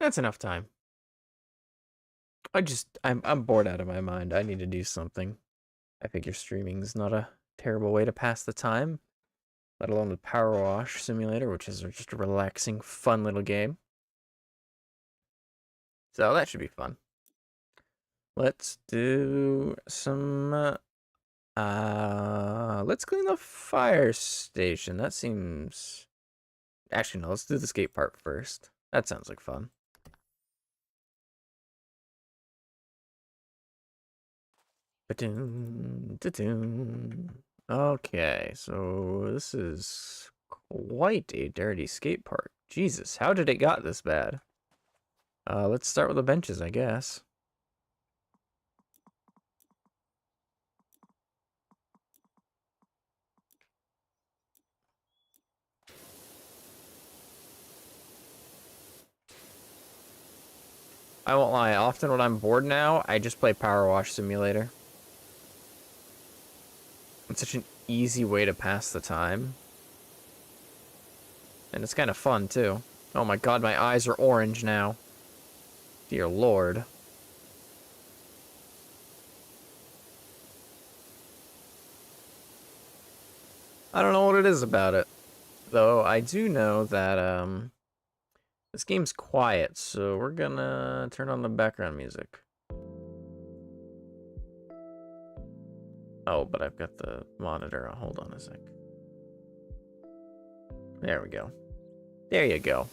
That's enough time. I'm bored out of my mind. I need to do something. I figure streaming is not a terrible way to pass the time, let alone the Powerwash Simulator, which is just a relaxing, fun little game. So that should be fun. Let's do some. Let's clean the fire station. That seems. Actually, no. Let's do the skate park first. That sounds like fun. Okay, so this is quite a dirty skate park. Jesus, how did it got this bad? Let's start with the benches, I guess. I won't lie, often when I'm bored now, I just play Powerwash Simulator. It's such an easy way to pass the time. And it's kind of fun, too. Oh my god, my eyes are orange now. Dear lord. I don't know what it is about it. Though, I do know that, this game's quiet, so we're gonna turn on the background music. Oh, but I've got the monitor on. Hold on a sec. There we go. There you go.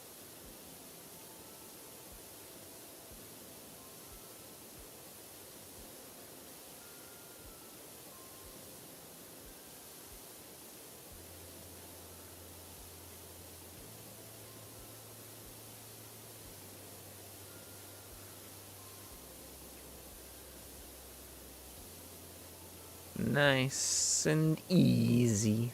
Nice and easy.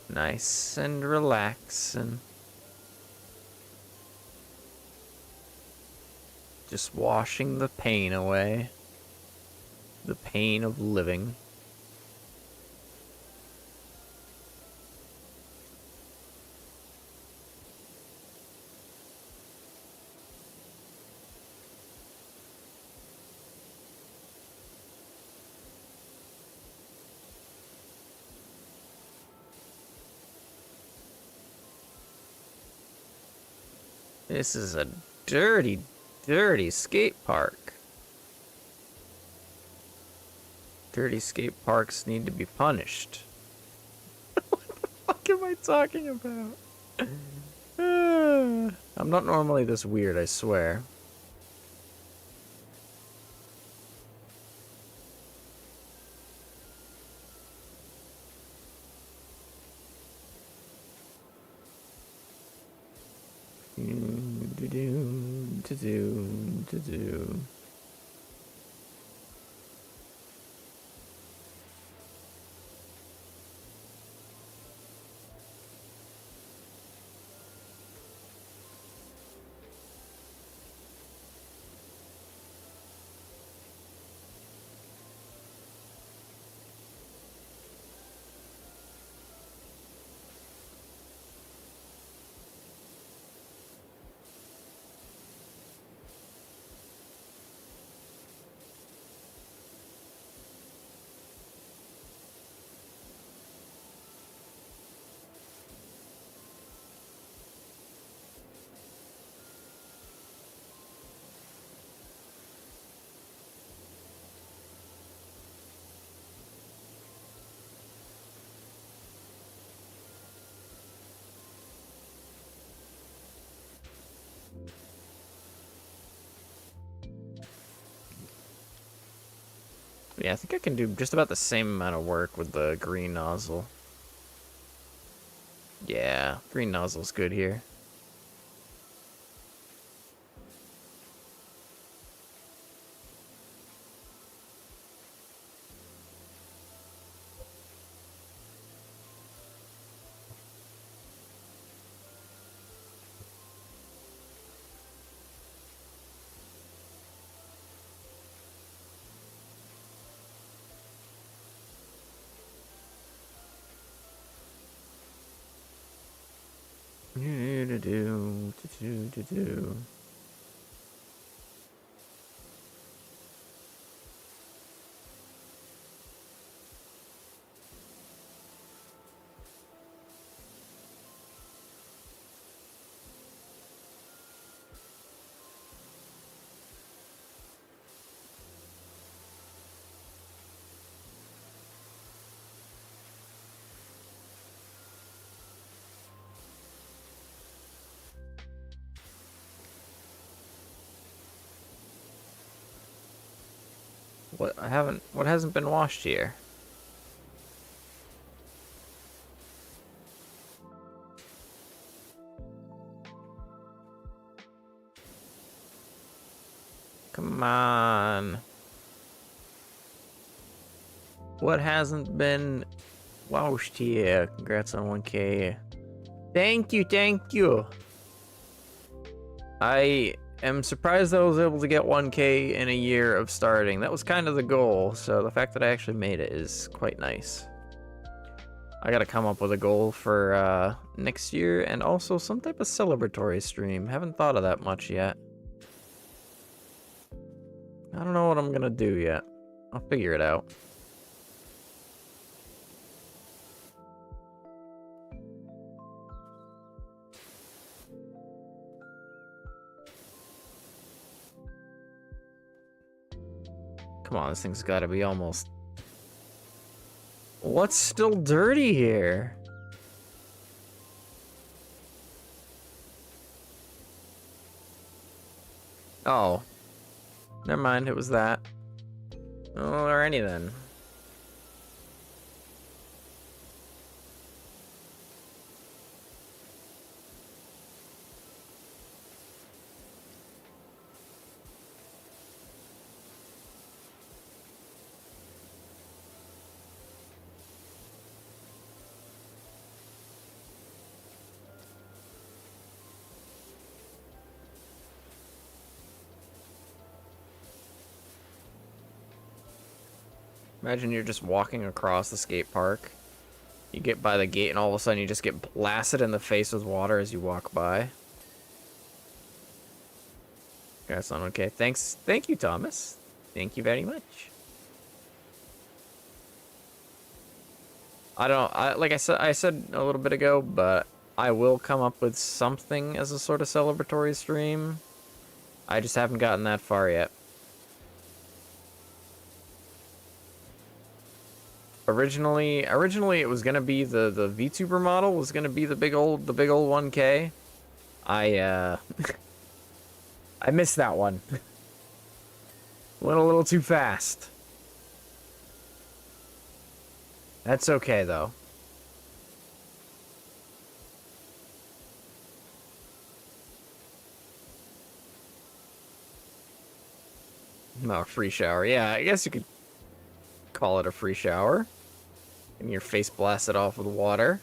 Nice and relaxing. Just washing the pain away. The pain of living. This is a dirty, dirty skate park. Dirty skate parks need to be punished. What the fuck am I talking about? I'm not normally this weird, I swear. Do. Yeah, I think I can do just about the same amount of work with the green nozzle. Yeah, green nozzle's good here. What hasn't been washed here? Come on. What hasn't been washed here? Congrats on 1K. Thank you, thank you. I am surprised I was able to get 1K in a year of starting. That was kind of the goal, so the fact that I actually made it is quite nice. I gotta come up with a goal for next year and also some type of celebratory stream. Haven't thought of that much yet. I don't know what I'm gonna do yet. I'll figure it out. Come on, this thing's gotta be almost... What's still dirty here? Oh. Never mind, it was that. Oh, alrighty then. Imagine you're just walking across the skate park. You get by the gate and all of a sudden you just get blasted in the face with water as you walk by. That's not okay. Thanks. Thank you, Thomas. Thank you very much. Like I said a little bit ago, but I will come up with something as a sort of celebratory stream. I just haven't gotten that far yet. Originally it was gonna be the VTuber model was gonna be the big old 1K. I I missed that one. Went a little too fast. That's okay though. No, a free shower. Yeah, I guess you could call it a free shower. And your face blasted off with water.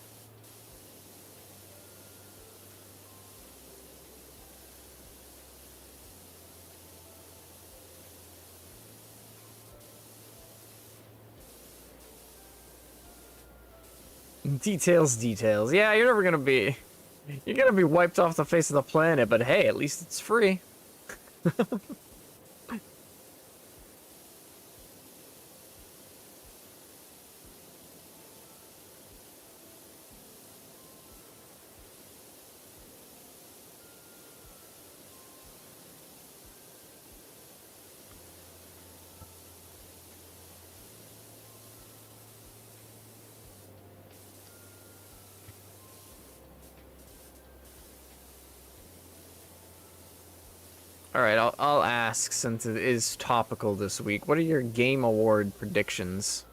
Details, details. Yeah, you're never gonna be... You're gonna be wiped off the face of the planet, but hey, at least it's free. Alright, I'll ask, since it is topical this week. What are your Game Award predictions?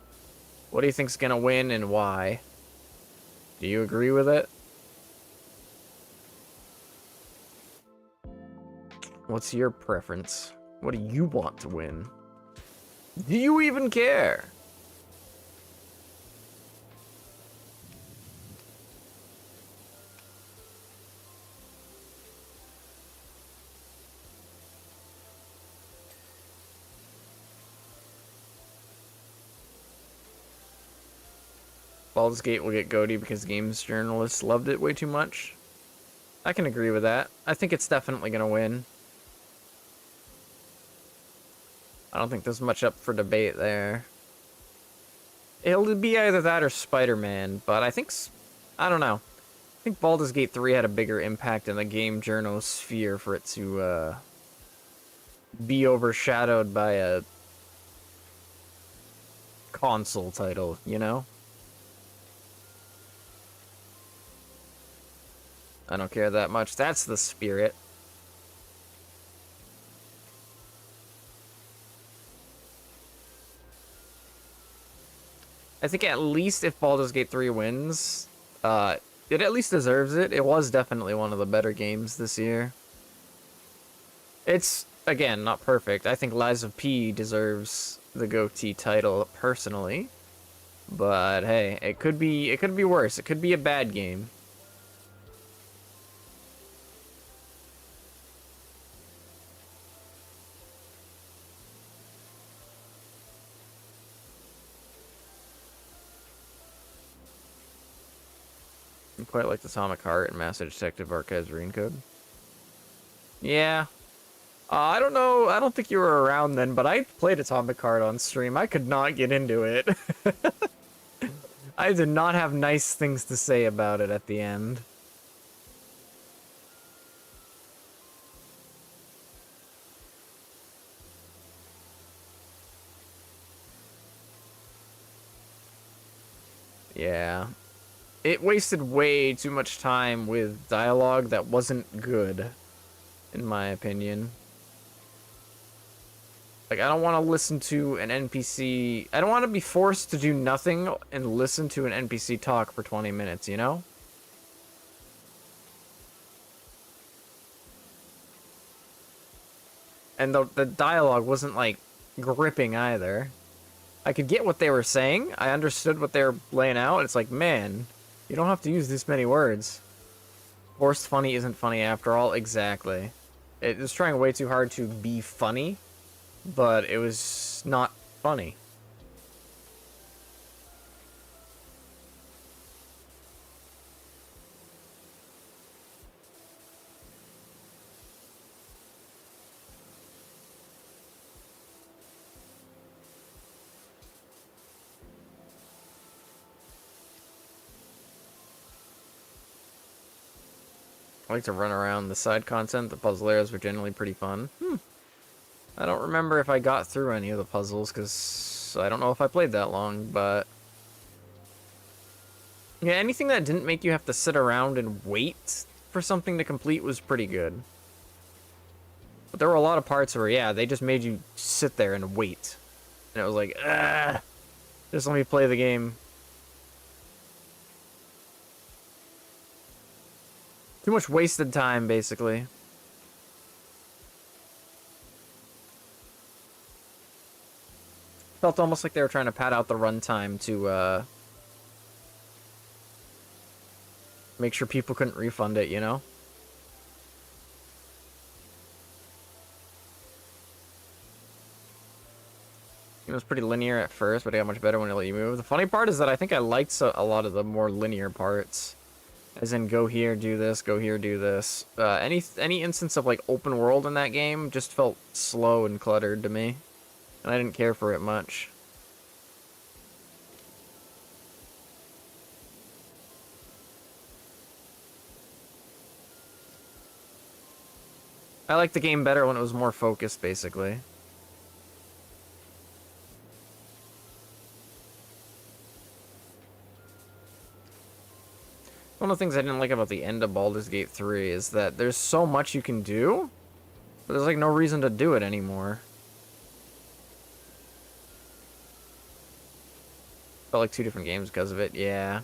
What do you think's gonna win and why? Do you agree with it? What's your preference? What do you want to win? Do you even care? Baldur's Gate will get goatee because games journalists loved it way too much. I can agree with that. I think it's definitely gonna win. I don't think there's much up for debate there. It'll be either that or Spider-Man, but I think... I don't know. I think Baldur's Gate 3 had a bigger impact in the game journal sphere for it to, be overshadowed by a console title, you know? I don't care that much. That's the spirit. I think at least if Baldur's Gate 3 wins, it at least deserves it. It was definitely one of the better games this year. It's, again, not perfect. I think Lies of P deserves the GOTY title personally. But hey, it could be worse. It could be a bad game. I quite like Atomic Heart and Master Detective Archives Code. Yeah. I don't know. I don't think you were around then, but I played Atomic Heart on stream. I could not get into it. I did not have nice things to say about it at the end. Yeah. It wasted way too much time with dialogue that wasn't good, in my opinion. Like, I don't want to listen to an NPC... I don't want to be forced to do nothing and listen to an NPC talk for 20 minutes, you know? And the dialogue wasn't, like, gripping either. I could get what they were saying. I understood what they were laying out. It's like, man, you don't have to use this many words. Forced funny isn't funny after all. Exactly. It was trying way too hard to be funny, but it was not funny. I like to run around the side content. The puzzle areas were generally pretty fun. I don't remember if I got through any of the puzzles, because I don't know if I played that long, but... yeah, anything that didn't make you have to sit around and wait for something to complete was pretty good. But there were a lot of parts where, yeah, they just made you sit there and wait. And it was like, ah, just let me play the game. Too much wasted time, basically. Felt almost like they were trying to pad out the runtime to, make sure people couldn't refund it, you know? It was pretty linear at first, but it got much better when it let you move. The funny part is that I think I liked a lot of the more linear parts. As in, go here, do this, go here, do this. Any instance of, like, open world in that game just felt slow and cluttered to me. And I didn't care for it much. I liked the game better when it was more focused, basically. One of the things I didn't like about the end of Baldur's Gate 3 is that there's so much you can do, but there's like no reason to do it anymore. Felt like two different games because of it, yeah.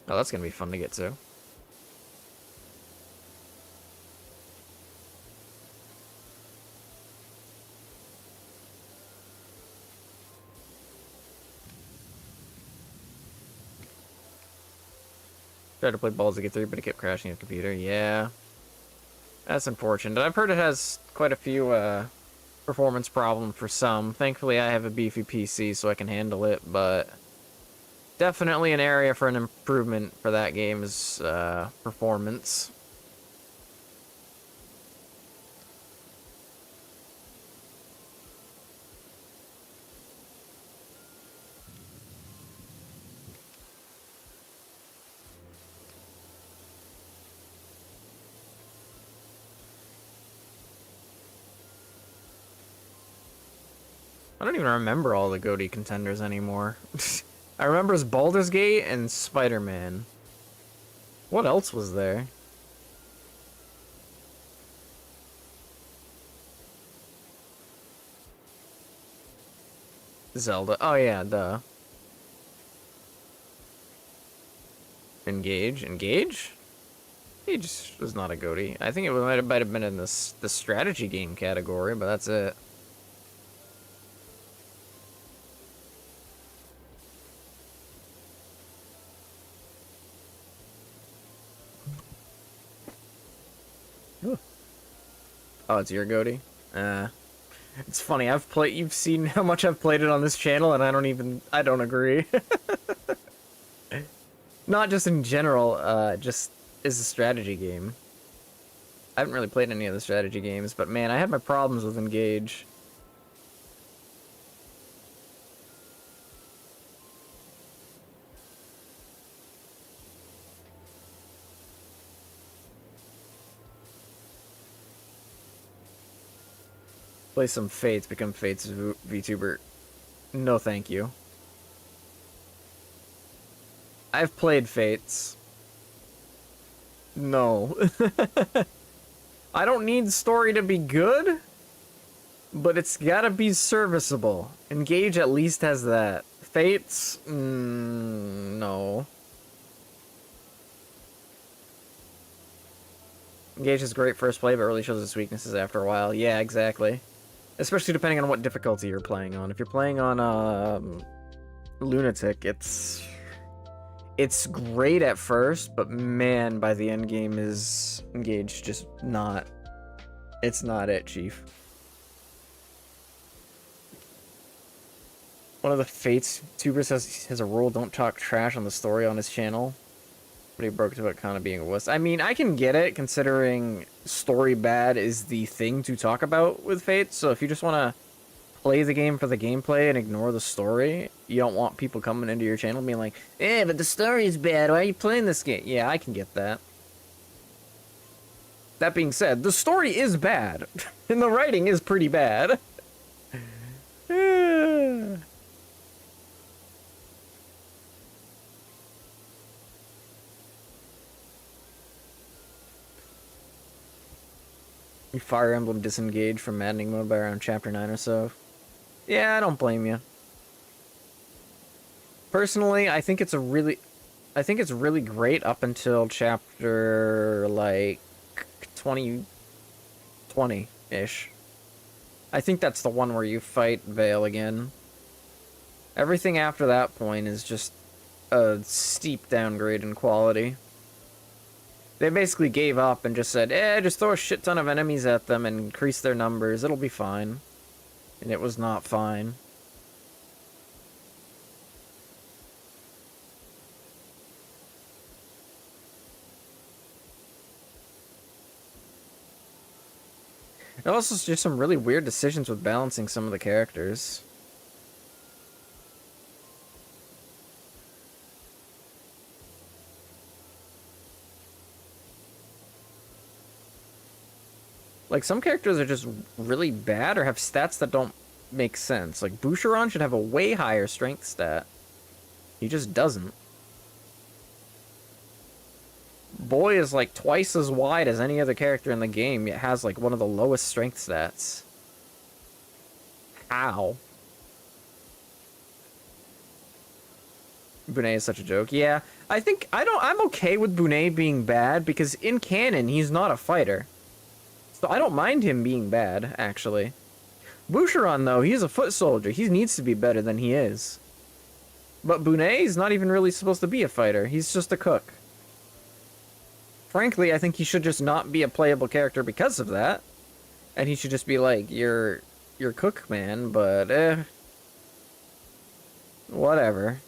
Oh, that's gonna be fun to get to. Tried to play Baldur's Gate 3, but it kept crashing the computer. Yeah. That's unfortunate. I've heard it has quite a few, performance problem for some. Thankfully, I have a beefy PC, so I can handle it, but definitely an area for an improvement for that game's performance. I don't even remember all the GOTY contenders anymore. I remember it's Baldur's Gate and Spider-Man. What else was there? Zelda. Oh yeah, duh. Engage? Engage? Engage was not a GOTY. I think it might have been in the strategy game category, but that's it. Oh, it's your GOTY? It's funny, you've seen how much I've played it on this channel, and I don't agree. Not just in general, just as a strategy game. I haven't really played any of the strategy games, but man, I had my problems with Engage. Play some Fates, become Fates VTuber. No thank you. I've played Fates. No. I don't need the story to be good, but it's gotta be serviceable. Engage at least has that. Fates? No. Engage is great first play, but really shows its weaknesses after a while. Yeah, exactly. Especially depending on what difficulty you're playing on. If you're playing on, Lunatic, it's great at first, but man, by the end game is Engage just not... It's not it, Chief. One of the Fates tubers has a rule, don't talk trash on the story on his channel. But he broke to it kind of being a wuss. I mean, I can get it, considering story bad is the thing to talk about with Fates. So if you just want to play the game for the gameplay and ignore the story, you don't want people coming into your channel being like, eh, but the story is bad, why are you playing this game? Yeah, I can get that. That being said, the story is bad, and the writing is pretty bad. You Fire Emblem disengaged from maddening mode by around chapter 9 or so. Yeah, I don't blame you. Personally, I think it's really great up until chapter, like, 20-ish. I think that's the one where you fight Vale again. Everything after that point is just a steep downgrade in quality. They basically gave up and just said, just throw a shit ton of enemies at them and increase their numbers, it'll be fine. And it was not fine. There also just some really weird decisions with balancing some of the characters. Like, some characters are just really bad or have stats that don't make sense. Like, Boucheron should have a way higher strength stat. He just doesn't. Boy is like twice as wide as any other character in the game, yet has like one of the lowest strength stats. How? Bunei is such a joke. Yeah, I'm okay with Bunei being bad because in canon, he's not a fighter. So I don't mind him being bad, actually. Boucheron, though, he's a foot soldier. He needs to be better than he is. But Bunei's not even really supposed to be a fighter. He's just a cook. Frankly, I think he should just not be a playable character because of that. And he should just be like your your cook man, but whatever.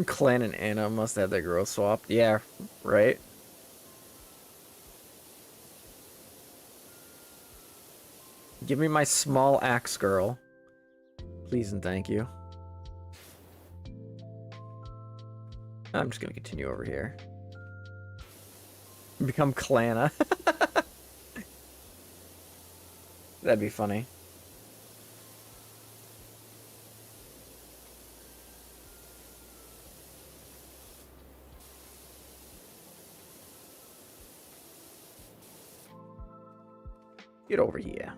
Clan and Anna must have their girls swapped. Yeah, right. Give me my small axe girl. Please and thank you. I'm just gonna continue over here. Become Clana. That'd be funny. Get over here.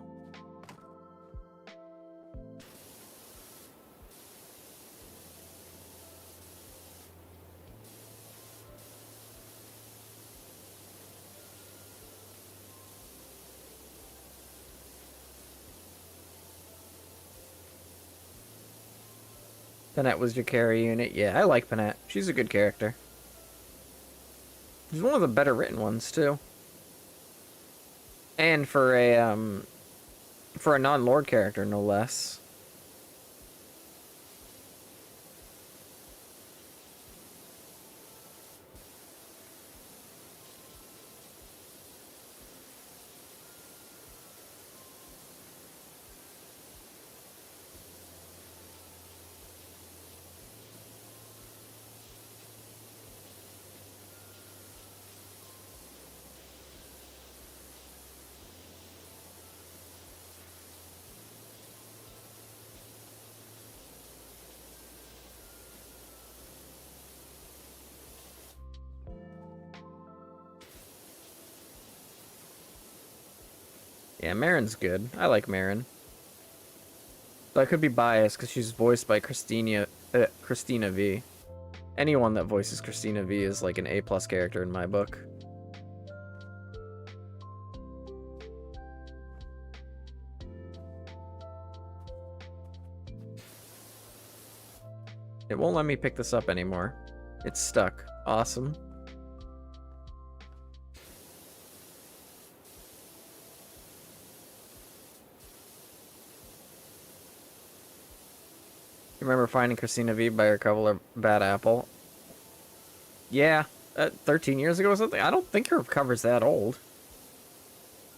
Panette was your carry unit. Yeah, I like Panette. She's a good character. She's one of the better written ones too. And for a non-lord character, no less. Yeah, Marin's good. I like Marin. But I could be biased because she's voiced by Christina V. Anyone that voices Christina V is like an A+ character in my book. It won't let me pick this up anymore. It's stuck. Awesome. Remember finding Christina V by her cover Bad Apple? Yeah, 13 years ago or something? I don't think her cover's that old.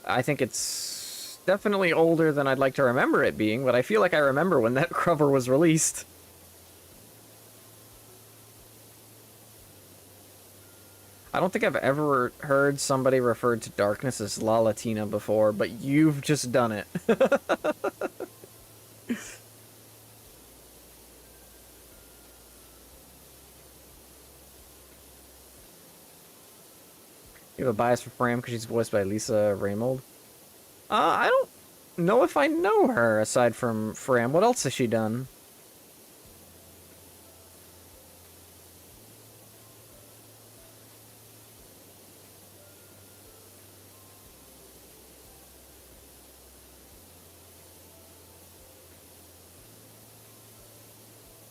I think it's definitely older than I'd like to remember it being, but I feel like I remember when that cover was released. I don't think I've ever heard somebody referred to darkness as La Latina before, but you've just done it. You have a bias for Fram because she's voiced by Lisa Raymold? I don't know if I know her aside from Fram. What else has she done?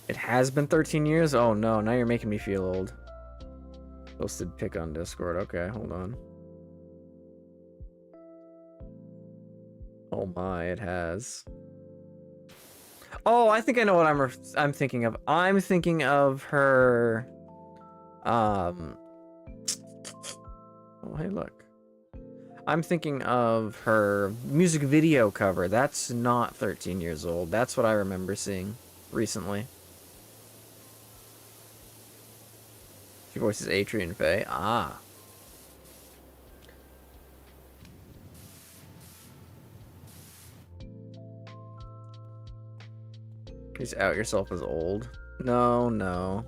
It has been 13 years? Oh no, now you're making me feel old. Posted pic on Discord. Okay, hold on. Oh my, it has. Oh, I think I know what I'm thinking of. I'm thinking of her. Oh, hey, look. I'm thinking of her music video cover. That's not 13 years old. That's what I remember seeing recently. She voices Atrian Faye. Ah. Please out yourself as old. No, no.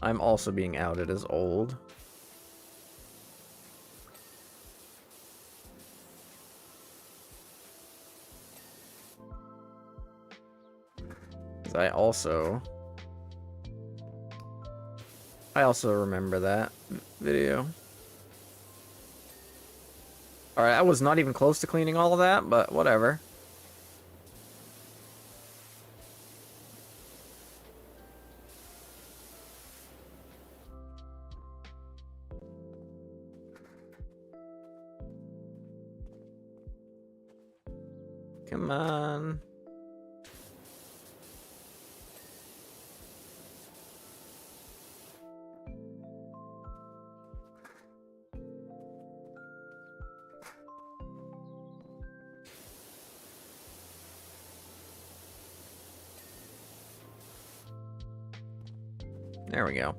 I'm also being outed as old. Because I also remember that video. Alright, I was not even close to cleaning all of that, but whatever. Come on. There we go.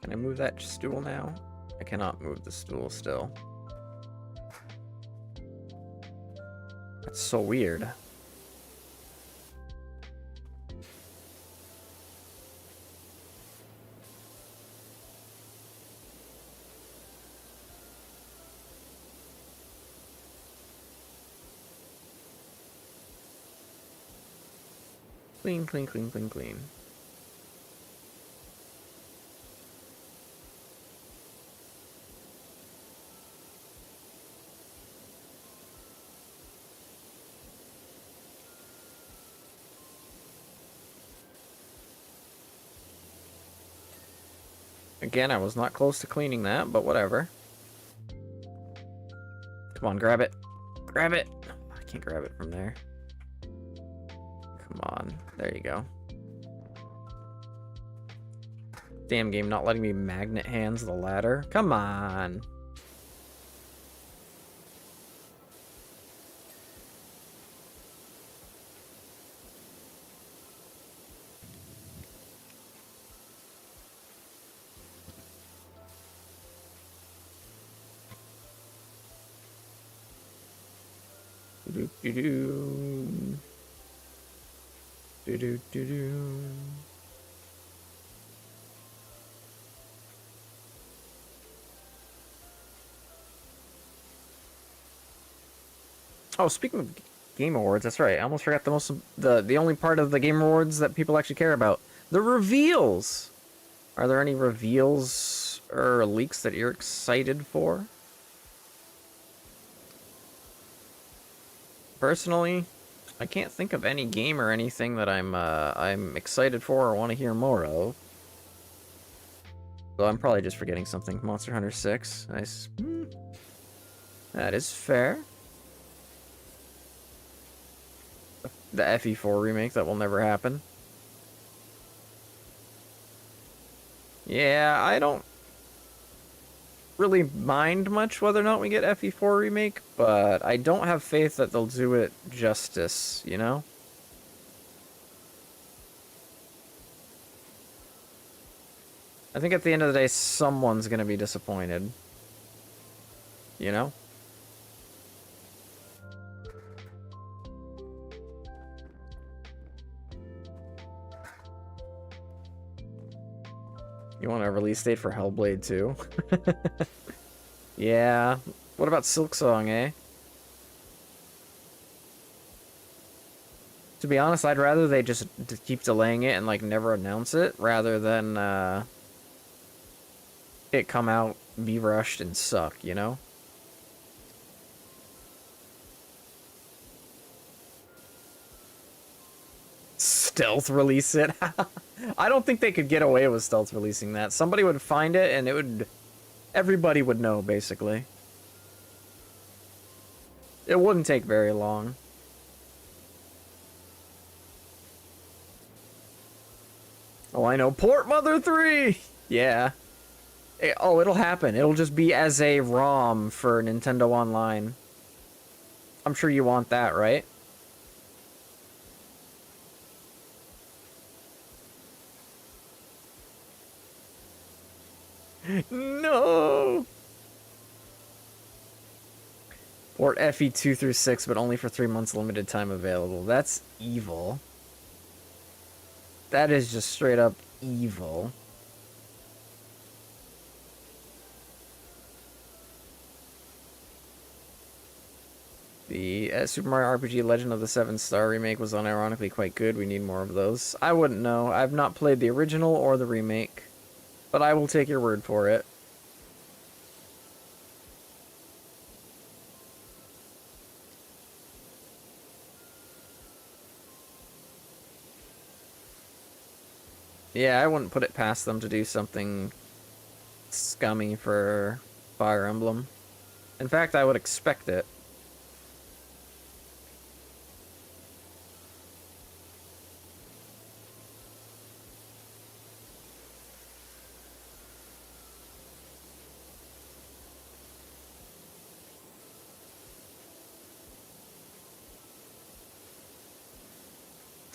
Can I move that stool now? I cannot move the stool still. That's so weird. Clean, clean, clean, clean, clean. Again, I was not close to cleaning that, but whatever. Come on, grab it. Grab it! I can't grab it from there. Come on. There you go. Damn game not letting me magnet hands the ladder. Come on! Do-do-do-do. Do-do-do-do. Oh, speaking of Game Awards, that's right. I almost forgot the only part of the Game Awards that people actually care about. The reveals! Are there any reveals or leaks that you're excited for? Personally, I can't think of any game or anything that I'm excited for or want to hear more of. So I'm probably just forgetting something. Monster Hunter 6. Nice. That is fair. The FE4 remake that will never happen. Yeah, I don't really mind much whether or not we get FE4 remake, but I don't have faith that they'll do it justice, you know? I think at the end of the day, someone's gonna be disappointed. You know? You want a release date for Hellblade 2? Yeah. What about Silksong, eh? To be honest, I'd rather they just keep delaying it and, like, never announce it, rather than, it come out, be rushed, and suck, you know? Stealth release it? I don't think they could get away with stealth releasing that. Somebody would find it, and it would... Everybody would know, basically. It wouldn't take very long. Oh, I know. Port Mother 3! Yeah. It'll happen. It'll just be as a ROM for Nintendo Online. I'm sure you want that, right? No! Port FE2 through 6, but only for 3 months limited time available. That's evil. That is just straight up evil. The Super Mario RPG Legend of the Seven Star remake was unironically quite good. We need more of those. I wouldn't know. I've not played the original or the remake, but I will take your word for it. Yeah, I wouldn't put it past them to do something scummy for Fire Emblem. In fact, I would expect it.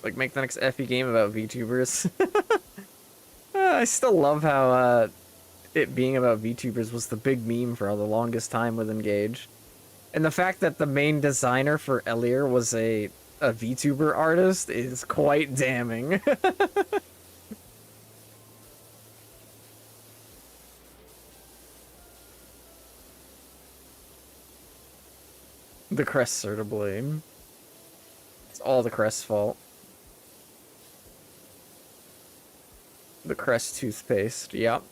Like, make the next Effie game about VTubers. I still love how it being about VTubers was the big meme for the longest time with Engage. And the fact that the main designer for Elier was a VTuber artist is quite damning. The Crests are to blame. It's all the Crest's fault. The Crest toothpaste, yep.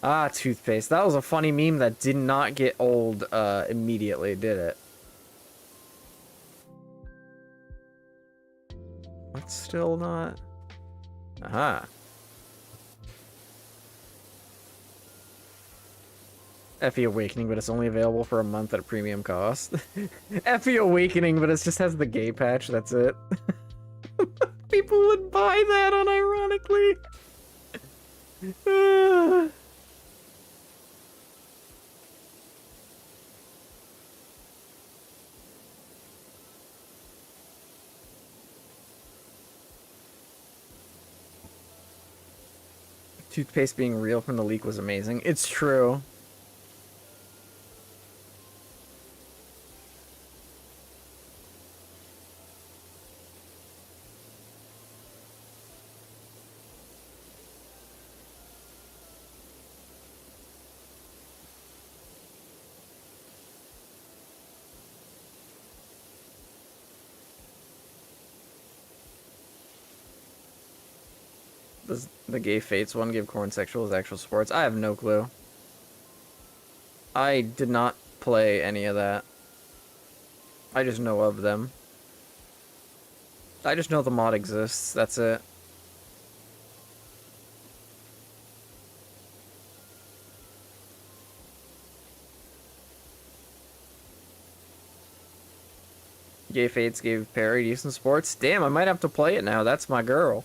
Ah, toothpaste. That was a funny meme that did not get old immediately, did it? What's still not? Aha. Effie Awakening, but it's only available for a month at a premium cost. Effie Awakening, but it just has the gay patch, that's it. People would buy that unironically. Toothpaste being real from the leak was amazing. It's true. Does the Gay Fates one give corn sexual as actual sports? I have no clue. I did not play any of that. I just know of them. I just know the mod exists, that's it. Gay Fates gave Perry decent sports. Damn, I might have to play it now. That's my girl.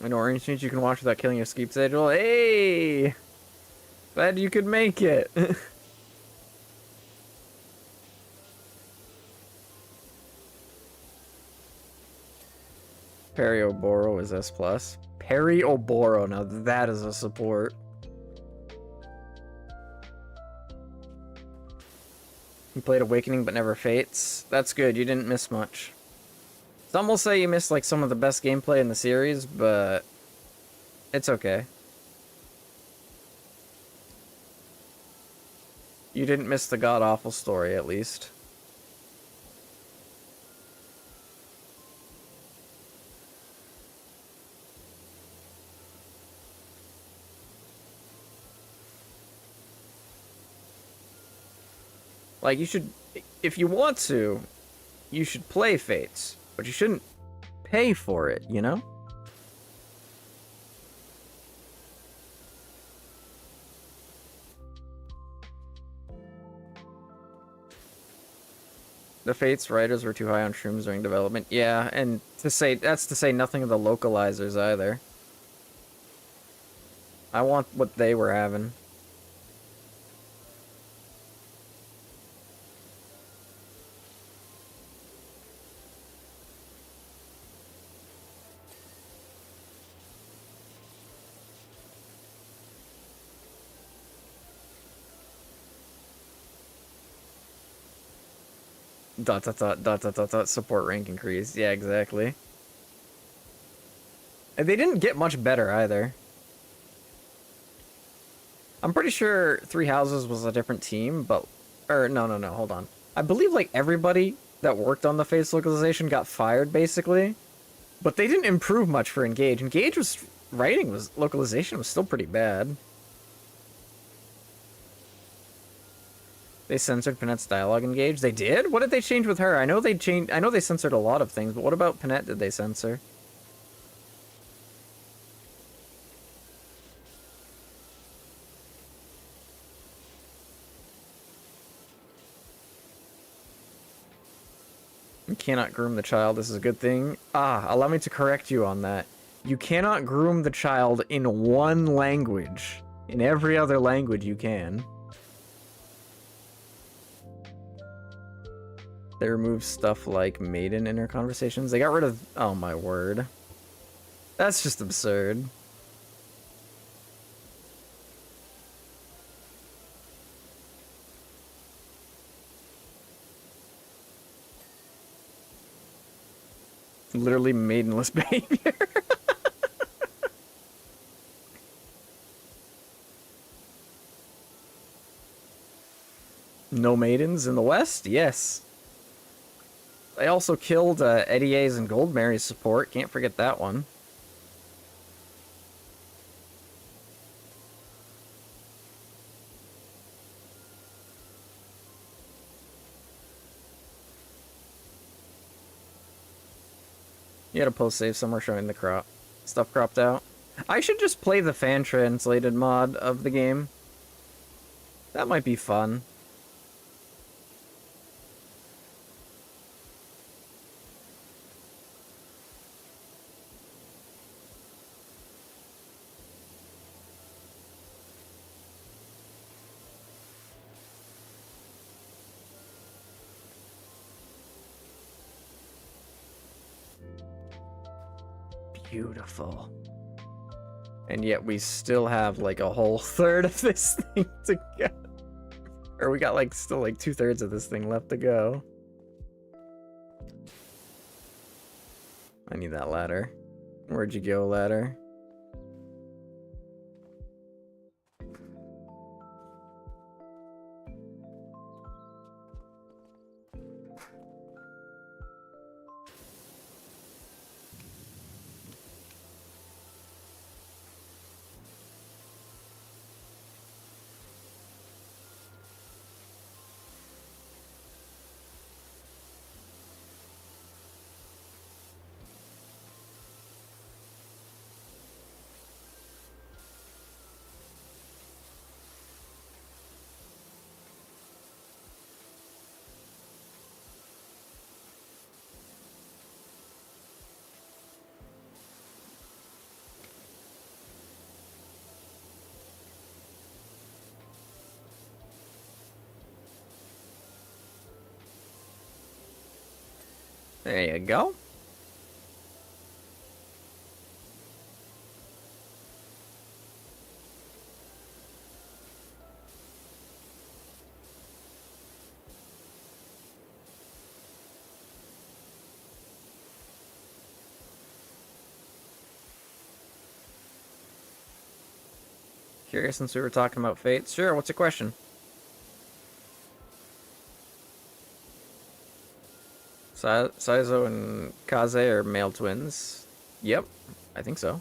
An orange change you can watch without killing your sleep schedule. Hey! Glad you could make it. Perioboro is S+. Perioboro, now that is a support. You played Awakening but never Fates. That's good, you didn't miss much. Some will say you missed like some of the best gameplay in the series, but it's okay. You didn't miss the god-awful story, at least. Like, you should, if you want to, you should play Fates, but you shouldn't pay for it, you know? The Fates writers were too high on shrooms during development. Yeah, and that's to say nothing of the localizers either. I want what they were having. Dot dot dot dot dot dot dot support rank increase. Yeah, exactly. And they didn't get much better either. I'm pretty sure Three Houses was a different team, but... Or, no, hold on. I believe, like, everybody that worked on the face localization got fired, basically. But they didn't improve much for Engage. Engage was... Localization was still pretty bad. They censored Panette's dialogue Engage? They did? What did they change with her? I know they censored a lot of things, but what about Panette did they censor? You cannot groom the child. This is a good thing. Allow me to correct you on that. You cannot groom the child in one language. In every other language you can. They removed stuff like maiden in her conversations. They got rid of... Oh my word. That's just absurd. Literally maidenless behavior. No maidens in the West? Yes. They also killed Eddie A's and Gold Mary's support. Can't forget that one. You had a post save somewhere showing the stuff cropped out. I should just play the fan translated mod of the game. That might be fun. Beautiful. And yet we still have like a whole third of this thing to go. Or we got like still like 2/3 of this thing left to go. I need that ladder. Where'd you go, ladder? There you go. Curious since we were talking about fates. Sure, what's your question? Saizo and Kaze are male twins. Yep, I think so.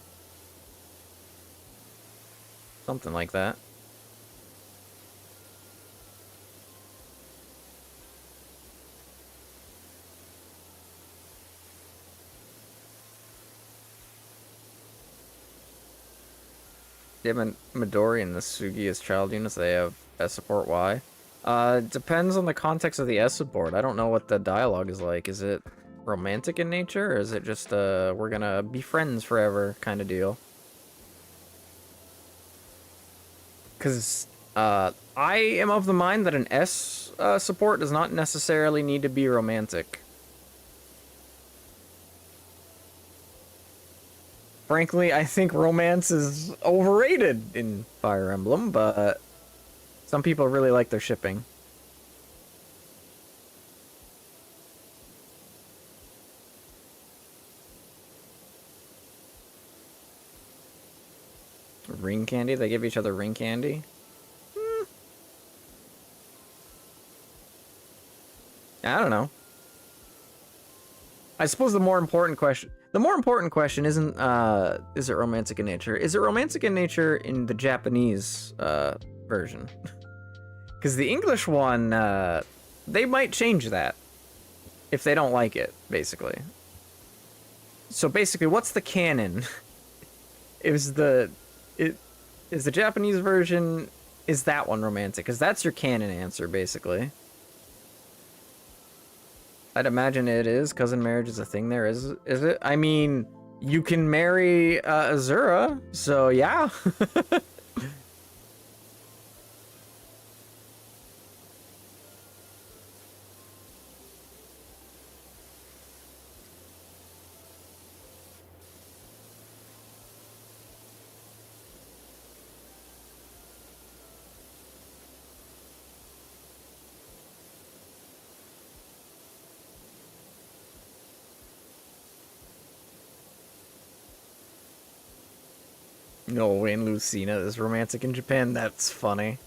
Something like that. Yeah, Midori and the Sugi as child units, they have S support Y. Depends on the context of the S support. I don't know what the dialogue is like. Is it romantic in nature, or is it just we're gonna be friends forever kind of deal? Because I am of the mind that an S support does not necessarily need to be romantic. Frankly, I think romance is overrated in Fire Emblem, but some people really like their shipping. Ring candy? They give each other ring candy? I don't know. I suppose the more important question isn't is it romantic in nature? Is it romantic in nature in the Japanese version? Because the English one, they might change that if they don't like it, basically. So basically, what's the canon? Is the Japanese version, is that one romantic? Because that's your canon answer, basically. I'd imagine it is. Cousin marriage is a thing there, is it? I mean, you can marry Azura, so yeah. No way, and Lucina is romantic in Japan. That's funny.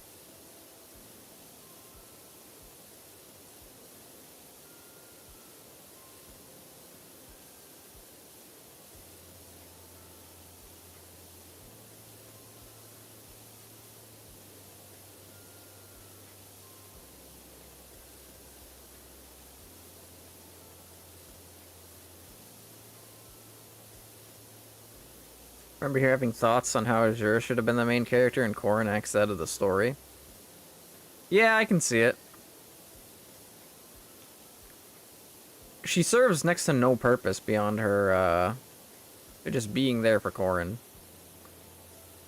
Remember here having thoughts on how Azura should have been the main character and Corrin acts out of the story? Yeah, I can see it. She serves next to no purpose beyond her, just being there for Corrin.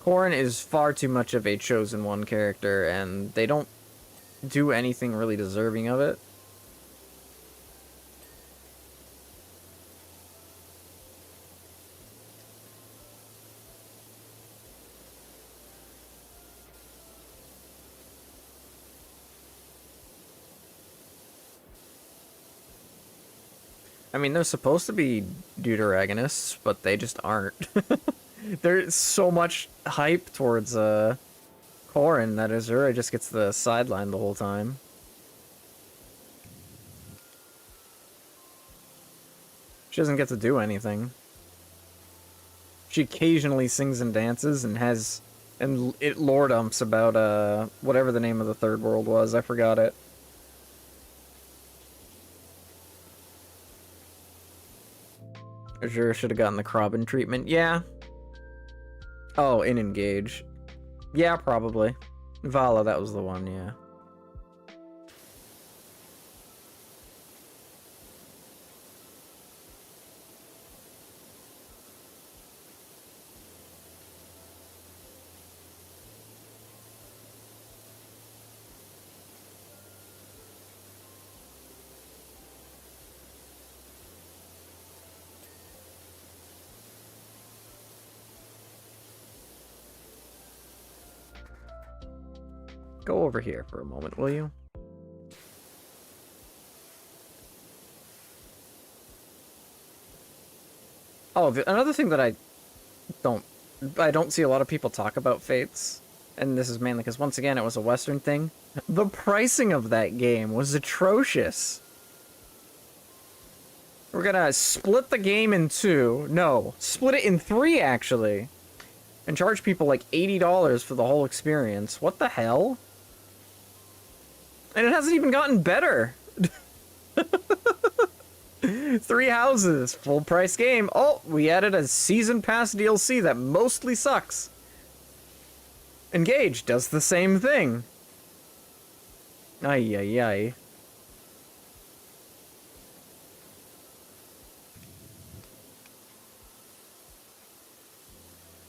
Corrin is far too much of a chosen one character, and they don't do anything really deserving of it. I mean, they're supposed to be deuteragonists, but they just aren't. There's so much hype towards Corrin that Azura just gets the sideline the whole time. She doesn't get to do anything. She occasionally sings and dances and has it lore dumps about whatever the name of the third world was. I forgot it. Azura should have gotten the Krabben treatment. Yeah. Oh, in Engage. Yeah, probably. Vala, that was the one, yeah. Go over here for a moment, will you? Oh, another thing that I don't see a lot of people talk about Fates, and this is mainly because once again it was a Western thing. The pricing of that game was atrocious. We're gonna split the game in two. No, split it in three actually, and charge people like $80 for the whole experience. What the hell? And it hasn't even gotten better. 3 houses, full price game. Oh, we added a season pass DLC that mostly sucks. Engage does the same thing. Ay, ay, ay.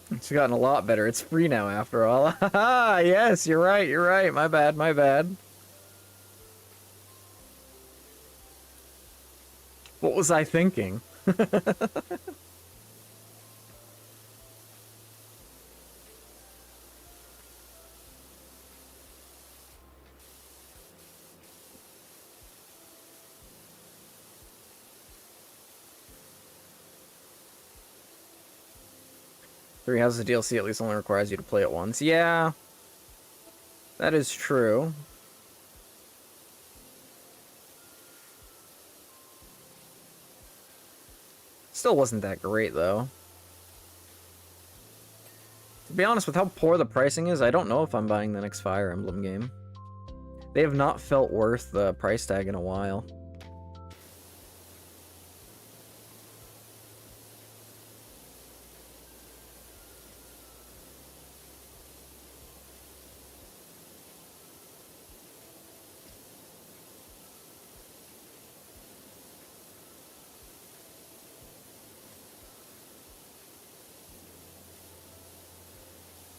It's gotten a lot better. It's free now after all. Haha, yes, you're right. My bad, my bad. What was I thinking? Three Houses DLC at least only requires you to play it once. Yeah, that is true. Still wasn't that great, though. To be honest, with how poor the pricing is, I don't know if I'm buying the next Fire Emblem game. They have not felt worth the price tag in a while.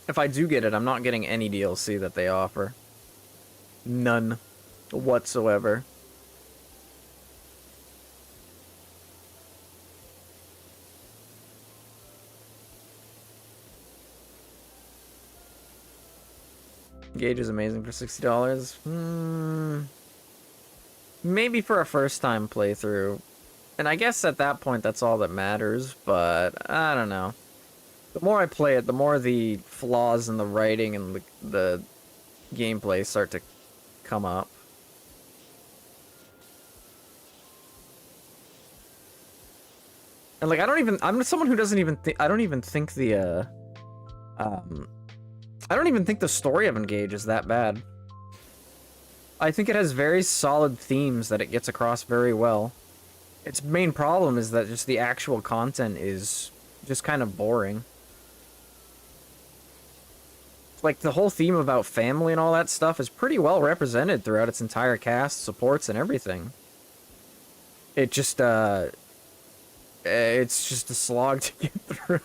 If I do get it, I'm not getting any DLC that they offer. None whatsoever. Gauge is amazing for $60. Maybe for a first-time playthrough. And I guess at that point, that's all that matters, but I don't know. The more I play it, the more the flaws in the writing and the gameplay start to come up. And like, I'm someone who doesn't even think, I don't even think the story of Engage is that bad. I think it has very solid themes that it gets across very well. Its main problem is that just the actual content is just kind of boring. Like, the whole theme about family and all that stuff is pretty well represented throughout its entire cast, supports, and everything. It just, it's just a slog to get through.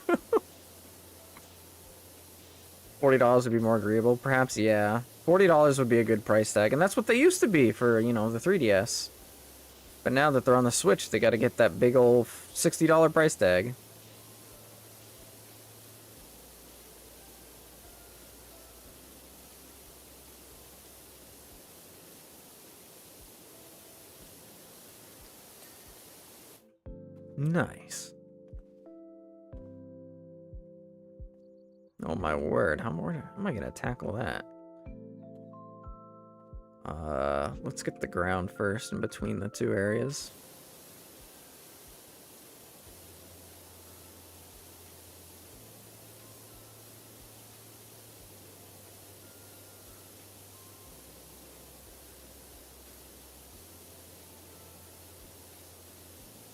$40 would be more agreeable, perhaps? Yeah. $40 would be a good price tag, and that's what they used to be for, you know, the 3DS. But now that they're on the Switch, they gotta get that big old $60 price tag. Nice. Oh my word, how am I gonna tackle that? Let's get the ground first in between the two areas.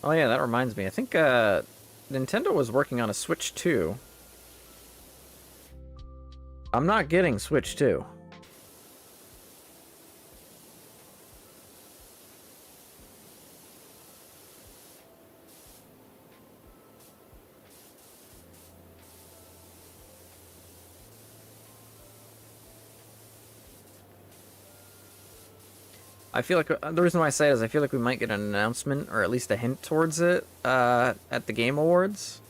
Oh yeah, that reminds me. I think Nintendo was working on a Switch 2. I'm not getting Switch 2. I feel like the reason why I say it is I feel like we might get an announcement or at least a hint towards it at the Game Awards.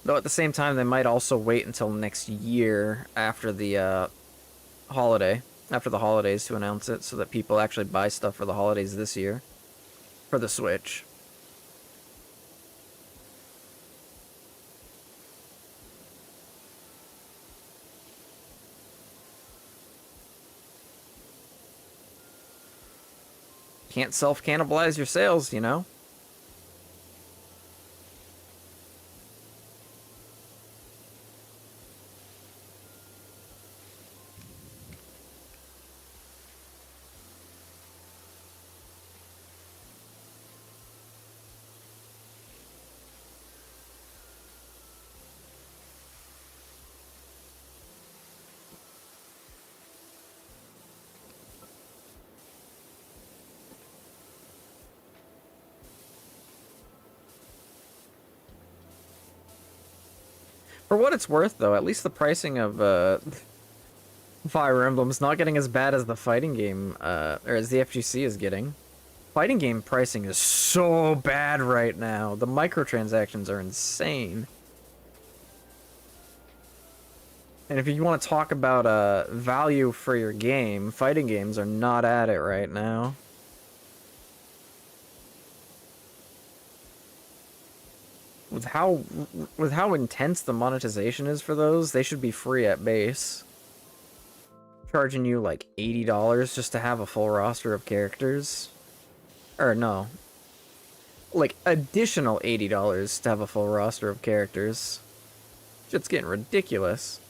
Though at the same time, they might also wait until next year after the after the holidays to announce it, so that people actually buy stuff for the holidays this year for the Switch. Can't self-cannibalize your sales, you know? For what it's worth, though, at least the pricing of Fire Emblem's not getting as bad as the fighting game, or as the FGC is getting. Fighting game pricing is so bad right now. The microtransactions are insane. And if you want to talk about value for your game, fighting games are not at it right now. with how intense the monetization is for those, they should be free at base. Charging you like $80 just to have a full roster of characters. Or no. Like additional $80 to have a full roster of characters. Shit's getting ridiculous.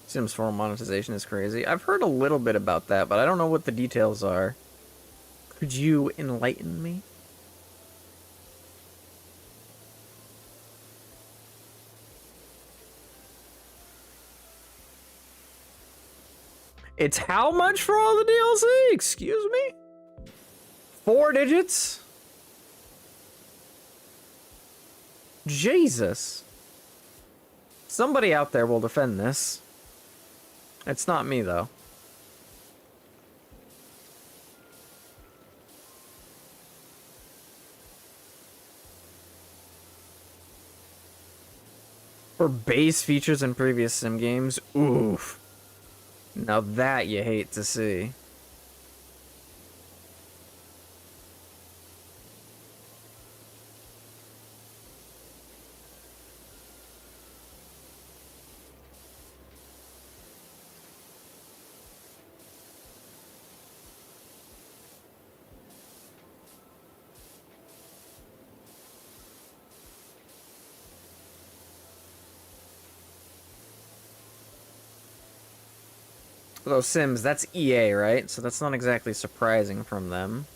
Sims 4 monetization is crazy. I've heard a little bit about that, but I don't know what the details are. Could you enlighten me? It's how much for all the DLC? Excuse me? 4 digits? Jesus. Somebody out there will defend this. It's not me, though. For base features in previous sim games, oof. Now that you hate to see. Those Sims, that's EA, right? So that's not exactly surprising from them.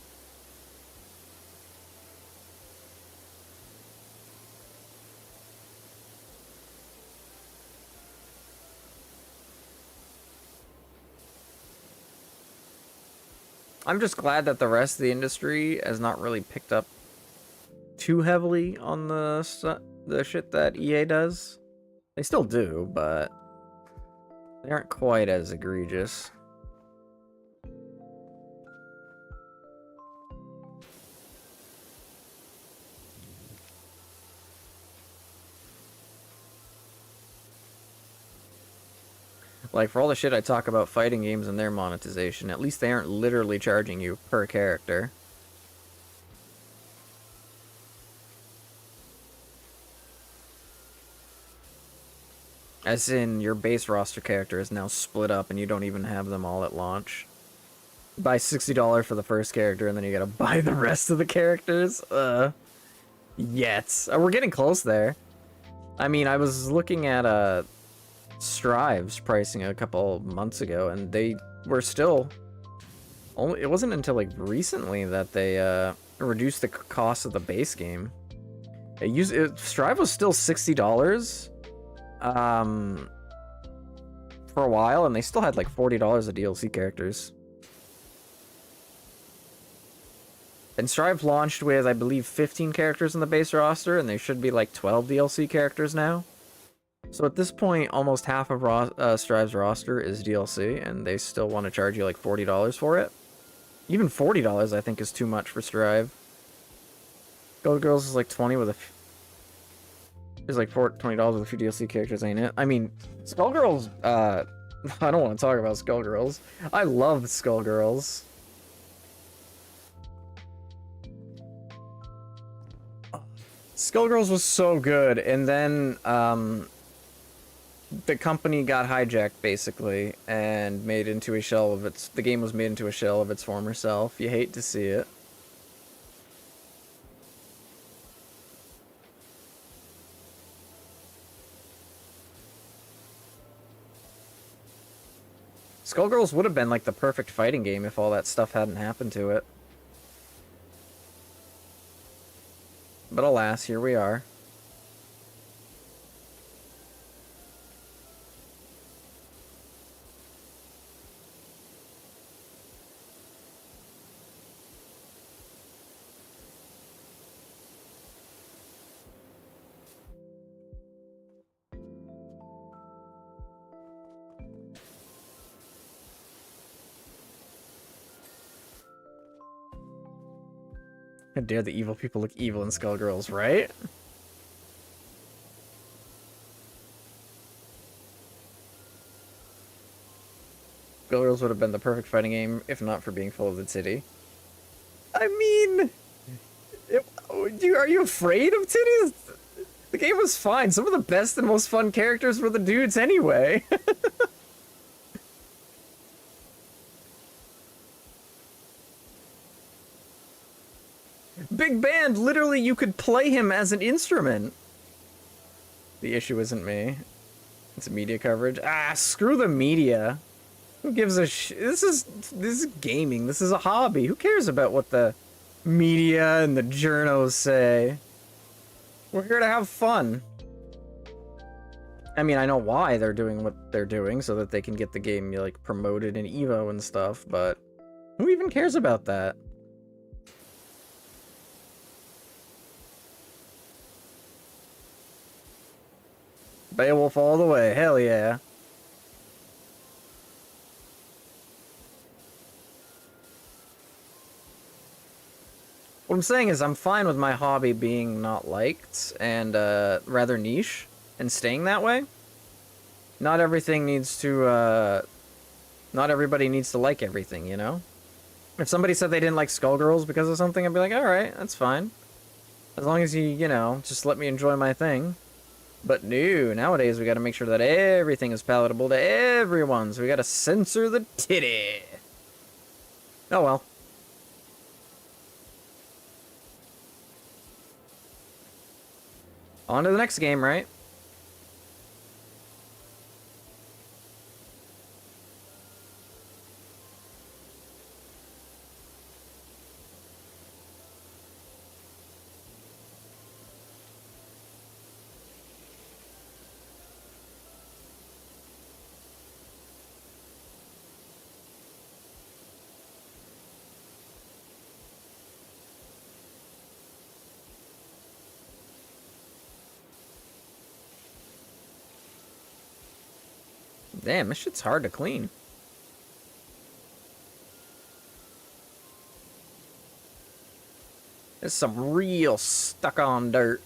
I'm just glad that the rest of the industry has not really picked up too heavily on the shit that EA does. They still do, but they aren't quite as egregious. Like, for all the shit I talk about fighting games and their monetization, at least they aren't literally charging you per character. As in, your base roster character is now split up and you don't even have them all at launch. Buy $60 for the first character and then you gotta buy the rest of the characters? Yet. We're getting close there. I mean, I was looking at, Strive's pricing a couple months ago, and they were still... it wasn't until, like, recently that they, reduced the cost of the base game. Strive was still $60, for a while, and they still had, like, $40 of DLC characters. And Strive launched with, I believe, 15 characters in the base roster, and there should be, like, 12 DLC characters now. So at this point, almost half of Strive's roster is DLC, and they still want to charge you like $40 for it. Even $40, I think, is too much for Strive. Gold Girls is like 20 with a... It's like $20 with a few DLC characters, ain't it? I mean, Skullgirls, I don't want to talk about Skullgirls. I love Skullgirls. Skullgirls was so good, and then, the company got hijacked, basically, and made into a shell of its... The game was made into a shell of its former self. You hate to see it. Skullgirls would have been, like, the perfect fighting game if all that stuff hadn't happened to it. But alas, here we are. How dare the evil people look evil in Skullgirls, right? Skullgirls would have been the perfect fighting game if not for being full of the titty. I mean, are you afraid of titties? The game was fine. Some of the best and most fun characters were the dudes anyway. Big Band, literally you could play him as an instrument. The issue isn't me. It's media coverage. Ah, screw the media. Who gives a this is gaming. This is a hobby. Who cares about what the media and the journos say? We're here to have fun. I mean, I know why they're doing what they're doing, so that they can get the game, like, promoted in EVO and stuff, but who even cares about that? Beowulf all the way, hell yeah. What I'm saying is I'm fine with my hobby being not liked and rather niche and staying that way. Not everything needs to, not everybody needs to like everything, you know? If somebody said they didn't like Skullgirls because of something, I'd be like, alright, that's fine. As long as you know, just let me enjoy my thing. But no, nowadays we gotta make sure that everything is palatable to everyone, so we gotta censor the titty. Oh well. On to the next game, right? Damn, this shit's hard to clean. There's some real stuck-on dirt.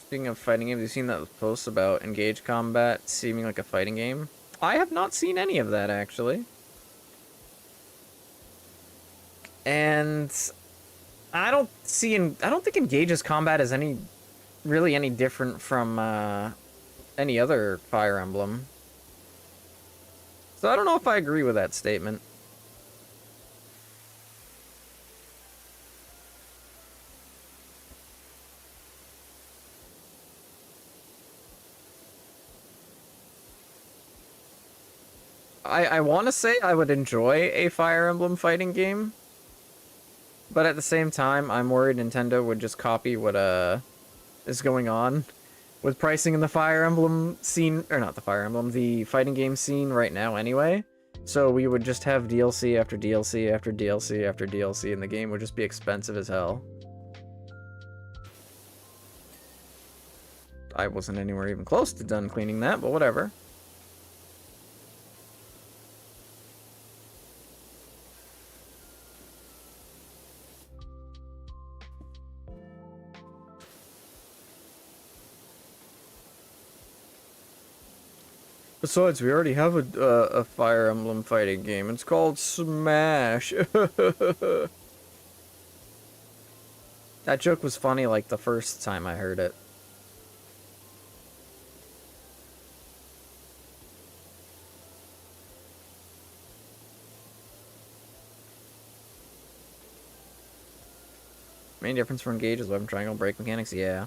Speaking of fighting games, have you seen that post about Engage Combat seeming like a fighting game? I have not seen any of that, actually. And I don't think Engage's combat is really any different from any other Fire Emblem. So I don't know if I agree with that statement. I want to say I would enjoy a Fire Emblem fighting game, but at the same time, I'm worried Nintendo would just copy what is going on with pricing in the Fire Emblem scene, or not the Fire Emblem, the fighting game scene right now anyway. So we would just have DLC after DLC after DLC after DLC, and the game would just be expensive as hell. I wasn't anywhere even close to done cleaning that, but whatever. Besides, we already have a Fire Emblem fighting game. It's called Smash. That joke was funny like the first time I heard it. Main difference for Engage is weapon triangle break mechanics, yeah.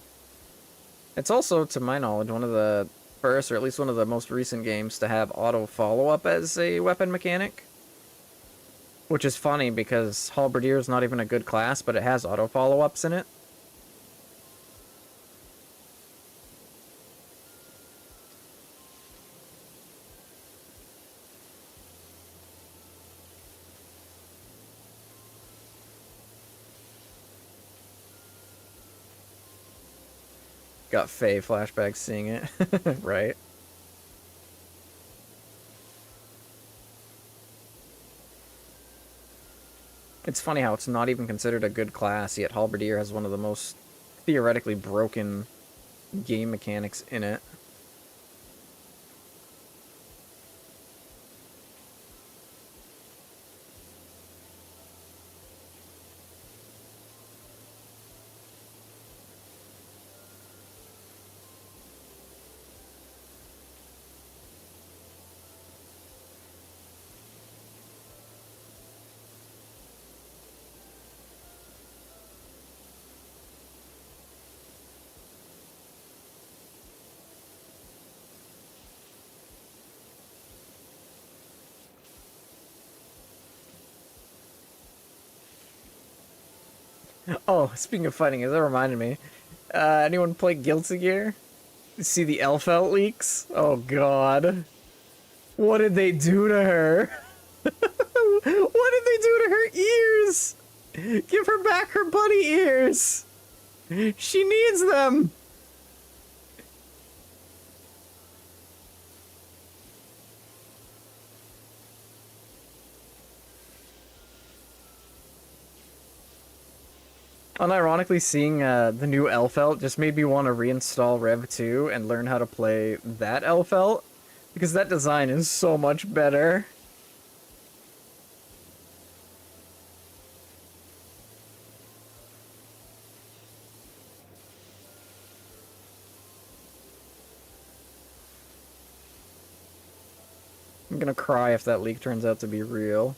It's also, to my knowledge, one of the first, or at least one of the most recent games to have auto follow-up as a weapon mechanic. Which is funny because Halberdier is not even a good class, but it has auto follow-ups in it. Got Faye flashbacks seeing it. Right. It's funny how it's not even considered a good class, yet Halberdier has one of the most theoretically broken game mechanics in it. Oh, speaking of fighting, that reminded me. Anyone play Guilty Gear? See the Elfelt leaks? Oh god. What did they do to her? What did they do to her ears? Give her back her bunny ears! She needs them! Unironically, seeing the new Elfelt just made me want to reinstall Rev 2 and learn how to play that Elfelt, because that design is so much better. I'm gonna cry if that leak turns out to be real.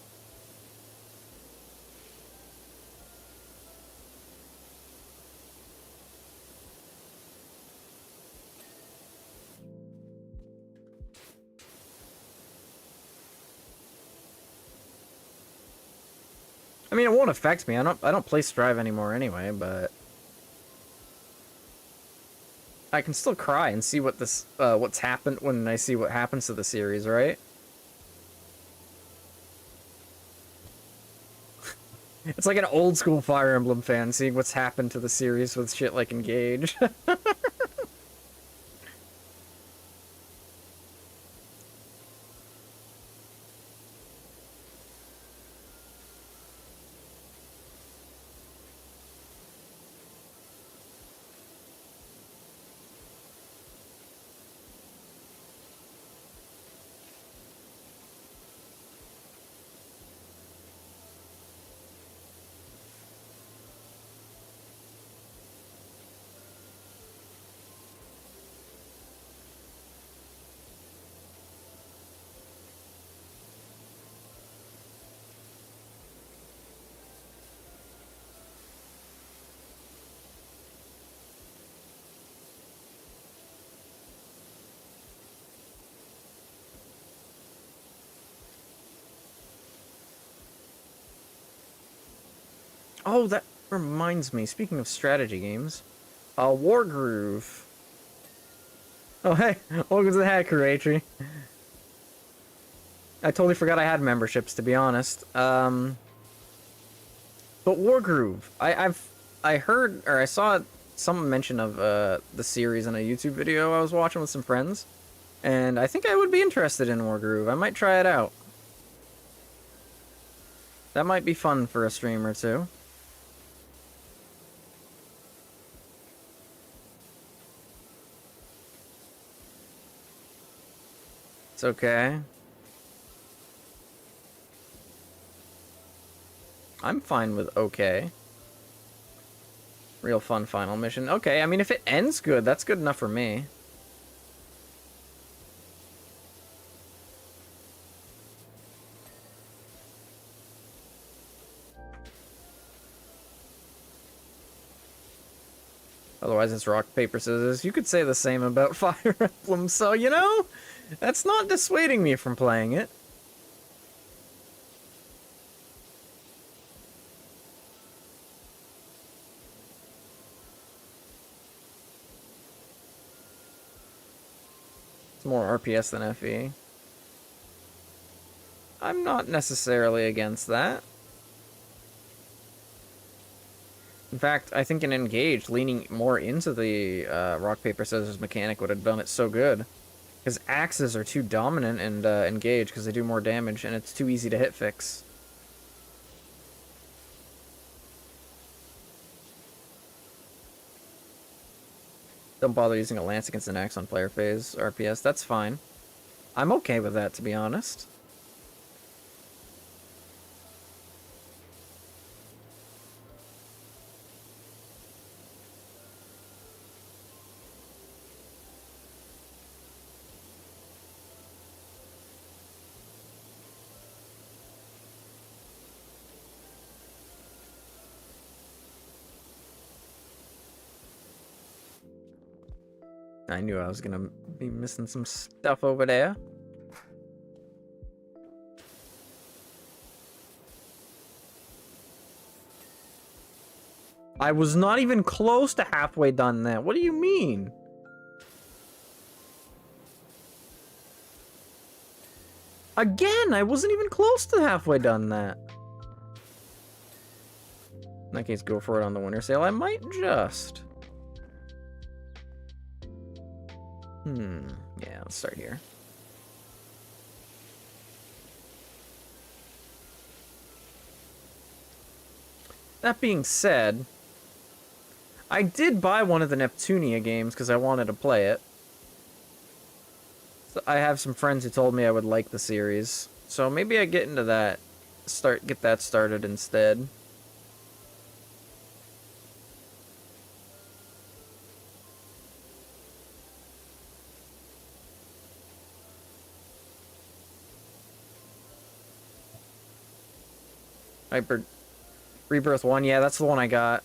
I mean, it won't affect me. I don't play Strive anymore anyway, but I can still cry and see what's happened when I see what happens to the series, right? It's like an old school Fire Emblem fan seeing what's happened to the series with shit like Engage. Oh, that reminds me. Speaking of strategy games, Wargroove. Oh, hey, welcome to the Hacker, Atri. I totally forgot I had memberships, to be honest. But Wargroove, I heard or I saw some mention of the series in a YouTube video I was watching with some friends, and I think I would be interested in Wargroove. I might try it out. That might be fun for a stream or two. It's okay. I'm fine with okay. Real fun final mission. Okay, I mean, if it ends good, that's good enough for me. Otherwise, it's rock, paper, scissors. You could say the same about Fire Emblem, so, you know, that's not dissuading me from playing it. It's more RPS than FE. I'm not necessarily against that. In fact, I think in Engage, leaning more into the rock, paper, scissors mechanic would have done it so good. Because axes are too dominant in Engage because they do more damage, and it's too easy to hit fix. Don't bother using a lance against an axe on player phase RPS. That's fine. I'm okay with that, to be honest. I knew I was gonna be missing some stuff over there. I was not even close to halfway done that. What do you mean? Again, I wasn't even close to halfway done that. In that case, go for it on the winter sale. I might just. Yeah, let's start here. That being said, I did buy one of the Neptunia games because I wanted to play it. So I have some friends who told me I would like the series. So maybe I get into that. Get that started instead. Rebirth 1, yeah, that's the one I got.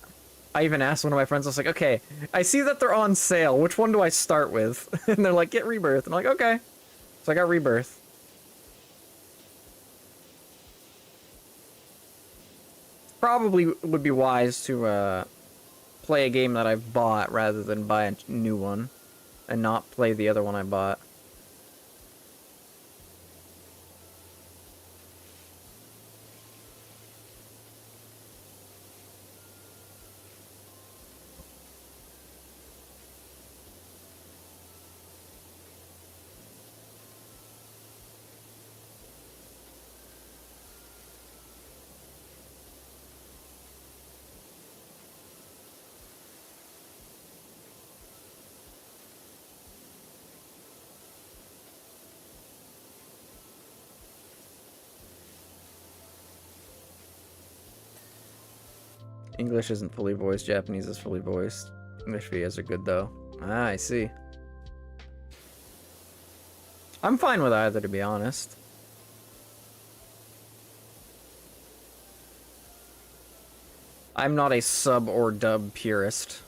I even asked one of my friends, I was like, okay, I see that they're on sale. Which one do I start with? And they're like, get Rebirth. And I'm like, okay. So I got Rebirth. Probably would be wise to play a game that I've bought rather than buy a new one. And not play the other one I bought. English isn't fully voiced, Japanese is fully voiced. English VAs are good though. Ah, I see. I'm fine with either, to be honest. I'm not a sub or dub purist.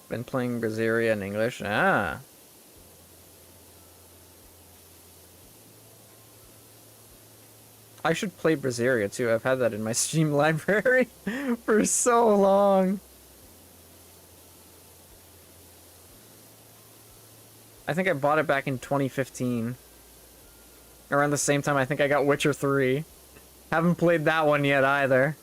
Been playing Brazilia in English. Ah. I should play Brazilia too. I've had that in my Steam library for so long. I think I bought it back in 2015. Around the same time I think I got Witcher 3. Haven't played that one yet either.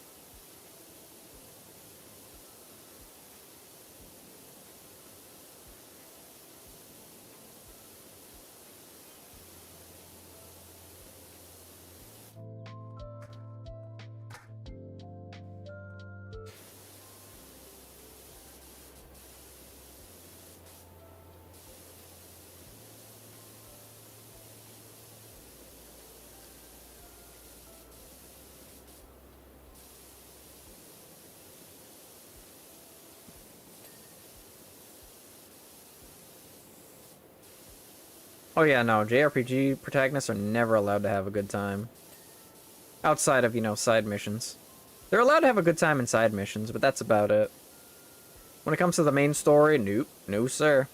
Oh yeah, no, JRPG protagonists are never allowed to have a good time. Outside of, you know, side missions. They're allowed to have a good time in side missions, but that's about it. When it comes to the main story, nope. No, sir.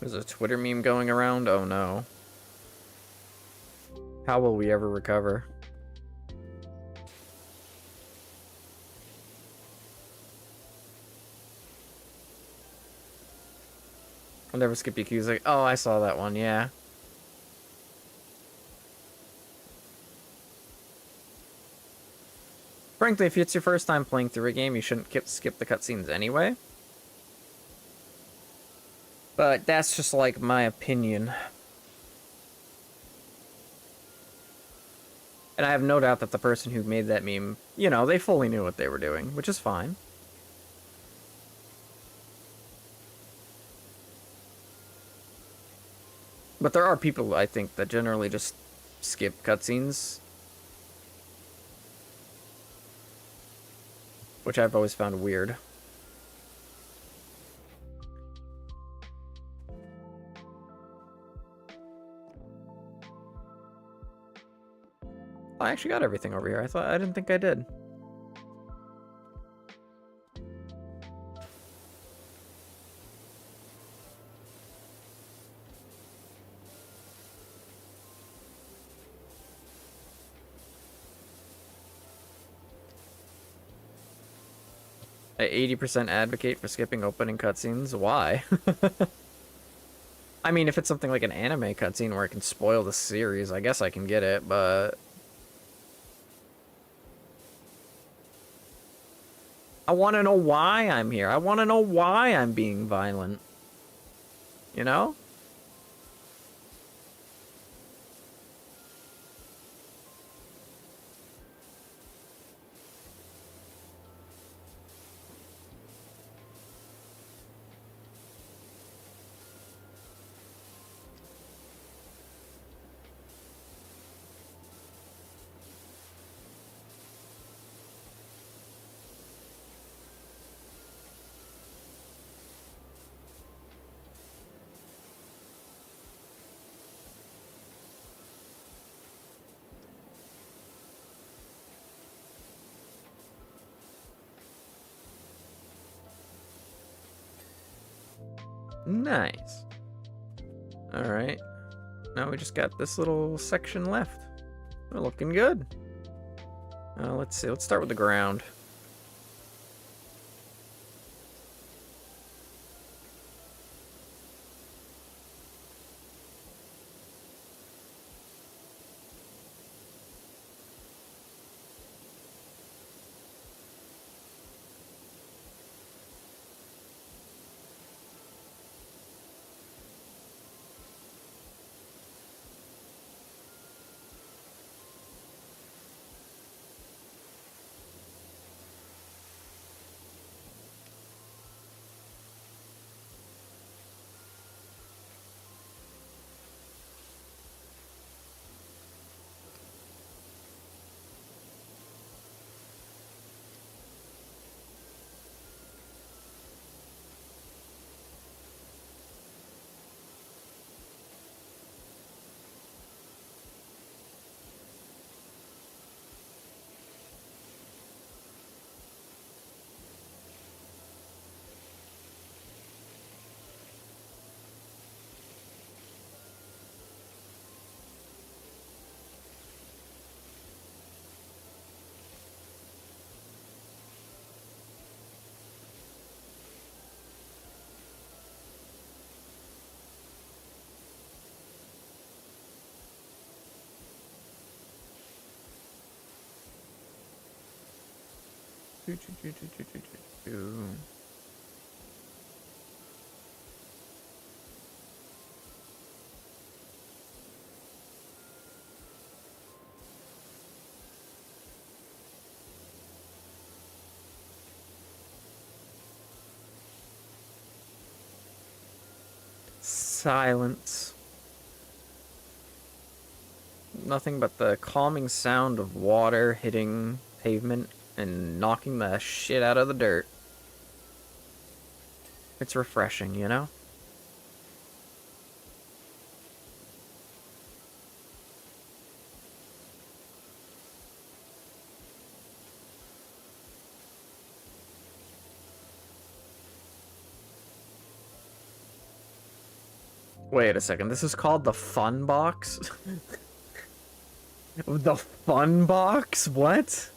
There's a Twitter meme going around. Oh no. How will we ever recover? I'll never skip your cues. Like, oh, I saw that one. Yeah. Frankly, if it's your first time playing through a game, you shouldn't skip the cutscenes anyway. But that's just like my opinion. And I have no doubt that the person who made that meme, you know, they fully knew what they were doing, which is fine. But there are people, I think, that generally just skip cutscenes. Which I've always found weird. I actually got everything over here. I didn't think I did. I 80% advocate for skipping opening cutscenes. Why? I mean, if it's something like an anime cutscene where it can spoil the series, I guess I can get it, but... I want to know why I'm here. I want to know why I'm being violent. You know? Nice. Alright. Now we just got this little section left. We're looking good. Let's see. Let's start with the ground. Silence. Nothing but the calming sound of water hitting pavement and knocking the shit out of the dirt. It's refreshing, you know? Wait a second, this is called the Fun Box? The Fun Box? What?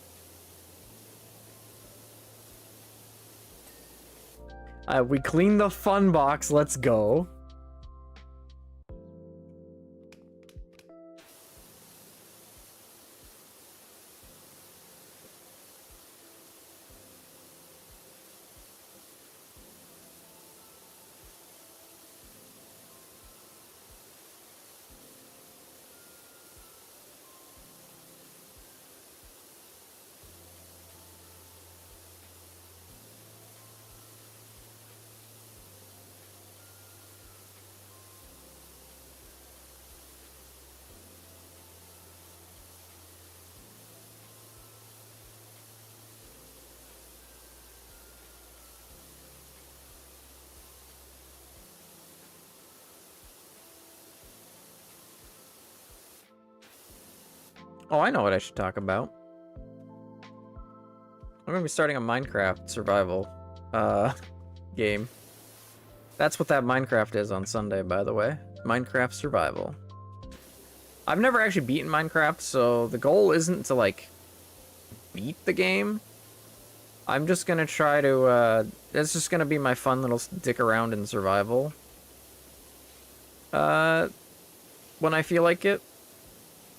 We cleaned the Fun Box, let's go. Oh, I know what I should talk about. I'm gonna be starting a Minecraft survival game. That's what that Minecraft is on Sunday, by the way. Minecraft survival. I've never actually beaten Minecraft, so the goal isn't to, like, beat the game. I'm just gonna try to, it's just gonna be my fun little dick around in survival. When I feel like it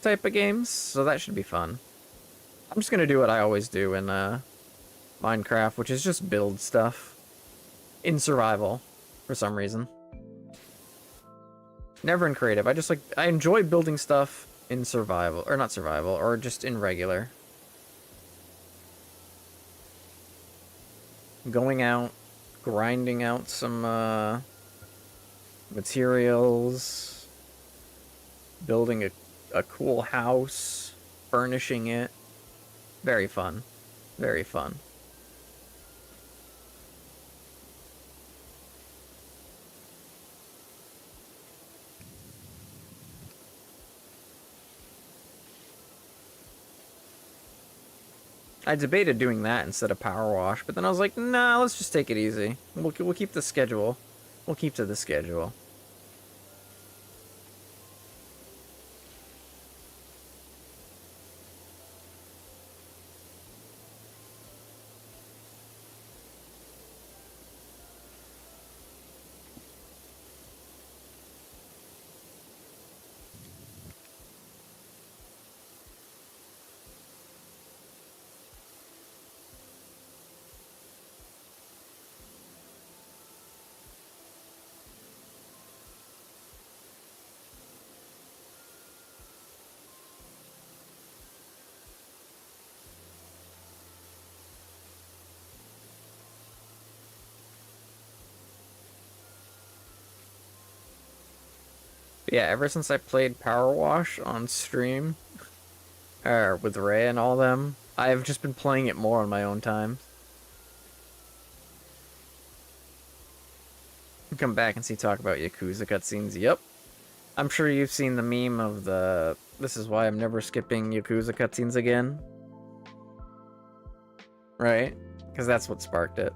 type of games, so that should be fun. I'm just gonna do what I always do in, Minecraft, which is just build stuff. In survival, for some reason. Never in creative. I enjoy building stuff in survival, or not survival, or just in regular. Going out, grinding out some, materials, building a cool house, furnishing it. Very fun. Very fun. I debated doing that instead of Powerwash, but then I was like, nah, let's just take it easy. We'll keep the schedule. We'll keep to the schedule. Yeah, ever since I played Powerwash on stream, with Ray and all them, I've just been playing it more on my own time. Come back and see talk about Yakuza cutscenes. Yep. I'm sure you've seen the meme of the, this is why I'm never skipping Yakuza cutscenes again. Right? Because that's what sparked it.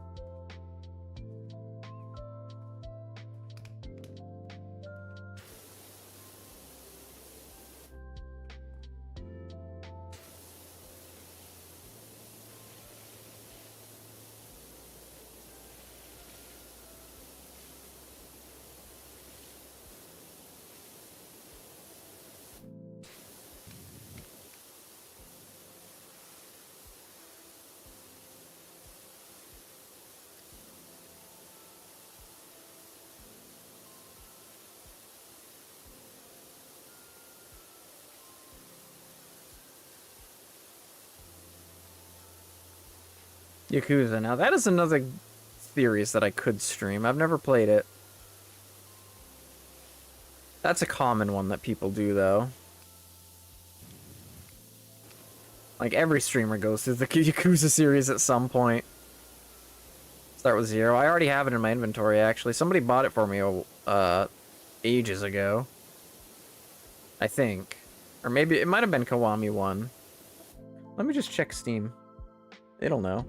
Yakuza. Now, that is another series that I could stream. I've never played it. That's a common one that people do, though. Like, every streamer goes through the Yakuza series at some point. Start with 0. I already have it in my inventory, actually. Somebody bought it for me, ages ago. I think. Or maybe it might have been Kiwami 1. Let me just check Steam. It'll know.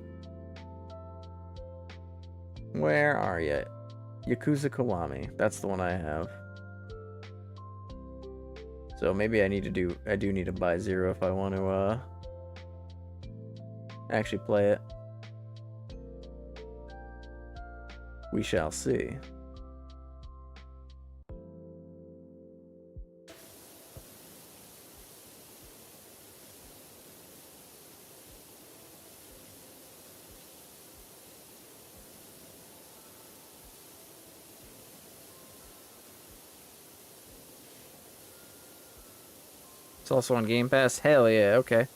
Where are you? Yakuza Kiwami. That's the one I have. So maybe I do need to buy Zero if I want to actually play it. We shall see. It's also on Game Pass? Hell yeah, okay.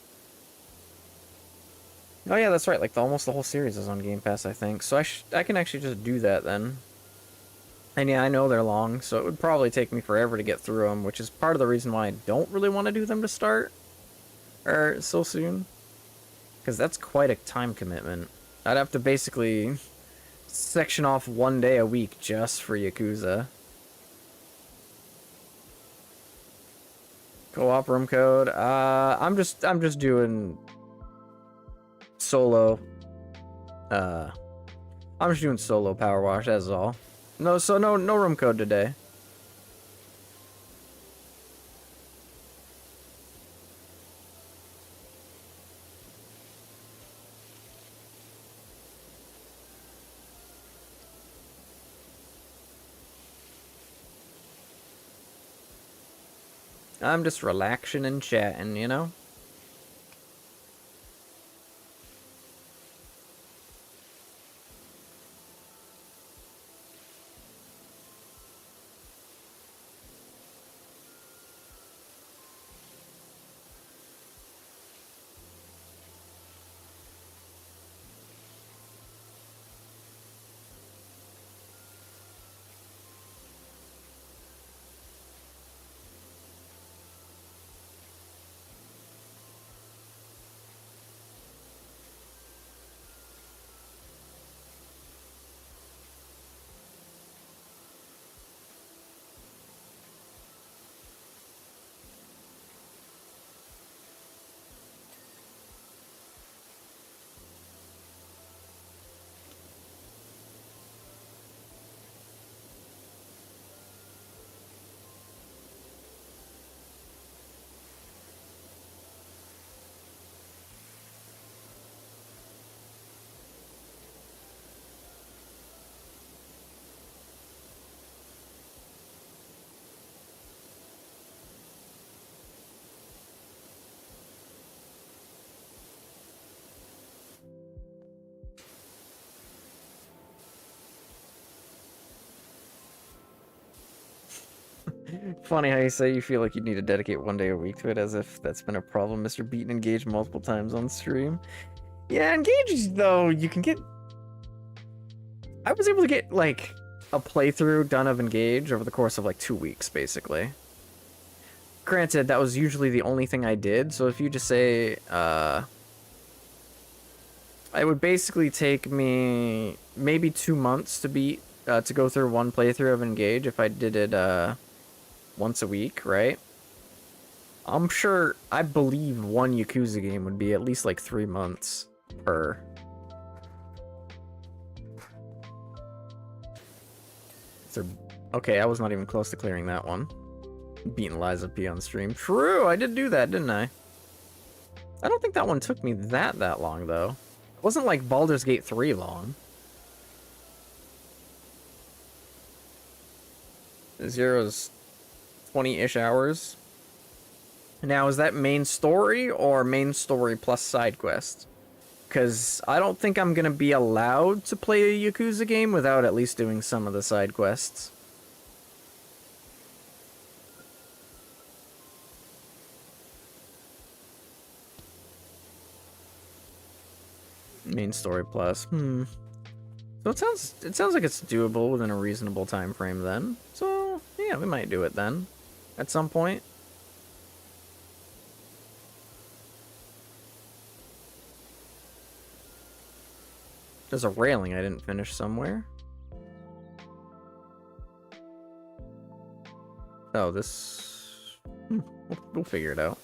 Oh yeah, that's right, like almost the whole series is on Game Pass, I think. So I can actually just do that then. And yeah, I know they're long, so it would probably take me forever to get through them, which is part of the reason why I don't really want to do them to start, or so soon. Because that's quite a time commitment. I'd have to basically section off one day a week just for Yakuza. Co-op room code. I'm just doing solo. I'm just doing solo power wash. That's all. No room code today. I'm just relaxing and chatting, you know? Funny how you say you feel like you need to dedicate one day a week to it, as if that's been a problem Mr. Beaton engaged multiple times on stream. Yeah, engaged though, you can get... I was able to get, like, a playthrough done of Engage over the course of, like, 2 weeks, basically. Granted, that was usually the only thing I did, so if you just say, it would basically take me maybe 2 months to beat, to go through one playthrough of Engage if I did it, once a week, right? I'm sure, I believe one Yakuza game would be at least, like, 3 months per. Okay, I was not even close to clearing that one. Beating Liza P on stream. True, I did do that, didn't I? I don't think that one took me that long, though. It wasn't like Baldur's Gate 3 long. Zero's 20-ish hours. Now, is that main story or main story plus side quest? Because I don't think I'm going to be allowed to play a Yakuza game without at least doing some of the side quests. Main story plus. So it sounds like it's doable within a reasonable time frame then. So, yeah, we might do it then. At some point. There's a railing I didn't finish somewhere. Oh, this... We'll figure it out.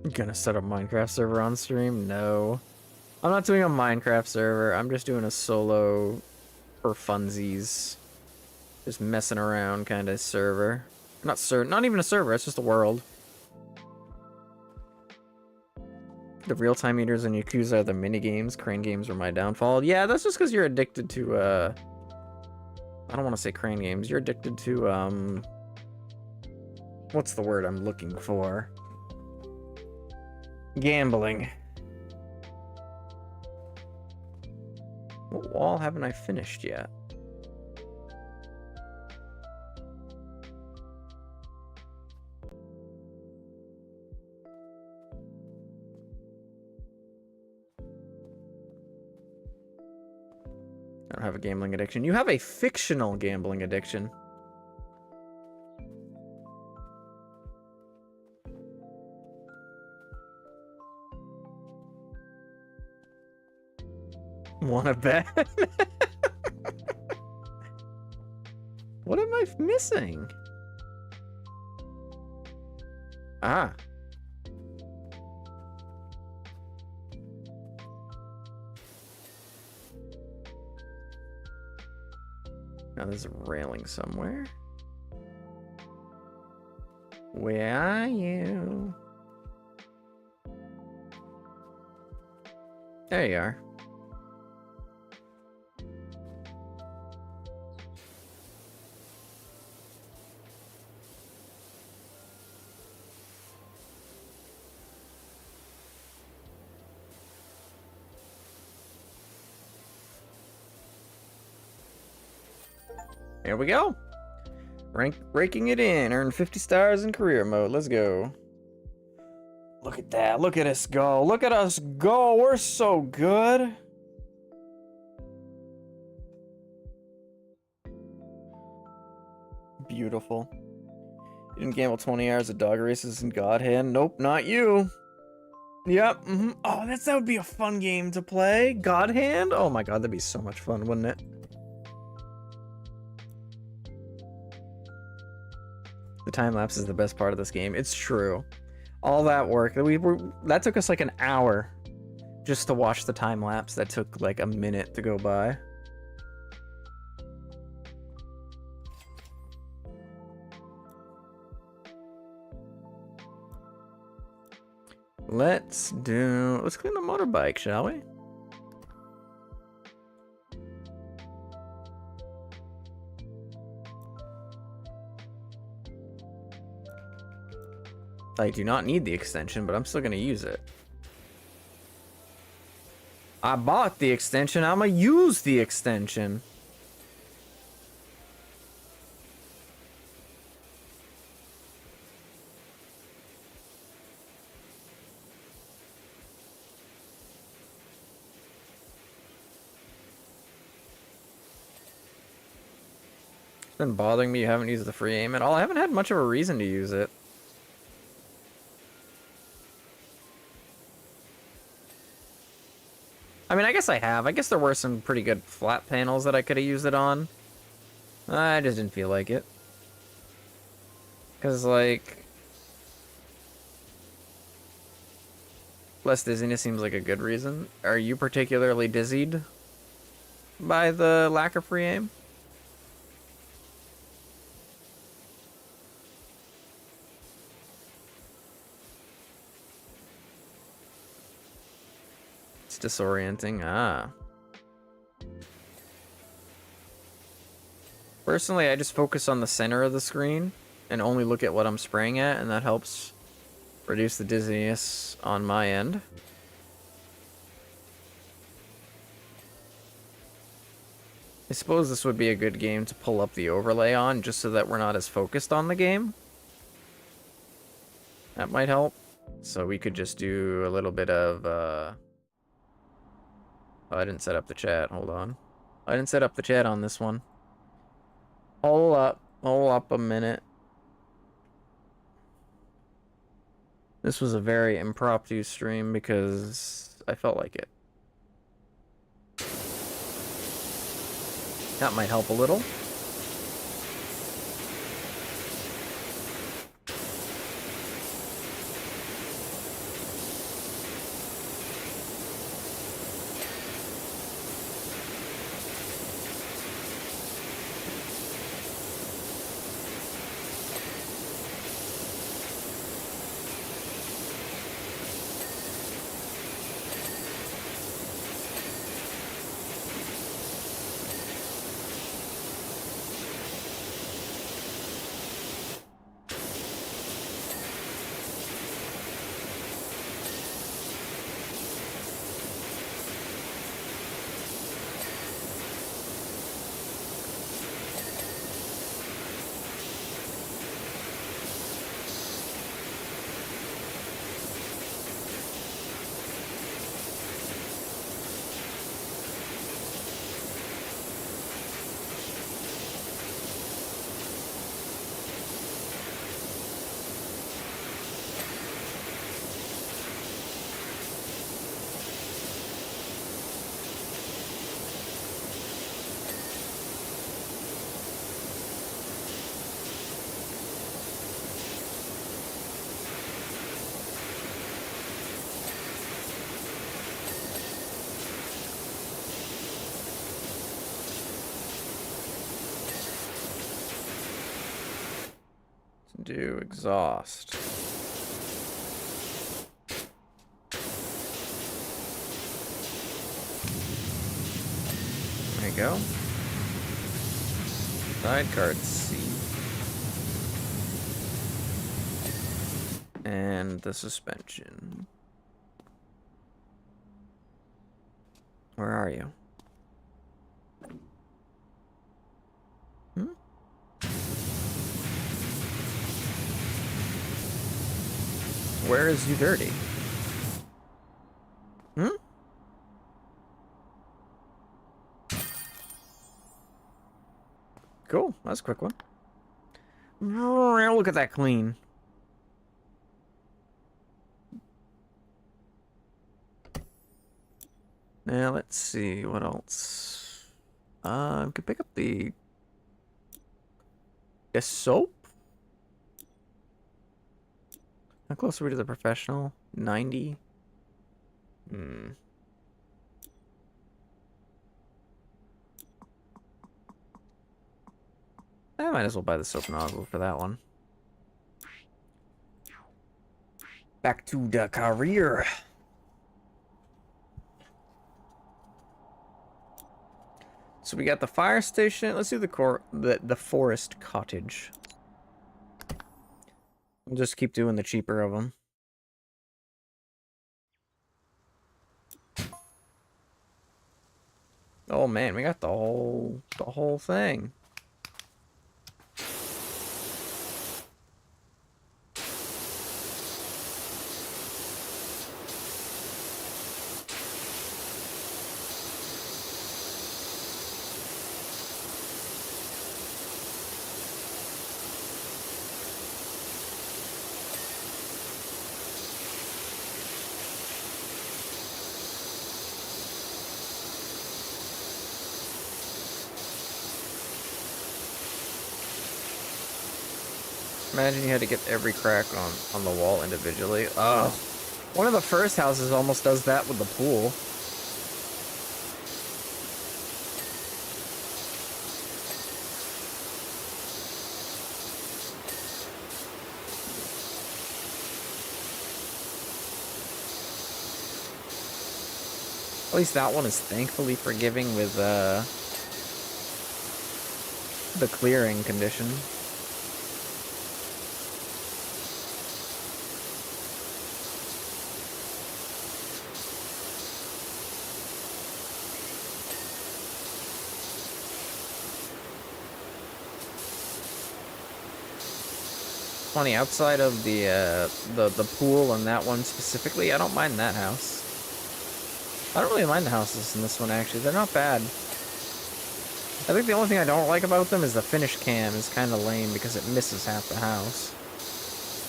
You gonna set up Minecraft server on stream? No. I'm not doing a Minecraft server. I'm just doing a solo for funsies. Just messing around kind of server. Not even a server, it's just a world. The real-time meters in Yakuza are the mini-games. Crane games were my downfall. Yeah, that's just because you're addicted to, I don't want to say crane games. You're addicted to, what's the word I'm looking for? Gambling. What wall haven't I finished yet? I don't have a gambling addiction. You have a fictional gambling addiction. Wanna bet? What am I missing? Ah. Now there's a railing somewhere. Where are you? There you are. There we go. Raking it in. Earn 50 stars in career mode. Let's go. Look at that. Look at us go. Look at us go. We're so good. Beautiful. You didn't gamble 20 hours of dog races in God Hand? Nope, not you. Yep. Oh, that would be a fun game to play. God Hand? Oh my god, that'd be so much fun, wouldn't it? The time lapse is the best part of this game. It's true. All that work that took us like an hour just to watch the time lapse. That took like a minute to go by. Let's clean the motorbike, shall we? I do not need the extension, but I'm still gonna use it. I bought the extension, I'm gonna use the extension. It's been bothering me you haven't used the free aim at all. I haven't had much of a reason to use it. I mean, I guess I have. I guess there were some pretty good flat panels that I could have used it on. I just didn't feel like it. Because, like... less dizziness seems like a good reason. Are you particularly dizzied by the lack of free aim? It's disorienting. Ah. Personally, I just focus on the center of the screen and only look at what I'm spraying at, and that helps reduce the dizziness on my end. I suppose this would be a good game to pull up the overlay on, just so that we're not as focused on the game. That might help. So we could just do a little bit of, Oh, I didn't set up the chat. Hold on. I didn't set up the chat on this one. Hold up a minute. This was a very impromptu stream because I felt like it. That might help a little. do exhaust. There you go. Sidecar seat. And the suspension. Where are you? Where is you dirty? Cool, that's a quick one. Look at that clean. Now let's see what else. We could pick up the soap. How close are we to the professional? 90. I might as well buy the soap nozzle for that one. Back to the career. So we got the fire station. Let's do the forest cottage. We'll just keep doing the cheaper of them. Oh man, we got the whole thing. Imagine you had to get every crack on the wall individually. Oh, one of the first houses almost does that with the pool. At least that one is thankfully forgiving with the clearing condition. Funny, outside of the pool and that one specifically, I don't mind that house. I don't really mind the houses in this one, actually. They're not bad. I think the only thing I don't like about them is the finish cam is kind of lame because it misses half the house.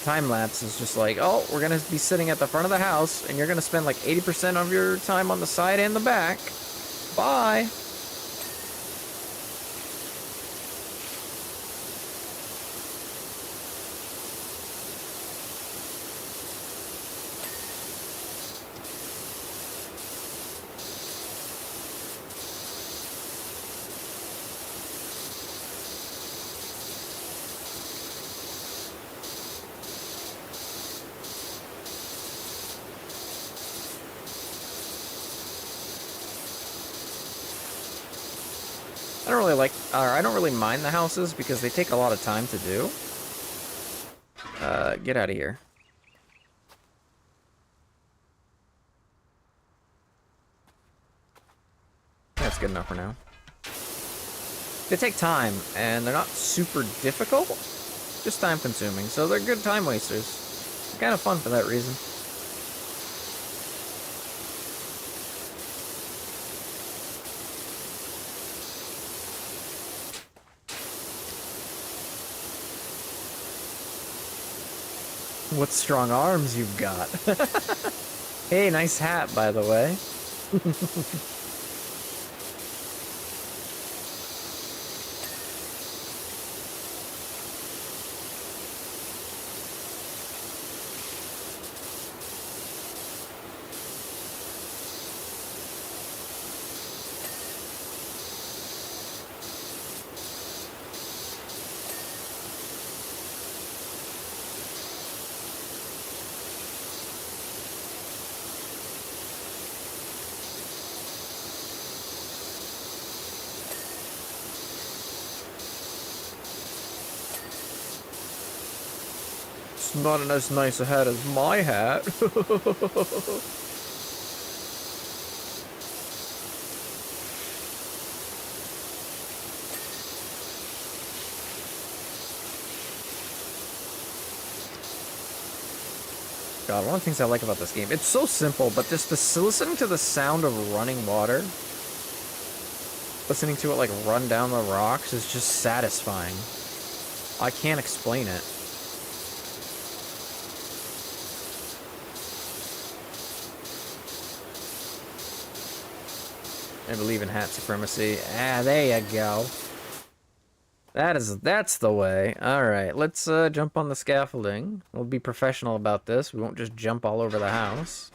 Time-lapse is just like, oh, we're going to be sitting at the front of the house, and you're going to spend like 80% of your time on the side and the back. Bye! I don't really mind the houses because they take a lot of time to do. Get out of here. That's good enough for now. They take time, and they're not super difficult, just time consuming, so they're good time wasters. Kind of fun for that reason. What strong arms you've got. Hey, nice hat, by the way. Not as nice a hat as my hat. God, one of the things I like about this game, it's so simple, but just listening to the sound of running water, listening to it like run down the rocks is just satisfying. I can't explain it. I believe in hat supremacy. Ah, there you go. That's the way. Alright, let's jump on the scaffolding. We'll be professional about this. We won't just jump all over the house.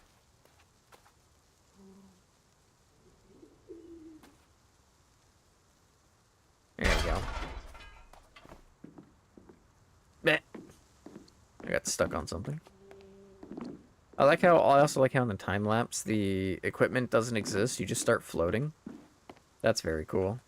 There you go. Blech. I got stuck on something. I also like how in the time lapse the equipment doesn't exist. You just start floating. That's very cool.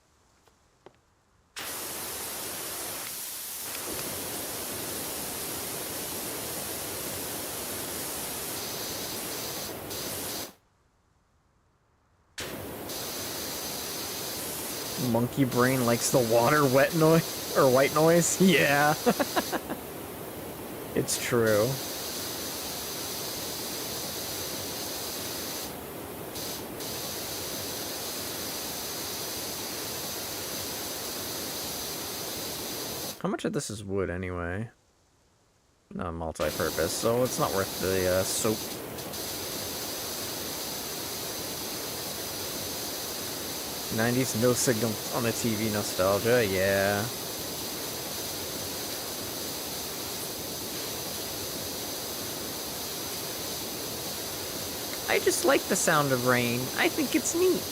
Monkey brain likes the water wet noise or white noise. Yeah. It's true. How much of this is wood anyway? Not multi-purpose, so it's not worth the soap. '90s no signal on the TV nostalgia, yeah. I just like the sound of rain. I think it's neat.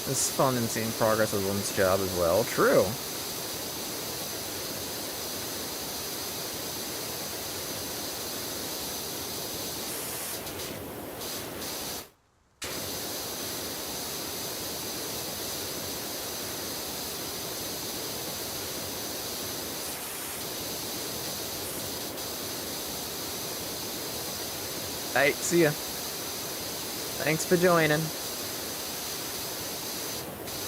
It's fun and seeing progress of one's job as well. True. Alright, see ya. Thanks for joining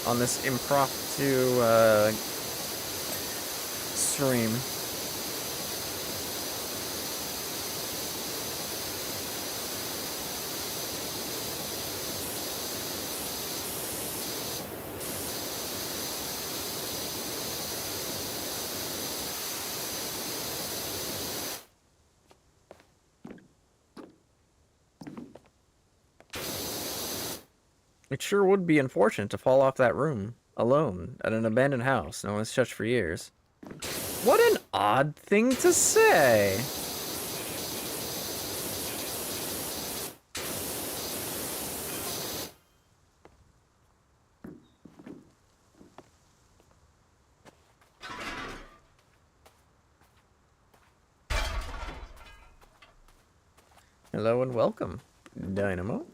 on this impromptu stream. It sure would be unfortunate to fall off that room, alone, at an abandoned house no one's touched for years. What an odd thing to say! Hello and welcome, Dynamo.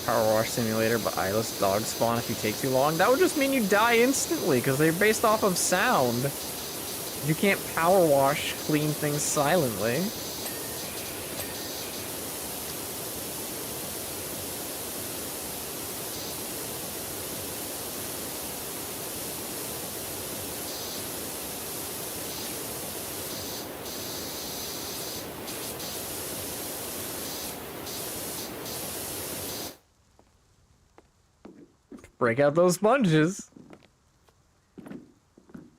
Powerwash Simulator, but eyeless dog spawn if you take too long. That would just mean you die instantly, because they're based off of sound. You can't power wash clean things silently. Break out those sponges.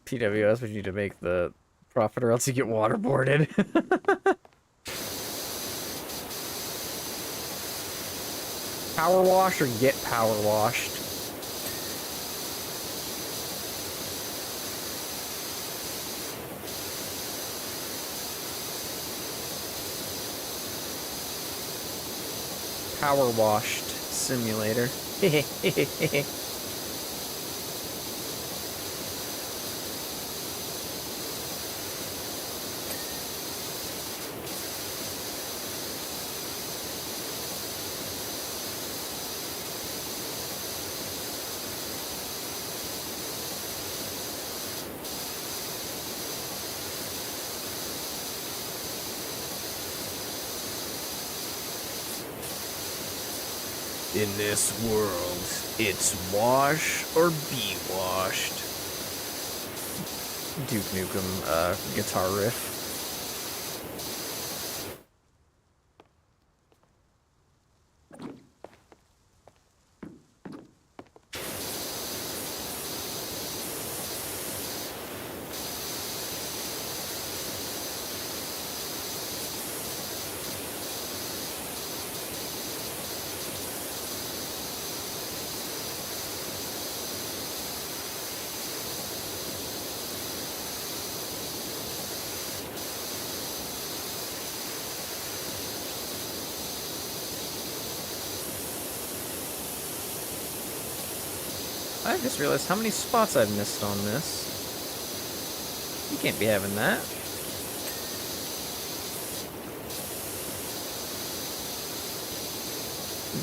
PWS would need to make the profit or else you get waterboarded. Power wash or get power washed. Power washed simulator. In this world, it's wash or be washed. Duke Nukem guitar riff. I just realized how many spots I've missed on this. You can't be having that.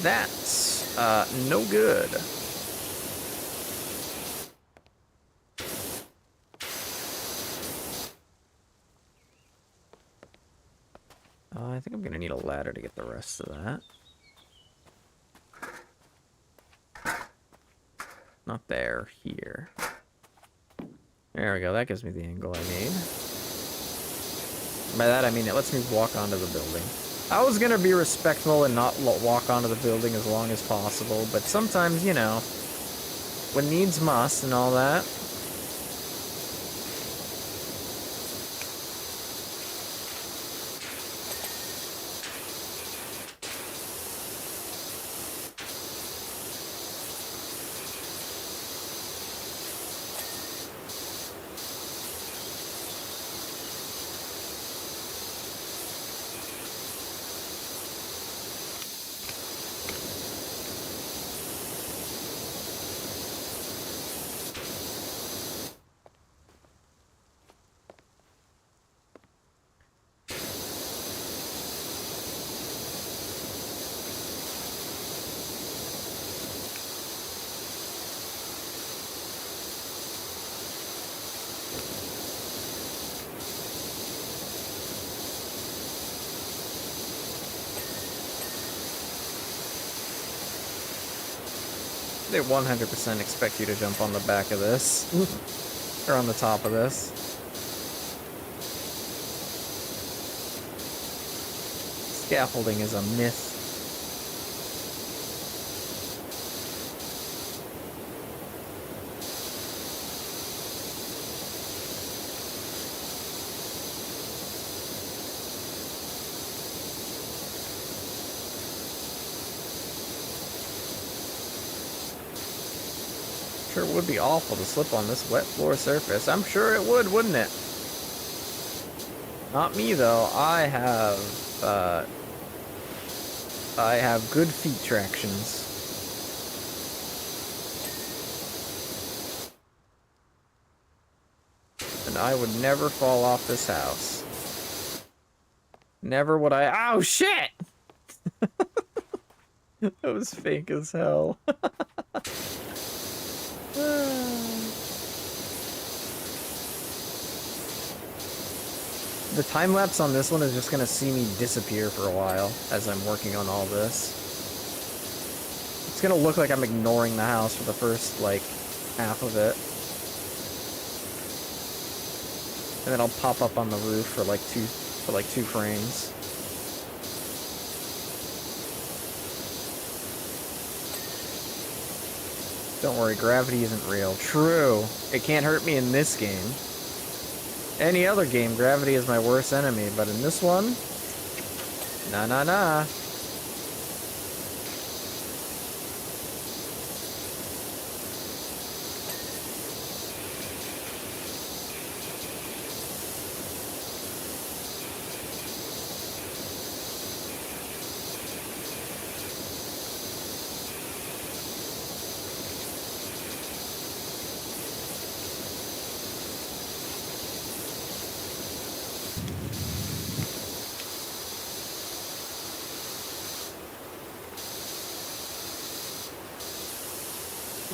That's, no good. I think I'm gonna need a ladder to get the rest of that. Not there, here. There we go, that gives me the angle I need. By that I mean it lets me walk onto the building. I was gonna be respectful and not walk onto the building as long as possible, but sometimes, you know, when needs must and all that. They 100% expect you to jump on the back of this. Or on the top of this. Scaffolding is a myth. Sure would be awful to slip on this wet floor surface. I'm sure it would, wouldn't it? Not me though. I have good feet tractions. And I would never fall off this house. Never would I. Oh shit! That was fake as hell. The time lapse on this one is just gonna see me disappear for a while as I'm working on all this. It's gonna look like I'm ignoring the house for the first, like, half of it. And then I'll pop up on the roof for like two frames. Don't worry, gravity isn't real. True. It can't hurt me in this game. Any other game, gravity is my worst enemy, but in this one, nah, nah, nah.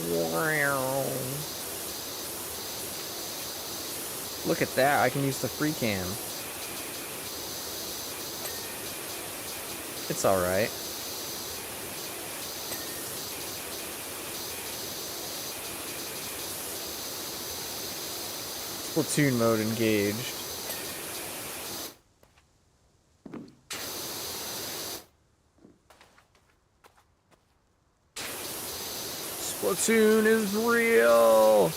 Wow. Look at that, I can use the free cam. It's alright. Splatoon mode engaged. Splatoon is real!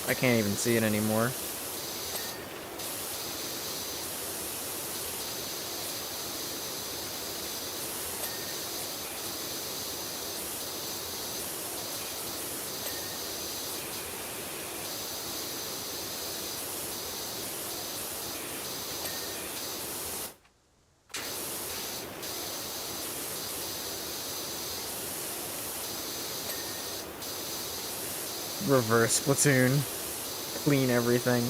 I can't even see it anymore. Reverse Splatoon. Clean everything.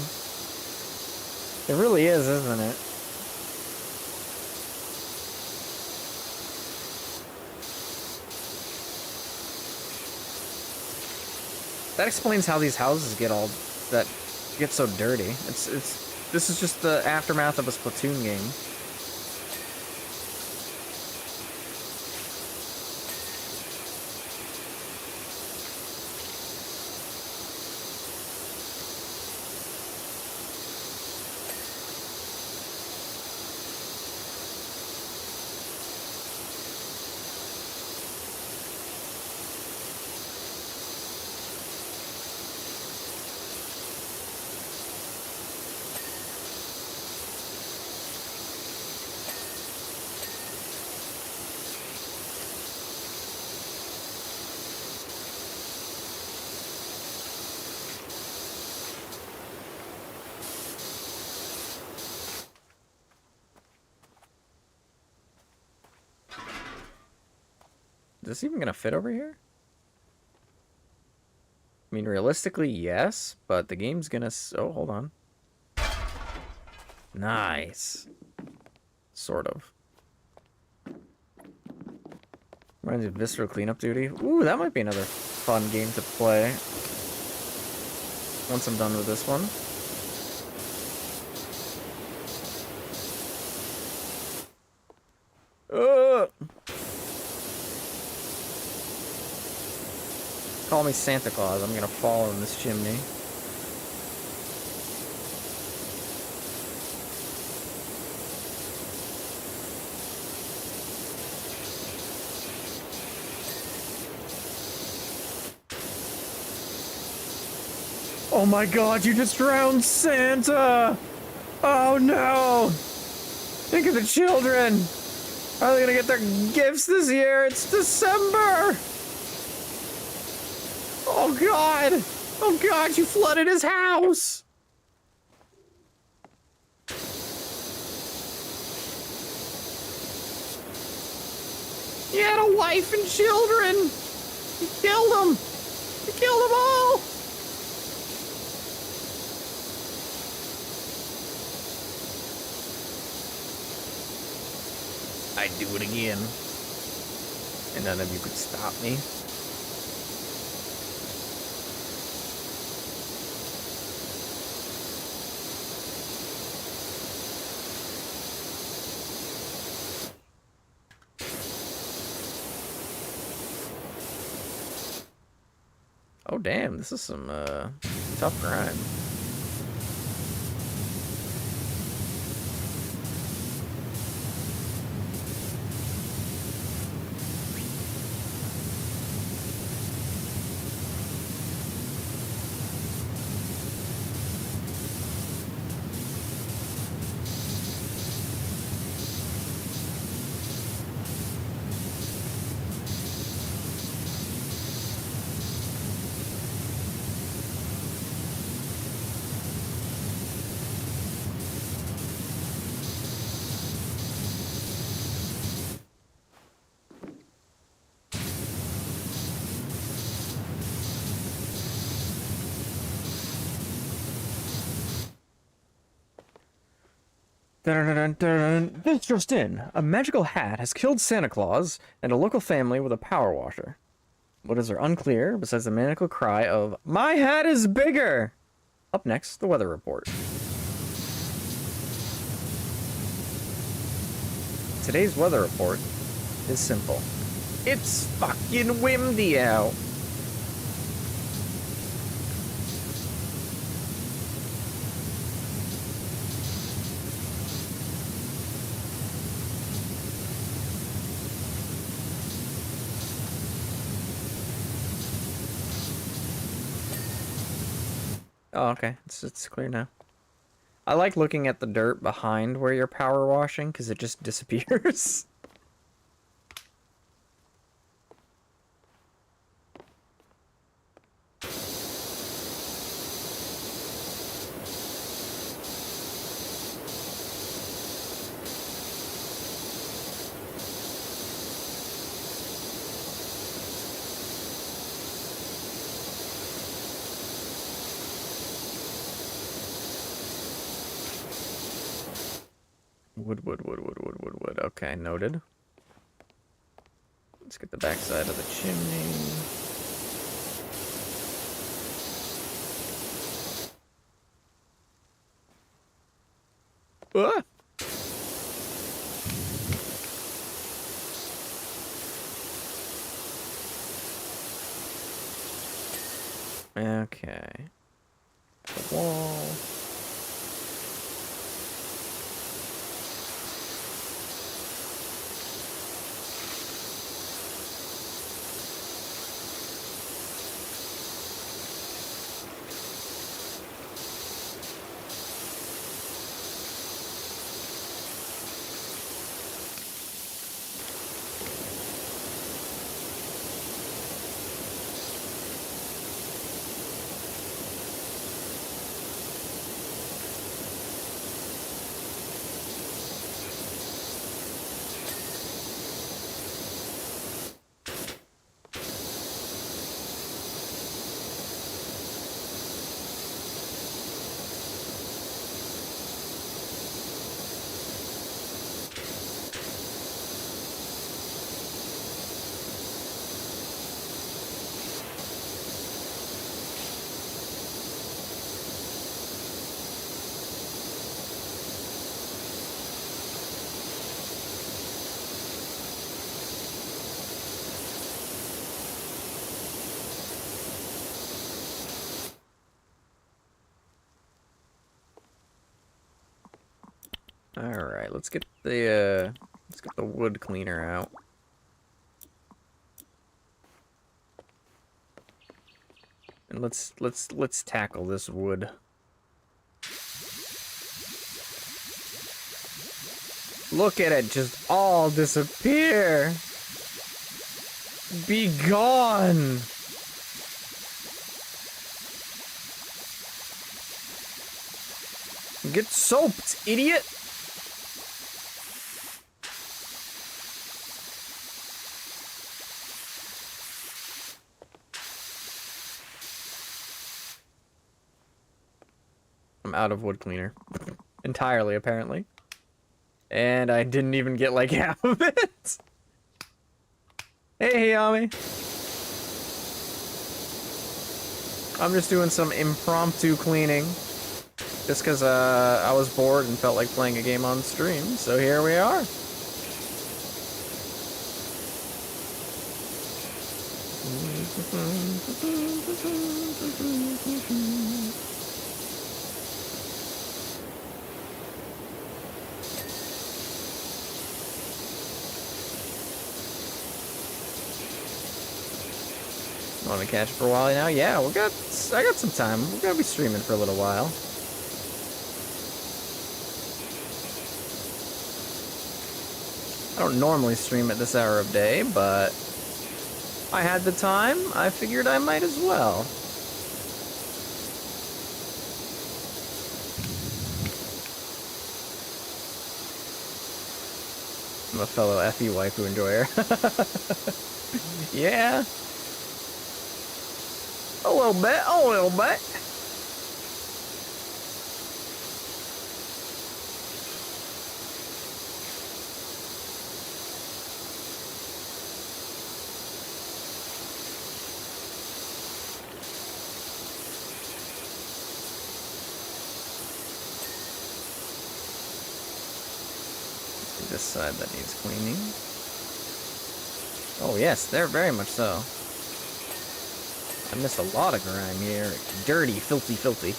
It really is, isn't it? That explains how these houses get so dirty. This is just the aftermath of a Splatoon game. Is this even gonna fit over here? I mean, realistically, yes, but the game's gonna... Oh, hold on. Nice. Sort of. Reminds me of Visceral Cleanup Duty. Ooh, that might be another fun game to play. Once I'm done with this one. Call me Santa Claus. I'm gonna fall in this chimney. Oh my god, you just drowned Santa! Oh no! Think of the children! Are they gonna get their gifts this year? It's December! Oh god! Oh god, you flooded his house! He had a wife and children! You killed them! You killed them all! I'd do it again. And none of you could stop me. Oh damn, this is some tough grind. Dun-dun-dun-dun-dun. This just in. A magical hat has killed Santa Claus and a local family with a power washer. What is there unclear besides the maniacal cry of, "My hat is bigger!" Up next, the weather report. Today's weather report is simple. It's fucking windy out. Oh, okay. It's clear now. I like looking at the dirt behind where you're power washing because it just disappears. Wood. Okay, noted. Let's get the backside of the chimney. Ah! Okay. The wall. Alright, let's get the wood cleaner out. And let's tackle this wood. Look at it just all disappear. Be gone. Get soaped, idiot. I'm out of wood cleaner. Entirely, apparently. And I didn't even get like half of it. Hey, Hayami. I'm just doing some impromptu cleaning. Just because I was bored and felt like playing a game on stream. So here we are. Want to catch it for a while now? Yeah, I got some time. We're gonna be streaming for a little while. I don't normally stream at this hour of day, but I had the time. I figured I might as well. I'm a fellow FE waifu enjoyer. Yeah. A little bit, a little bit. This side that needs cleaning. Oh yes, they're very much so. I missed a lot of grime here. Dirty, filthy, filthy.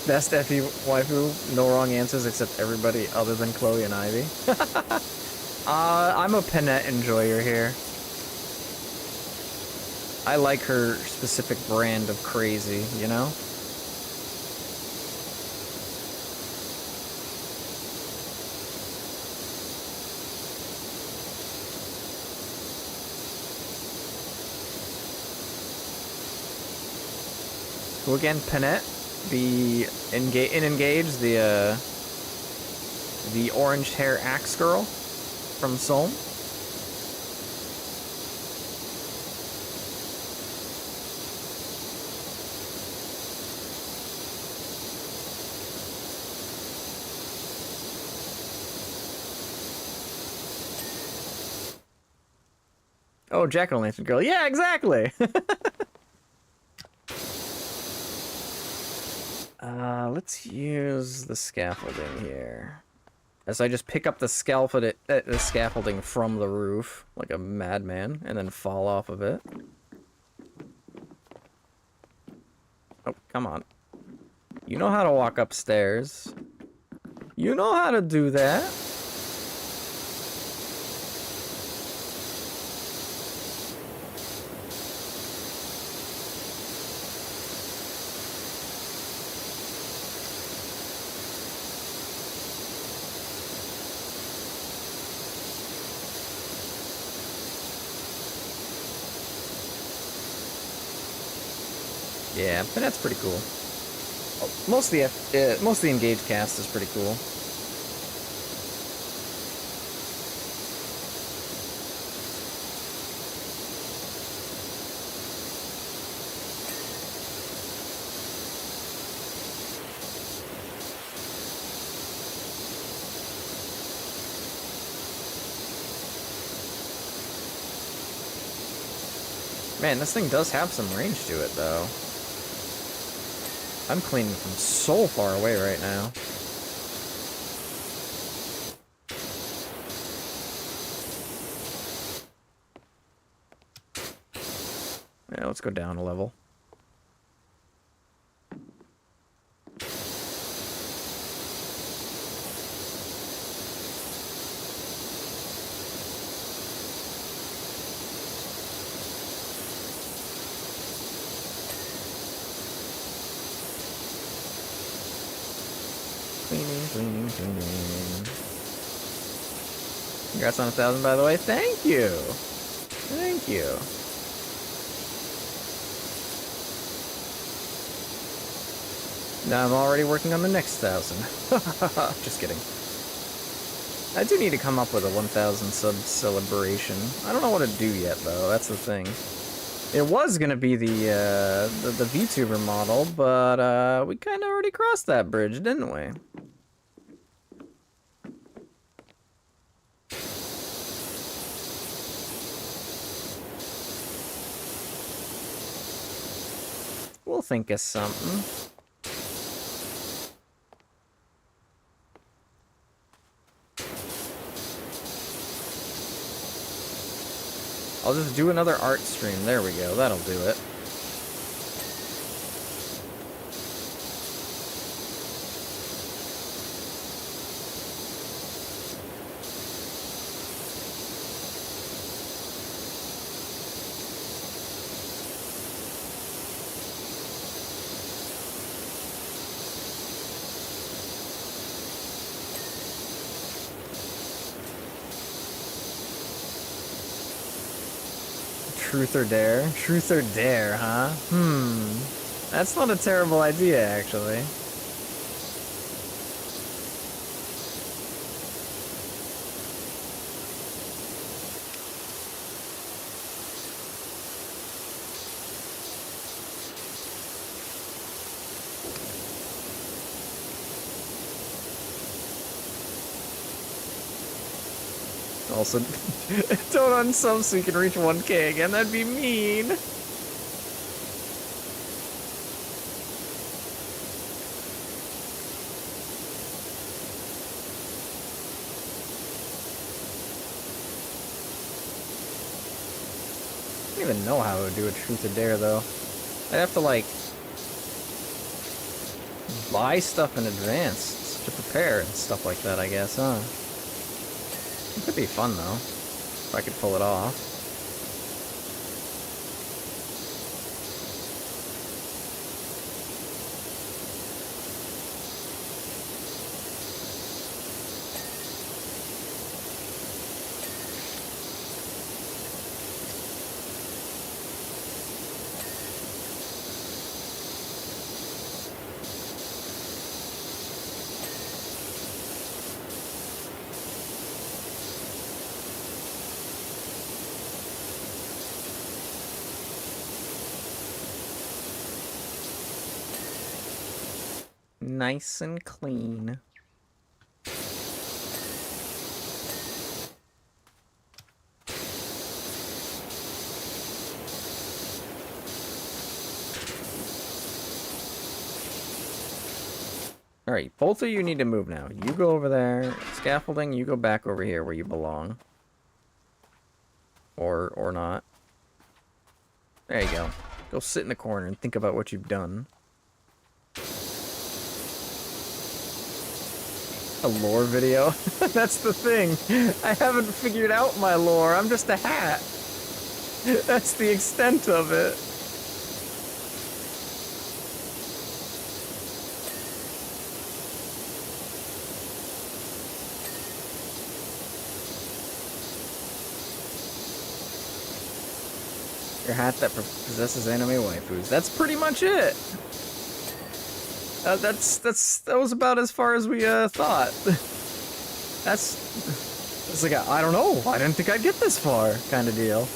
Best FE waifu, no wrong answers except everybody other than Chloe and Ivy. I'm a Panette enjoyer here. I like her specific brand of crazy, you know? Who again? Panette? The Engage, the orange hair axe girl from Soul. Oh, Jack-o'-lantern girl. Yeah, exactly. Let's use the scaffolding here. As I just pick up the scaffolding from the roof, like a madman, and then fall off of it. Oh, come on. You know how to walk upstairs. You know how to do that. Yeah, but that's pretty cool. Most of the Engage cast is pretty cool. Man, this thing does have some range to it, though. I'm cleaning from so far away right now. Yeah, let's go down a level. Cleaning. Congrats on 1,000, by the way. Thank you. Thank you. Now I'm already working on the next 1,000. Just kidding. I do need to come up with a 1,000 sub celebration. I don't know what to do yet, though. That's the thing. It was gonna be the VTuber model, but we kind of already crossed that bridge, didn't we? We'll think of something. I'll just do another art stream. There we go. That'll do it. Truth or dare? Truth or dare, huh? That's not a terrible idea, actually. Also, don't unsub so you can reach 1K again. That'd be mean. I don't even know how I would do a truth or dare, though. I'd have to, like, buy stuff in advance to prepare and stuff like that, I guess, huh? It could be fun, though, if I could pull it off. Nice and clean. Alright, both of you need to move now. You go over there. Scaffolding, you go back over here where you belong. Or not. There you go. Go sit in the corner and think about what you've done. A lore video? That's the thing. I haven't figured out my lore. I'm just a hat. That's the extent of it. Your hat that possesses anime waifus. That's pretty much it. That was about as far as we thought. It's like I don't know. I didn't think I'd get this far, kind of deal.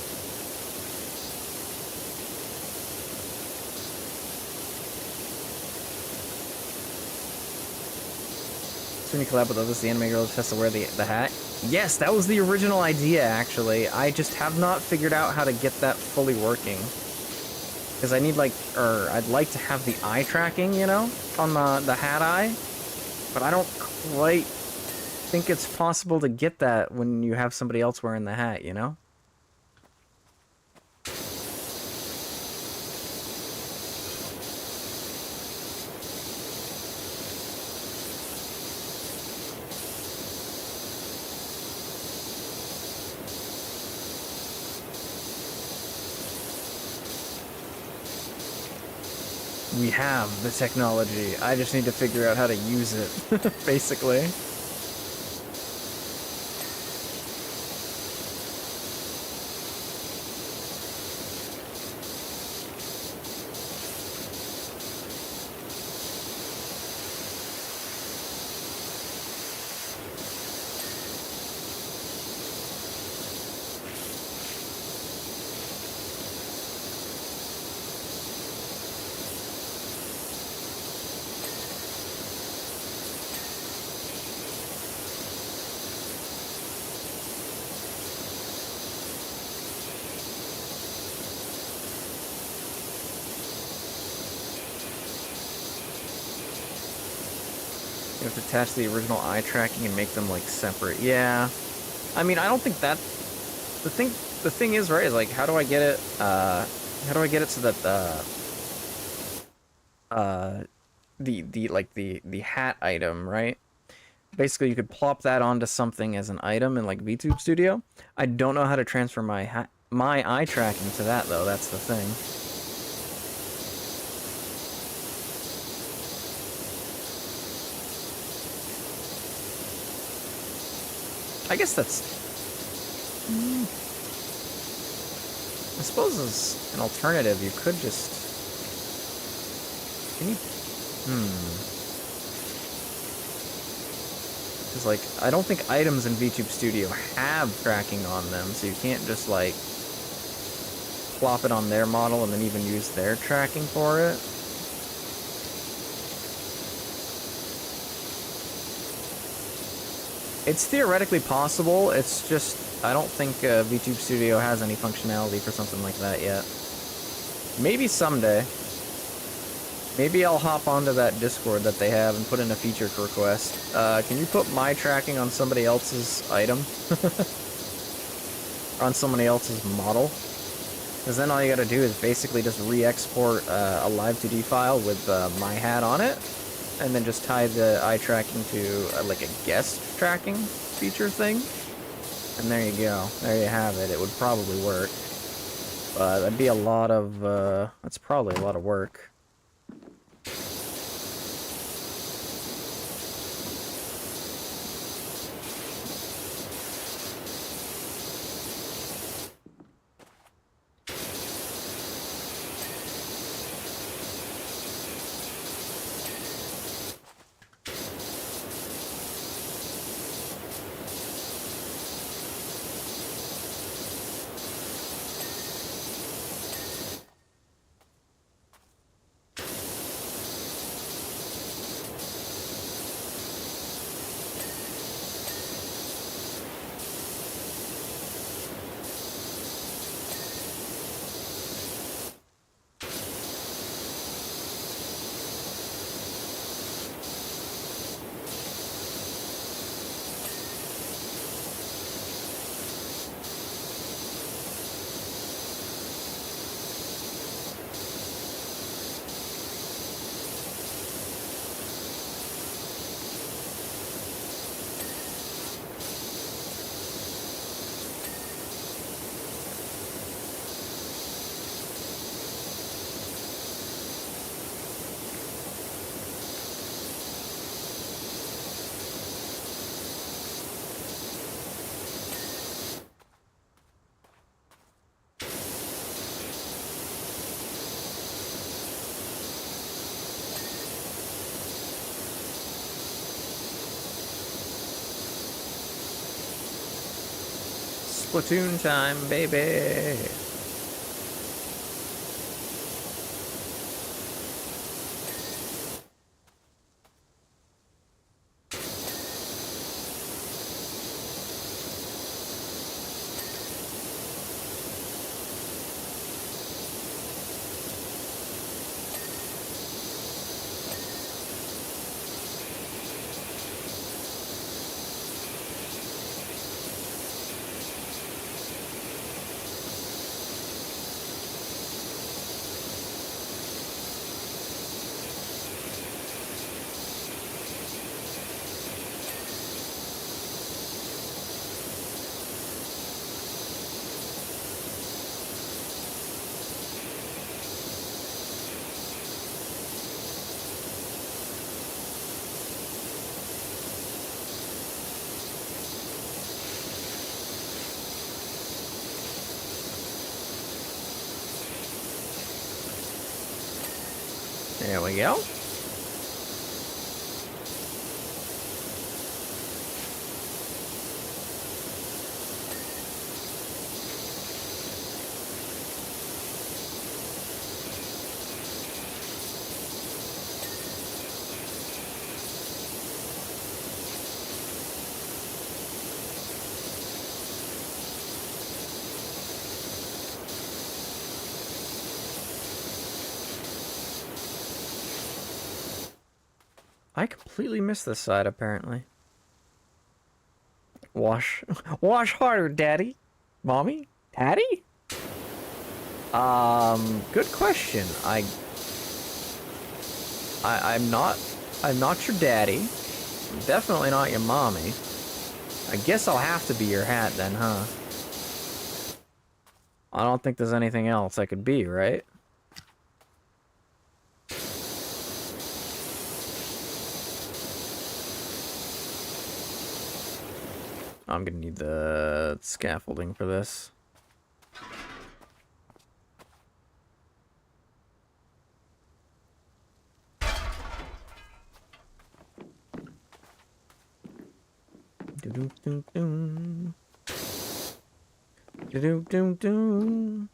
So when you collab with others, the anime girl has to wear the hat. Yes, that was the original idea. Actually, I just have not figured out how to get that fully working. Because I need, like, or I'd like to have the eye tracking, you know, on the hat eye. But I don't quite think it's possible to get that when you have somebody else wearing the hat, you know? We have the technology. I just need to figure out how to use it, basically. You have to attach the original eye tracking and make them like separate. Yeah, I mean, I don't think that the thing is, right, is like, how do I get it so that the hat item, right? Basically, you could plop that onto something as an item in like VTube Studio. I don't know how to transfer my eye tracking to that though. That's the thing. I guess that's... I suppose as an alternative, you could just... Can you... Because, like, I don't think items in VTube Studio have tracking on them, so you can't just, like, plop it on their model and then even use their tracking for it. It's theoretically possible. It's just I don't think VTube Studio has any functionality for something like that yet. Maybe someday. Maybe I'll hop onto that Discord that they have and put in a feature request. Can you put my tracking on somebody else's item? Or on somebody else's model? Because then all you gotta do is basically just re-export a live 2D file with my hat on it, and then just tie the eye tracking to like a guest tracking feature thing. And there you go. There you have it. It would probably work. But that'd be a lot of, that's probably a lot of work. Splatoon time, baby! There we go. I completely missed this side, apparently. Wash harder, daddy. Mommy? Daddy? Good question. I'm not your daddy. I'm definitely not your mommy. I guess I'll have to be your hat then, huh? I don't think there's anything else I could be, right? I'm gonna need the scaffolding for this. Do-do-do-do. Do-do-do-do.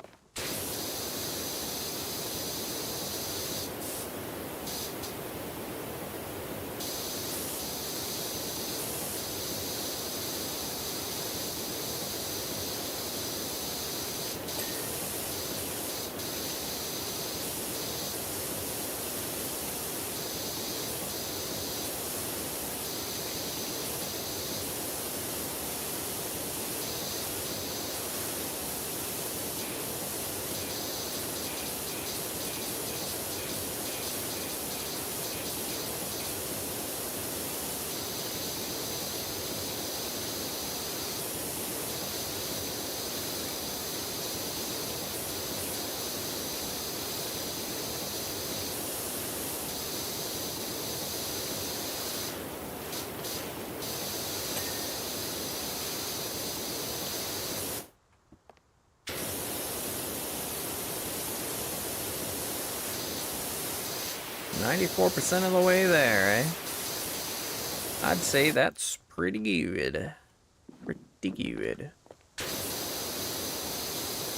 94% of the way there, eh? I'd say that's pretty good. Pretty good.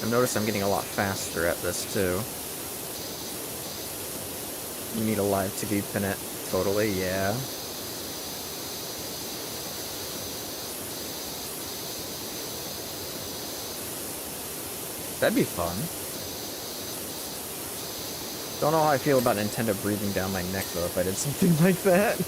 I've noticed I'm getting a lot faster at this, too. You need a live TV pin it. Totally, yeah. That'd be fun. Don't know how I feel about Nintendo breathing down my neck, though, if I did something like that.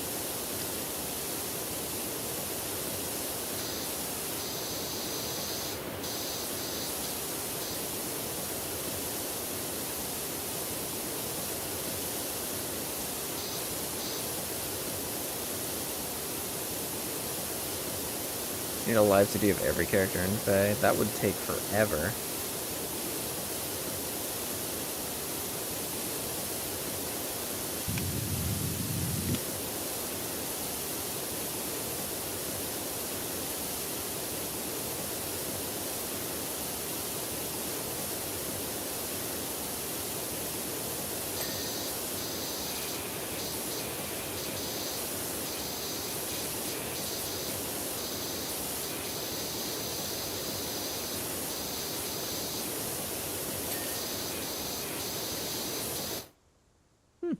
Need a live to do of every character in Faye. That would take forever.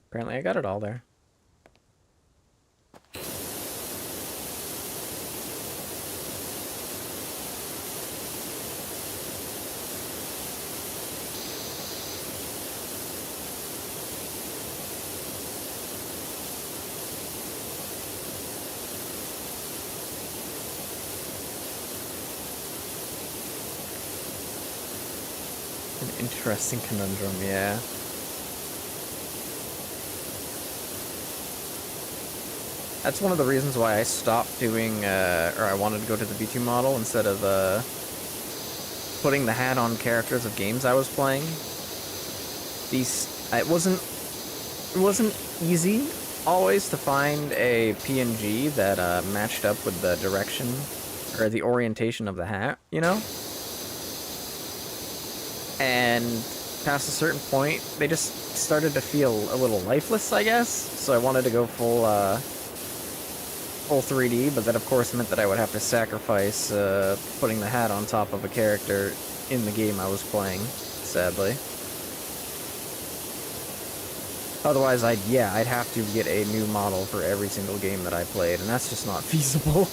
Apparently I got it all there. An interesting conundrum, yeah. That's one of the reasons why I stopped doing, or I wanted to go to the V2 model instead of, putting the hat on characters of games I was playing. It wasn't easy always to find a PNG that, matched up with the direction, or the orientation of the hat, you know? And past a certain point, they just started to feel a little lifeless, I guess. So I wanted to go full 3D, but that of course meant that I would have to sacrifice putting the hat on top of a character in the game I was playing, sadly. Otherwise, I'd have to get a new model for every single game that I played, and that's just not feasible.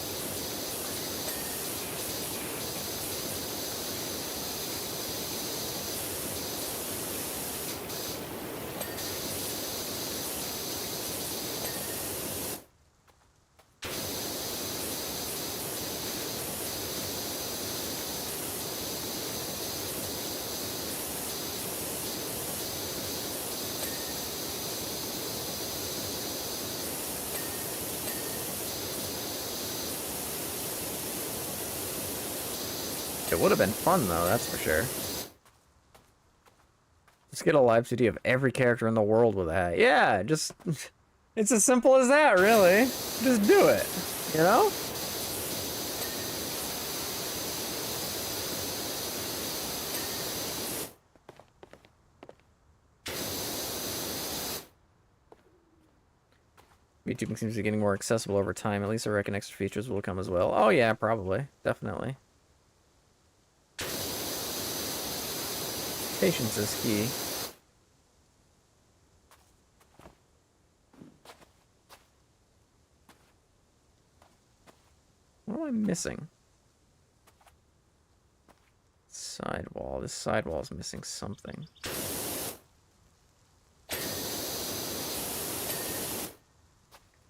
It would have been fun, though, that's for sure. Just get a live CD of every character in the world with a hat. Yeah, just... It's as simple as that, really. Just do it, you know? VTubing seems to be getting more accessible over time. At least I reckon extra features will come as well. Oh yeah, probably. Definitely. Patience is key. What am I missing? Sidewall. This sidewall is missing something.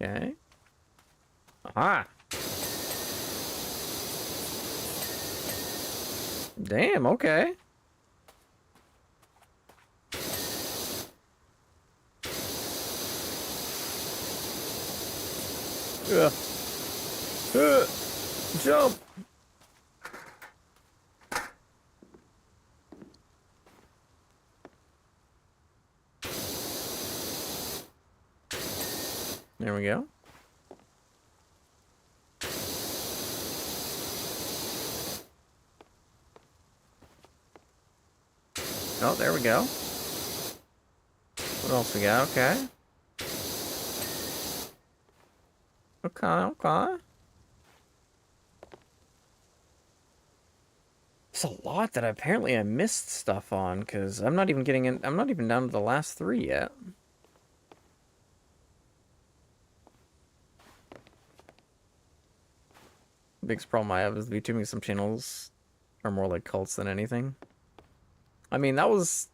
Okay. Aha! Damn, okay. Jump! There we go. Oh, there we go. What else we got? Okay. okay. There's a lot that apparently I missed stuff on, because I'm not even getting in. I'm not even down to the last 3 yet. Biggest problem I have is VTubing some channels are more like cults than anything. I mean, that was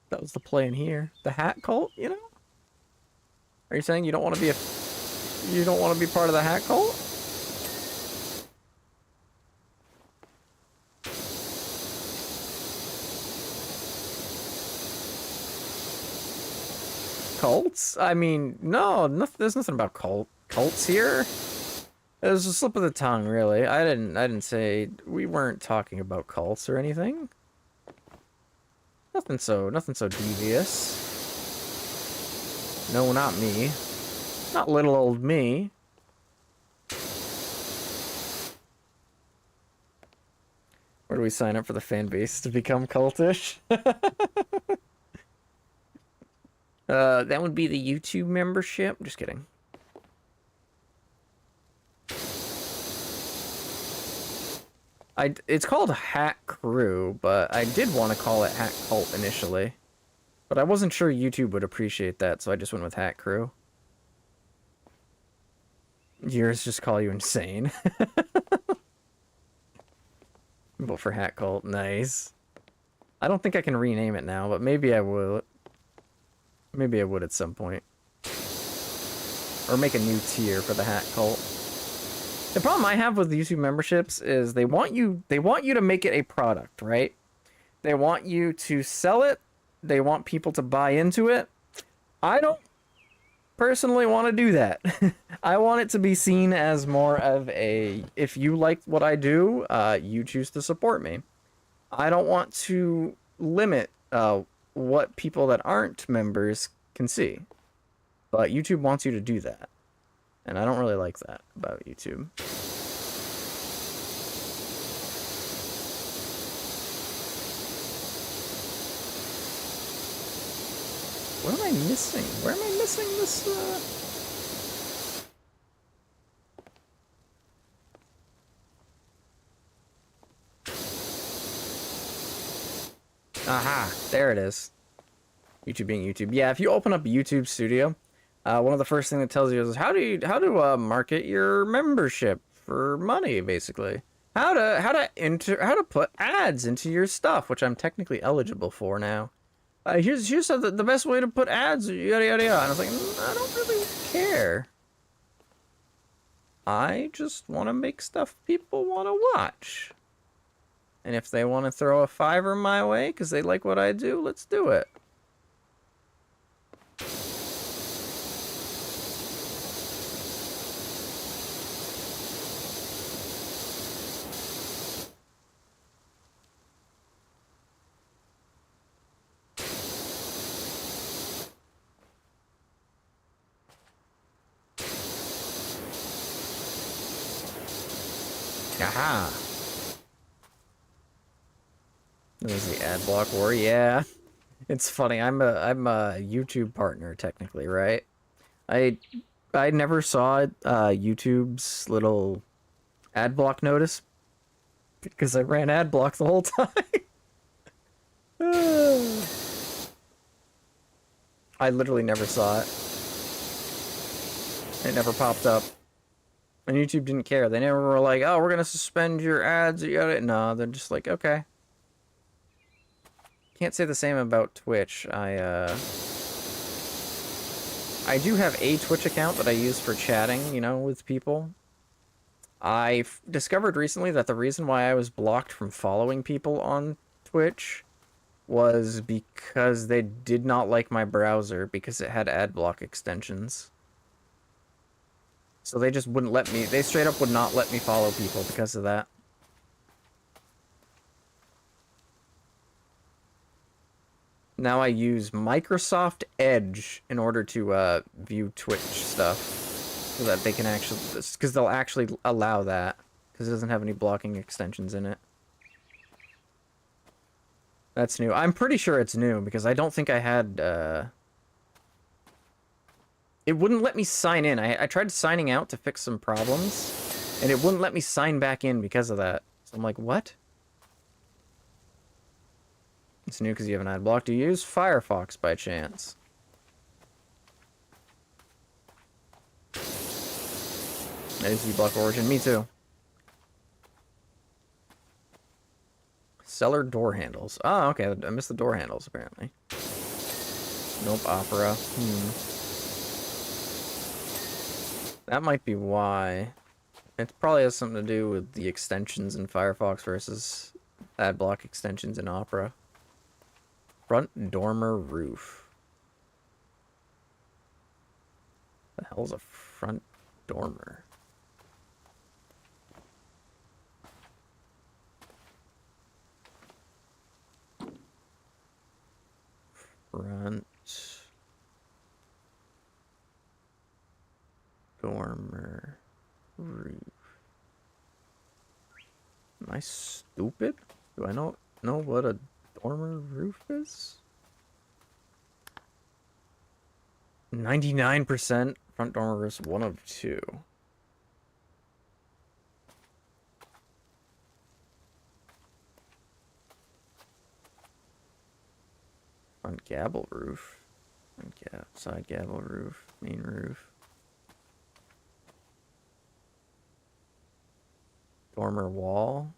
the play in here. The hat cult, you know? Are you saying you don't want to be part of the hat cult? Cults? I mean, no, there's nothing about cults here. It was a slip of the tongue, really. I didn't say we weren't talking about cults or anything. Nothing so devious. No, not me. Not little old me. Where do we sign up for the fan base to become cultish? That would be the YouTube membership. Just kidding. It's called Hat Crew, but I did want to call it Hat Cult initially. But I wasn't sure YouTube would appreciate that, so I just went with Hat Crew. Yours just call you insane. Vote for Hat Cult. Nice. I don't think I can rename it now, but maybe I will. Maybe I would at some point. Or make a new tier for the Hat Cult. The problem I have with YouTube memberships is they want you to make it a product, right? They want you to sell it. They want people to buy into it. I don't personally want to do that. I want it to be seen as more of a, if you like what I do, you choose to support me. I don't want to limit what people that aren't members can see. But YouTube wants you to do that. And I don't really like that about YouTube. What am I missing? Where am I missing this, Aha, there it is. YouTube being YouTube. Yeah, if you open up YouTube Studio, one of the first things it tells you is how to market your membership for money, basically. How to put ads into your stuff, which I'm technically eligible for now. Here's the best way to put ads, yada yada yada. And I was like, I don't really care. I just want to make stuff people want to watch. And if they want to throw a $5 my way because they like what I do, let's do it. Aha. There's the ad block war. Yeah, it's funny. I'm a YouTube partner technically, right? I never saw YouTube's little ad block notice because I ran ad block the whole time. I literally never saw it. It never popped up. And YouTube didn't care. They never were like, oh, we're gonna suspend your ads. You got it. No, they're just like, okay. Can't say the same about Twitch. I do have a Twitch account that I use for chatting, you know, with people. I discovered recently that the reason why I was blocked from following people on Twitch was because they did not like my browser because it had ad block extensions. So they just wouldn't let me, they straight up would not let me follow people because of that. Now I use Microsoft Edge in order to view Twitch stuff so that they can actually, because they'll actually allow that because it doesn't have any blocking extensions in it. That's new. I'm pretty sure it's new because I don't think I had It wouldn't let me sign in. I tried signing out to fix some problems, and it wouldn't let me sign back in because of that. So I'm like, what? It's new because you have an ad block. Do you use Firefox by chance? That is uBlock Origin. Me too. Cellar door handles. Oh, okay. I missed the door handles, apparently. Nope, Opera. That might be why. It probably has something to do with the extensions in Firefox versus Adblock extensions in Opera. Front dormer roof. The hell's a front dormer? Front dormer roof. Am I stupid? Do I not know what a dormer roof is? 99% front dormer roofs, 1 of 2. Front gable roof. Side gable roof. Main roof. Dormer wall.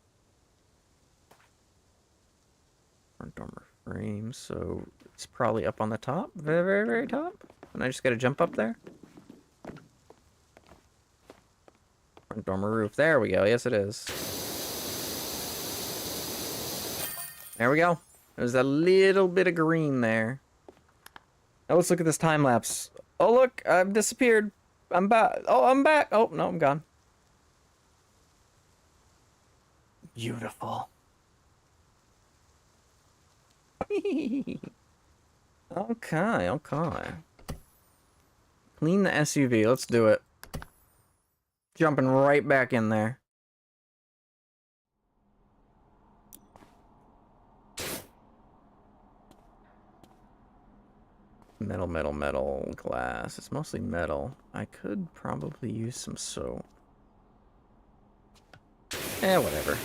Front dormer frame, so it's probably up on the top. Very, very, very top. And I just gotta jump up there. Front dormer roof. There we go. Yes, it is. There we go. There's a little bit of green there. Now let's look at this time lapse. Oh, look, I've disappeared. I'm back. Oh, I'm back. Oh, no, I'm gone. Beautiful. Okay, okay. Clean the SUV. Let's do it. Jumping right back in there. Metal, metal, metal, glass. It's mostly metal. I could probably use some soap. Whatever.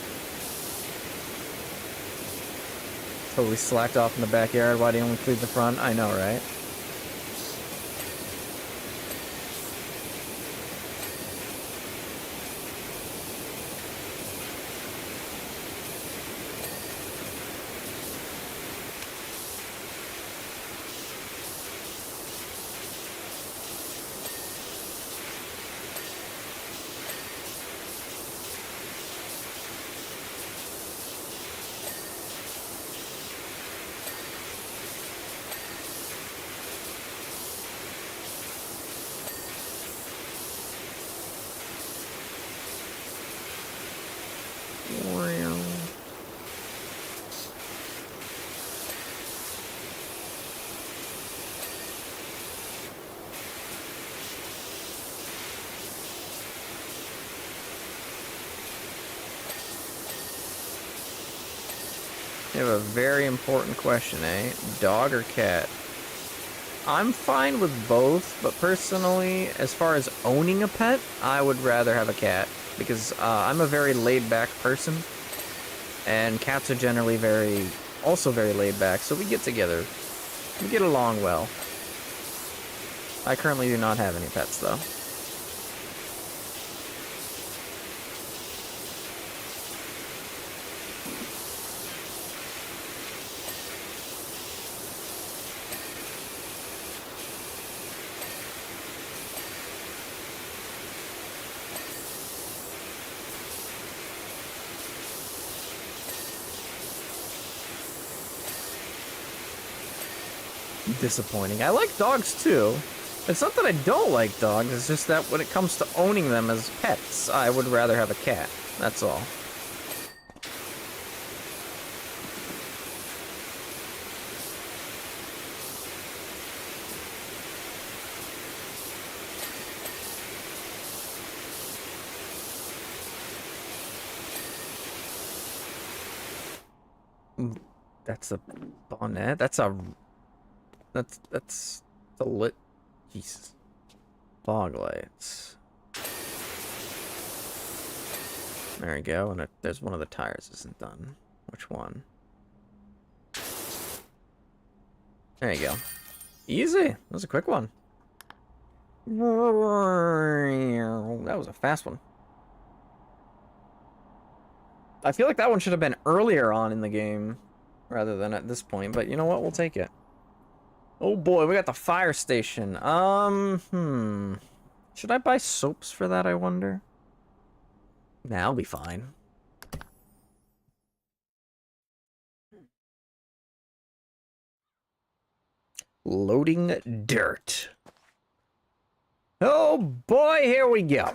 Totally slacked off in the backyard. Why do you only clean the front? I know, right? You have a very important question, eh? Dog or cat? I'm fine with both, but personally, as far as owning a pet, I would rather have a cat. Because I'm a very laid-back person, and cats are generally also very laid-back, so we get together. We get along well. I currently do not have any pets, though. Disappointing. I like dogs too. It's not that I don't like dogs, it's just that when it comes to owning them as pets, I would rather have a cat. That's all. That's a bonnet. That's a lit. Jesus. fog lights. There we go, and there's one of the tires isn't done. Which one? There you go. Easy. That was a quick one. That was a fast one. I feel like that one should have been earlier on in the game rather than at this point, but you know what? We'll take it. Oh boy, we got the fire station. Should I buy soaps for that, I wonder? Nah, I'll be fine. Loading dirt. Oh boy, here we go.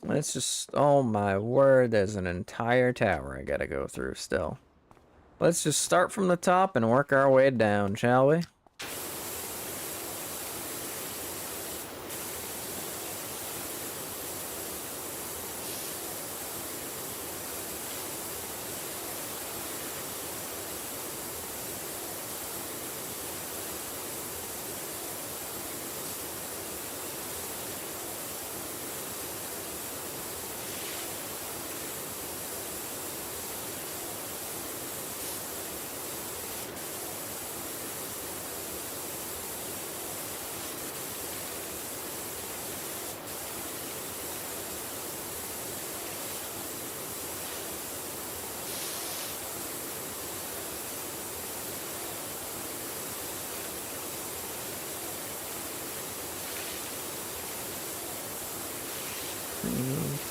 Let's just, oh my word, there's an entire tower I gotta go through still. Let's just start from the top and work our way down, shall we?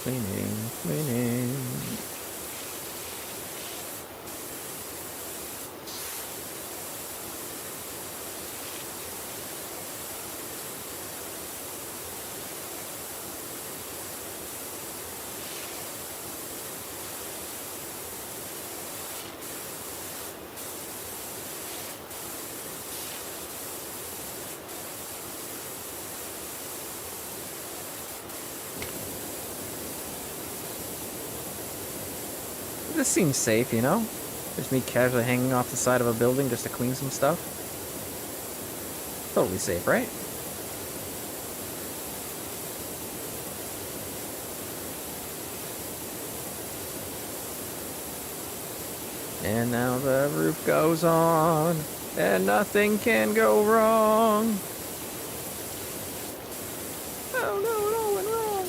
Cleaning. This seems safe, you know? Just me casually hanging off the side of a building just to clean some stuff. Totally safe, right? And now the roof goes on, and nothing can go wrong. Oh no, it all went wrong.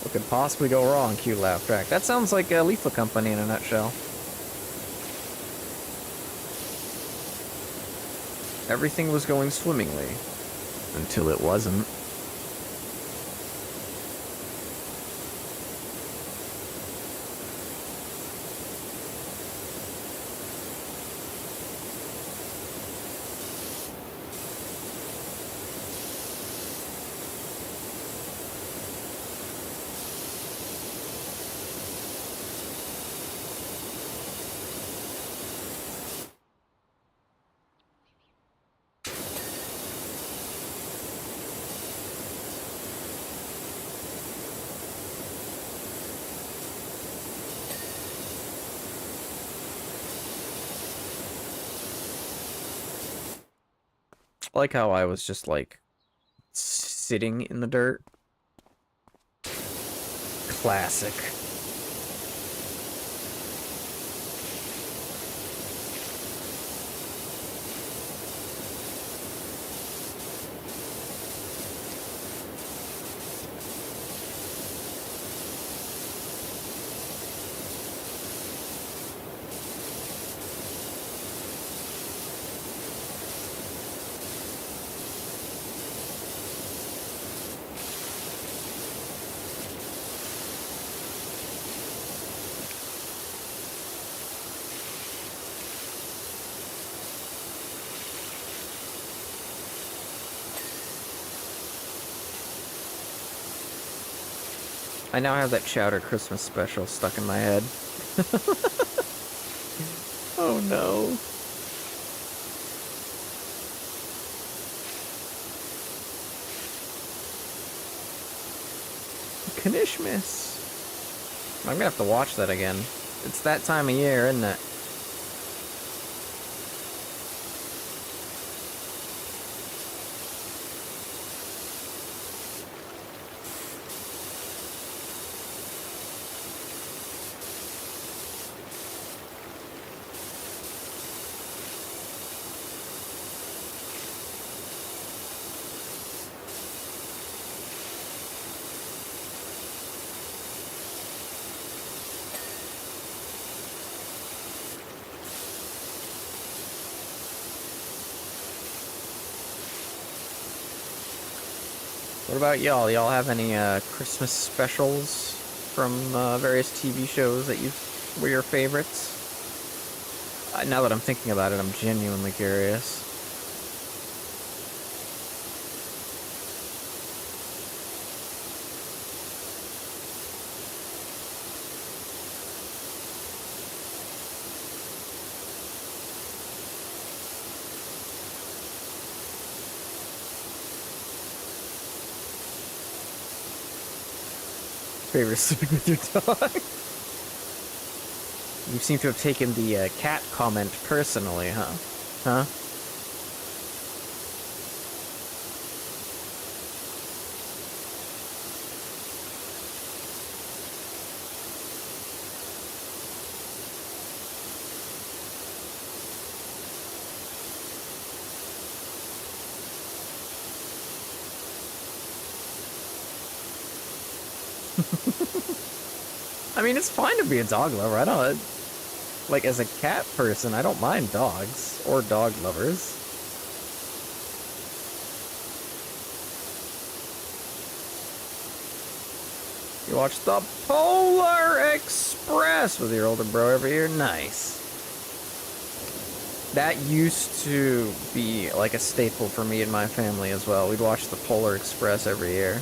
What could possibly go wrong? Cute laugh track. That sounds like a Leaflet Company in a nutshell. Everything was going swimmingly. Until it wasn't. I like how I was just like sitting in the dirt. Classic. I now have that Chowder Christmas special stuck in my head. Oh no. Kanishmas. I'm gonna have to watch that again. It's that time of year, isn't it? What about y'all? Y'all have any Christmas specials from various TV shows that were your favorites? Now that I'm thinking about it, I'm genuinely curious. Favorite sleeping with your dog? You seem to have taken the cat comment personally, huh? Huh? I mean, it's fine to be a dog lover. I don't... Like, as a cat person, I don't mind dogs. Or dog lovers. You watch the Polar Express with your older bro every year? Nice. That used to be, like, a staple for me and my family as well. We'd watch the Polar Express every year.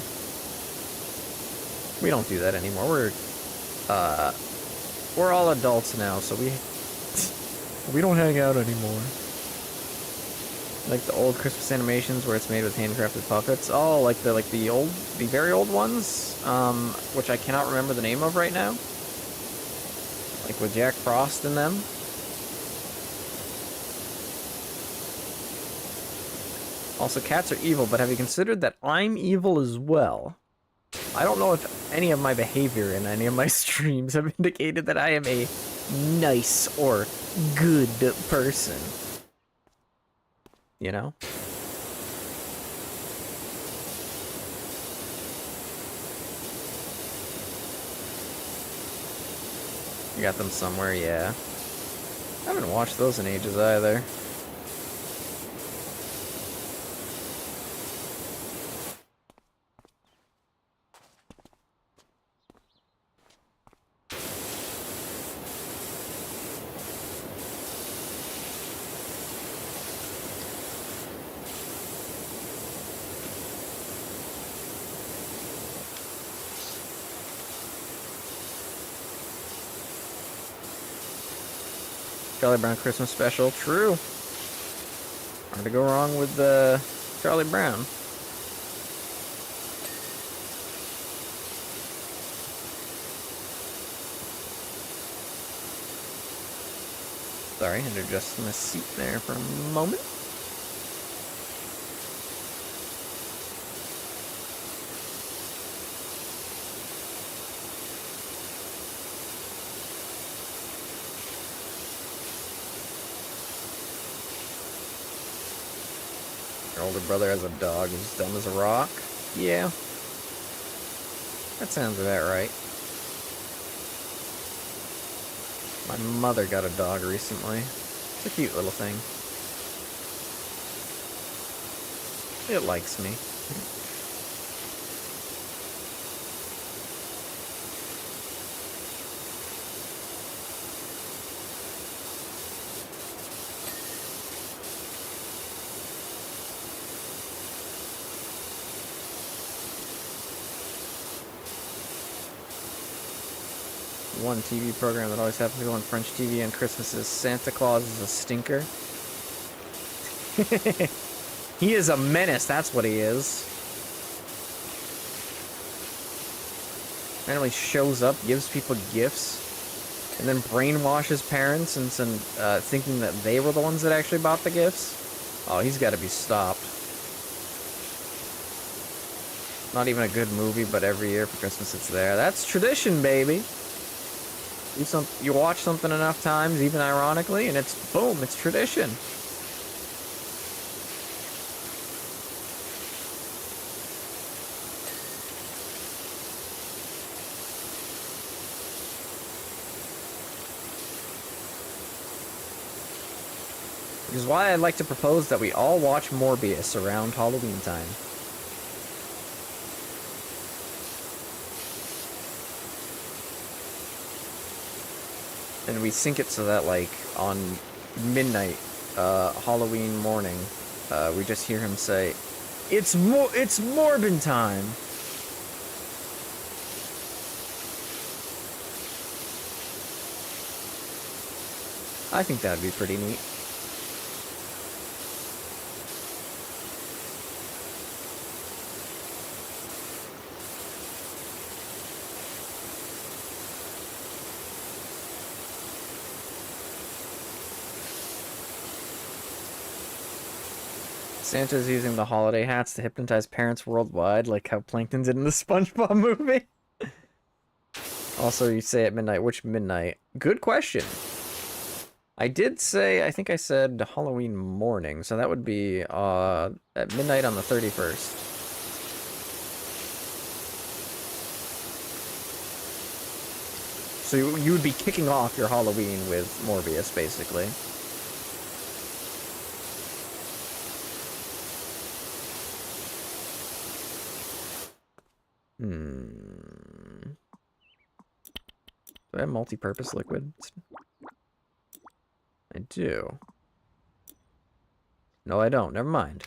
We don't do that anymore. We're all adults now, so we don't hang out anymore. Like the old Christmas animations where it's made with handcrafted puppets. Oh, like the very old ones, which I cannot remember the name of right now. Like with Jack Frost in them. Also, cats are evil, but have you considered that I'm evil as well? I don't know if any of my behavior in any of my streams have indicated that I am a nice or good person. You know? You got them somewhere, yeah. I haven't watched those in ages either. Charlie Brown Christmas special, true. Hard to go wrong with Charlie Brown. Sorry, had to adjust my seat there for a moment. Your older brother has a dog who's dumb as a rock? Yeah. That sounds about right. My mother got a dog recently. It's a cute little thing. It likes me. one TV program that always happens to go on French TV on Christmas is Santa Claus is a stinker. He is a menace, that's what he is. Randomly shows up, gives people gifts, and then brainwashes parents and thinking that they were the ones that actually bought the gifts. Oh, he's got to be stopped. Not even a good movie, but every year for Christmas it's there. That's tradition, baby. You watch something enough times, even ironically, and it's boom, it's tradition. Which is why I'd like to propose that we all watch Morbius around Halloween time. And we sync it so that, like, on midnight, Halloween morning, we just hear him say, it's Morbin time! I think that'd be pretty neat. Santa's using the holiday hats to hypnotize parents worldwide, like how Plankton did in the SpongeBob movie. Also, you say at midnight. Which midnight? Good question. I did say, I think I said Halloween morning, so that would be at midnight on the 31st. So you would be kicking off your Halloween with Morbius, basically. Do I have multi-purpose liquids? I do. No, I don't. Never mind.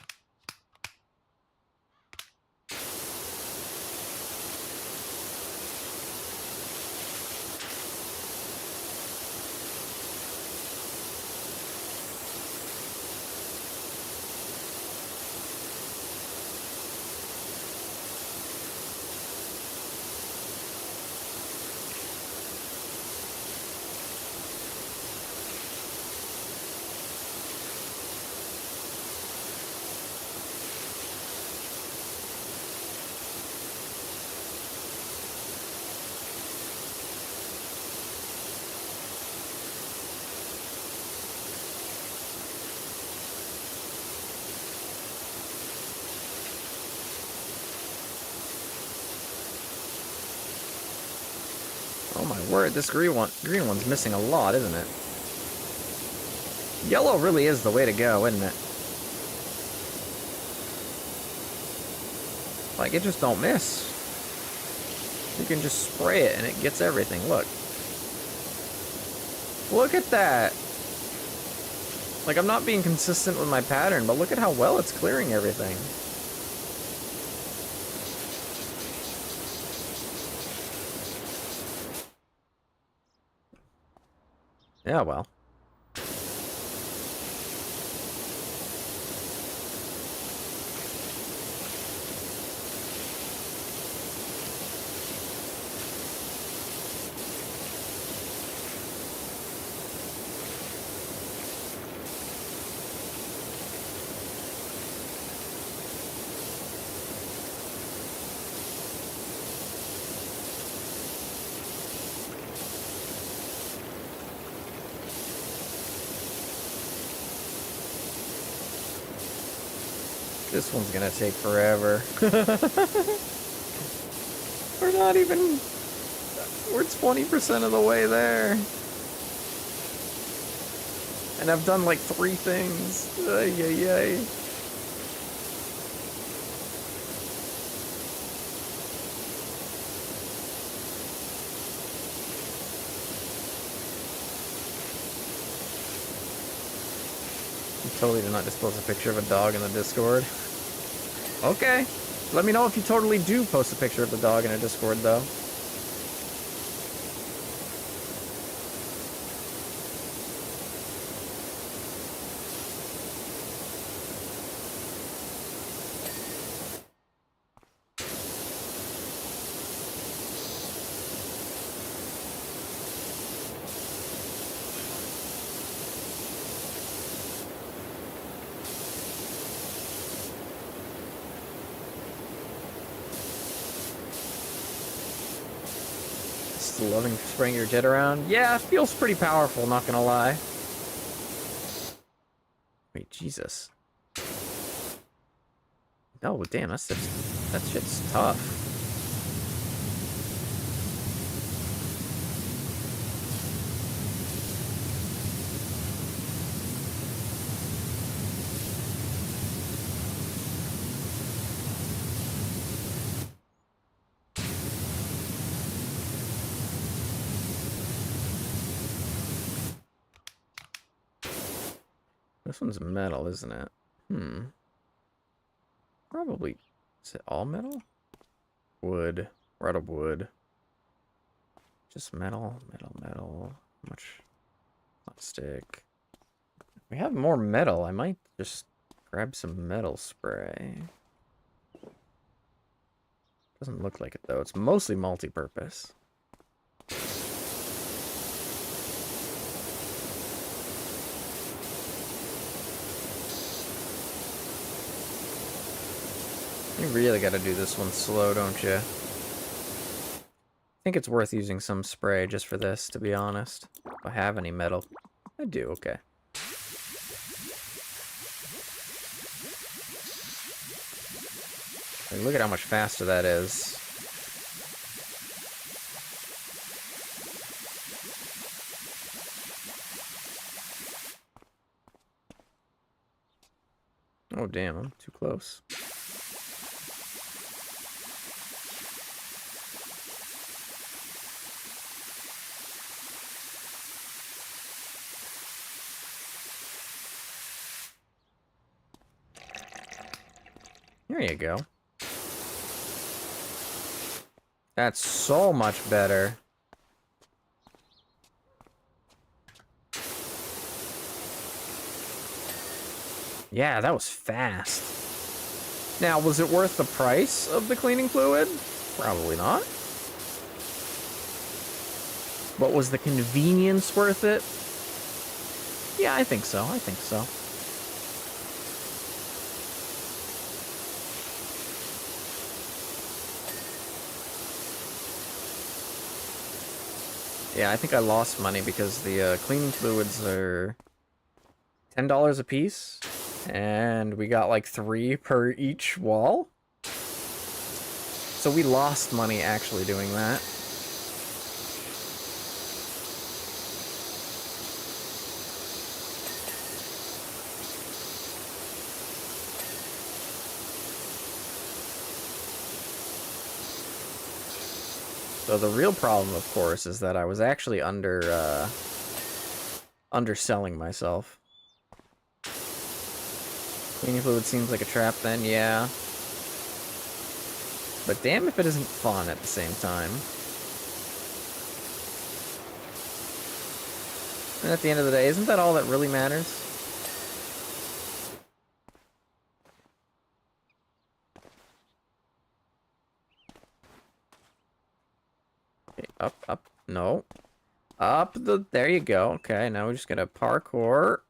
Oh my word, this green one's missing a lot, isn't it? Yellow really is the way to go, isn't it? Like, it just don't miss. You can just spray it and it gets everything, look. Look at that! Like, I'm not being consistent with my pattern, but look at how well it's clearing everything. Yeah, well. This one's gonna take forever. We're not even... We're 20% of the way there. And I've done like 3 things. Ay, ay, ay. You totally did not just post a picture of a dog in the Discord. Okay. Let me know if you totally do post a picture of the dog in a Discord, though. Just loving spraying your jet around. Yeah, it feels pretty powerful, not gonna lie. Wait, Jesus. Oh, damn, that shit's tough. This one's metal, isn't it? Probably. Is it all metal? Wood. We're out of wood. Just metal, metal. Much plastic. We have more metal. I might just grab some metal spray. Doesn't look like it, though. It's mostly multi-purpose. You really gotta do this one slow, don't you? I think it's worth using some spray just for this, to be honest. If I have any metal. I do, okay. Like, look at how much faster that is. Oh, damn, I'm too close. There you go. That's so much better. Yeah, that was fast. Now, was it worth the price of the cleaning fluid? Probably not. But was the convenience worth it? Yeah, I think so. I think so. Yeah, I think I lost money because the cleaning fluids are $10 a piece, and we got like 3 per each wall. So we lost money actually doing that. So the real problem, of course, is that I was actually underselling myself. Cleaning fluid seems like a trap then, yeah. But damn if it isn't fun at the same time. And at the end of the day, isn't that all that really matters? Okay, up, no. There you go. Okay, now we just gotta parkour.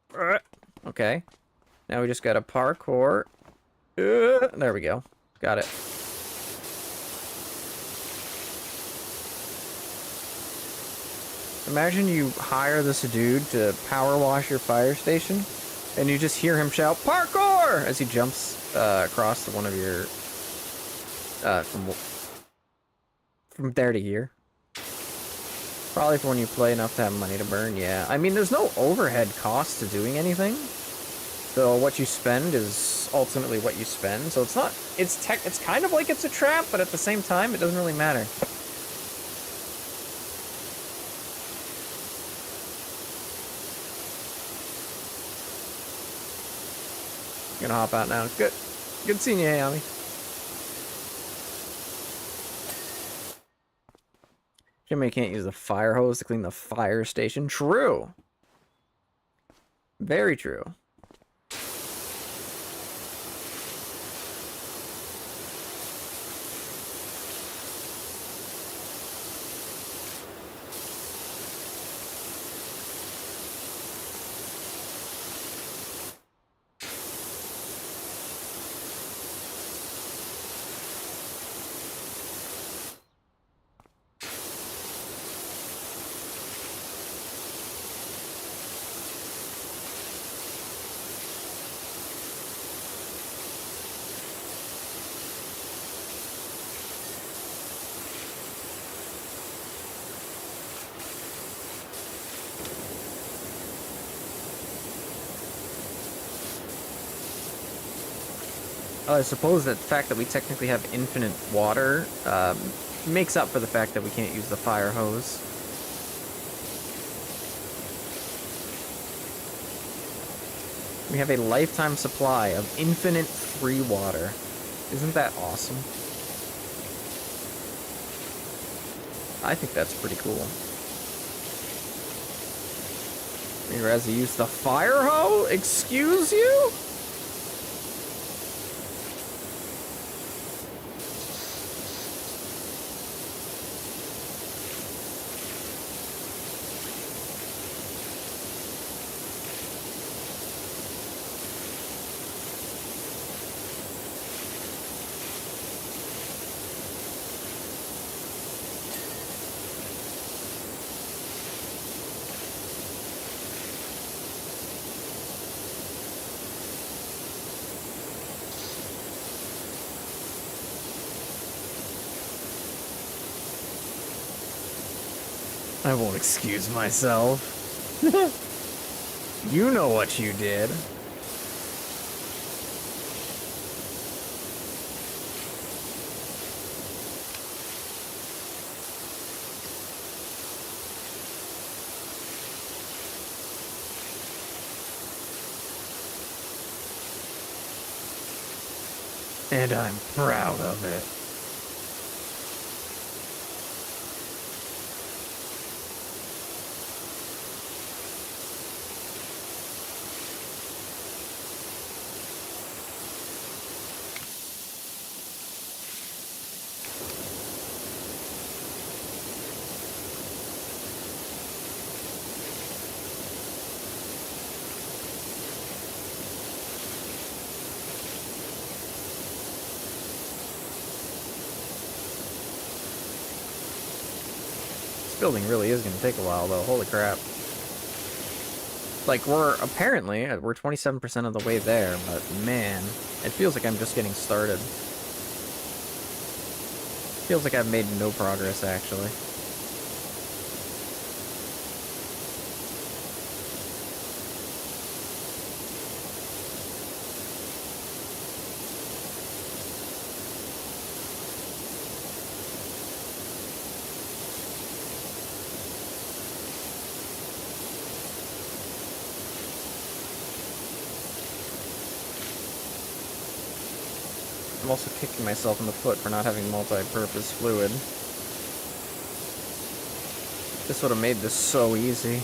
Okay. Now we just gotta parkour. There we go. Got it. Imagine you hire this dude to power wash your fire station, and you just hear him shout, "Parkour!" as he jumps across to one of your... from there to here. Probably for when you play enough to have money to burn, yeah. I mean, there's no overhead cost to doing anything. So what you spend is ultimately what you spend. So it's not... It's kind of like it's a trap, but at the same time, it doesn't really matter. Gonna hop out now. Good seeing you, Ayami. Jimmy can't use the fire hose to clean the fire station. True. Very true. I suppose that the fact that we technically have infinite water makes up for the fact that we can't use the fire hose. We have a lifetime supply of infinite free water. Isn't that awesome? I think that's pretty cool. Whereas you use the fire hose? Excuse you? I won't excuse myself. You know what you did. And I'm proud of it. This building really is going to take a while, though. Holy crap. Like, we're 27% of the way there, but man, it feels like I'm just getting started. Feels like I've made no progress, actually. I'm also kicking myself in the foot for not having multi-purpose fluid. This would have made this so easy.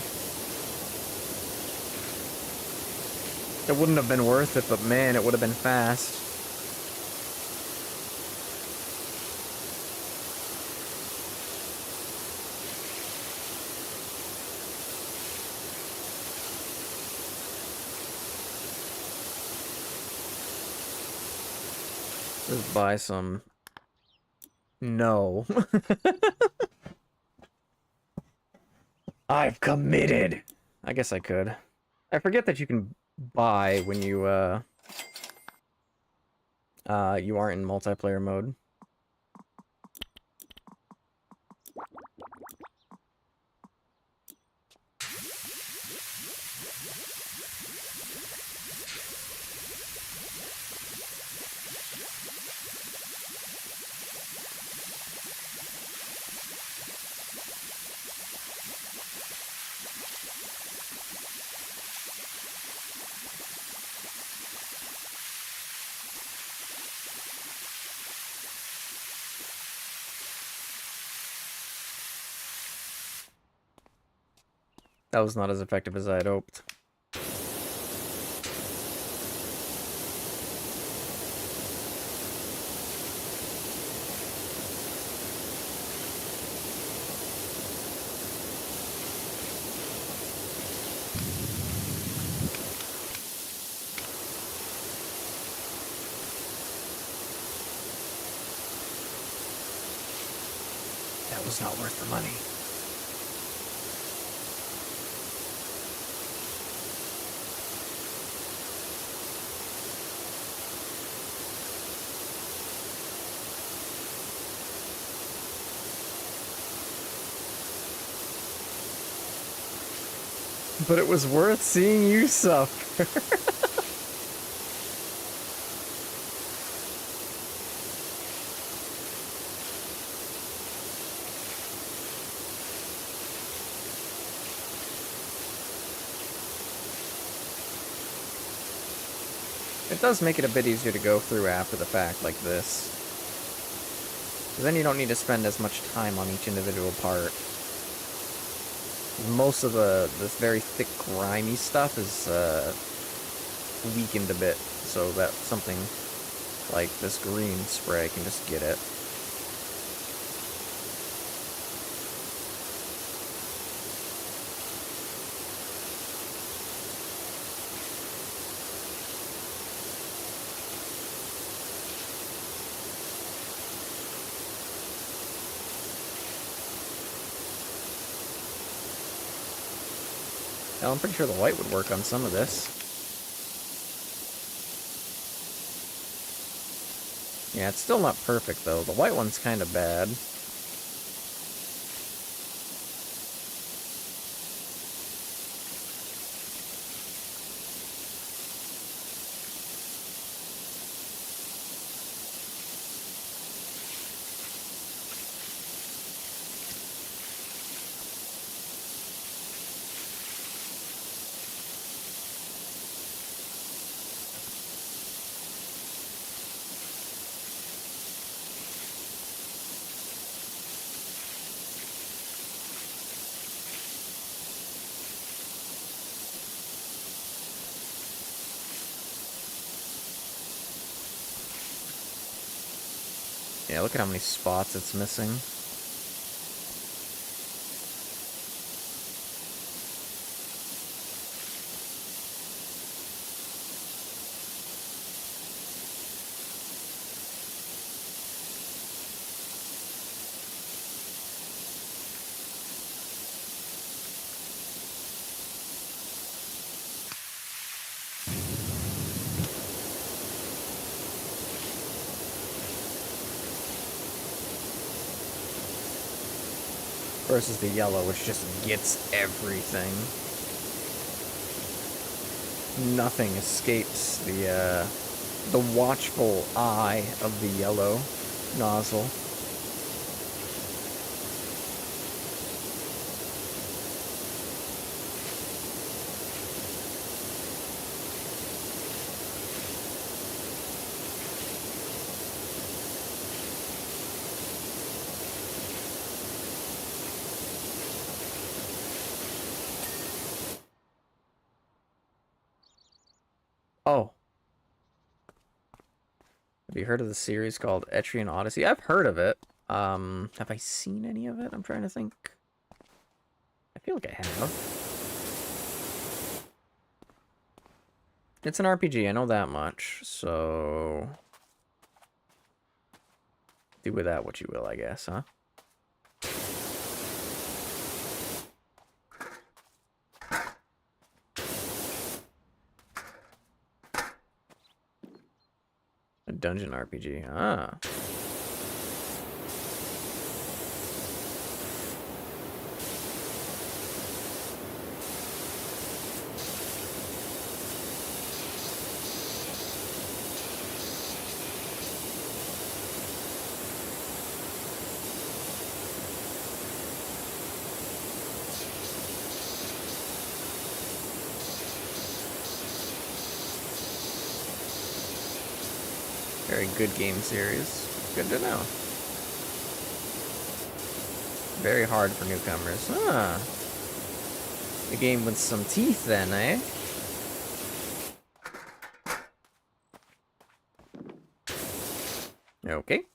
It wouldn't have been worth it, but man, it would have been fast. Just buy some. No. I've committed. I guess I could. I forget that you can buy when you aren't in multiplayer mode. That was not as effective as I had hoped. That was not worth the money. But it was worth seeing you suffer. It does make it a bit easier to go through after the fact like this. Then you don't need to spend as much time on each individual part. Most of this very thick, grimy stuff is weakened a bit, so that something like this green spray can just get it. Now, I'm pretty sure the white would work on some of this. Yeah, it's still not perfect, though. The white one's kind of bad. Yeah, look at how many spots it's missing. Versus the yellow, which just gets everything. Nothing escapes the watchful eye of the yellow nozzle. Oh. Have you heard of the series called Etrian Odyssey? I've heard of it. Have I seen any of it? I'm trying to think. I feel like I have. It's an RPG, I know that much, so... do with that what you will, I guess, huh? A dungeon RPG, ah. Very good game series. Good to know. Very hard for newcomers. Ah. A game with some teeth then, eh? Okay.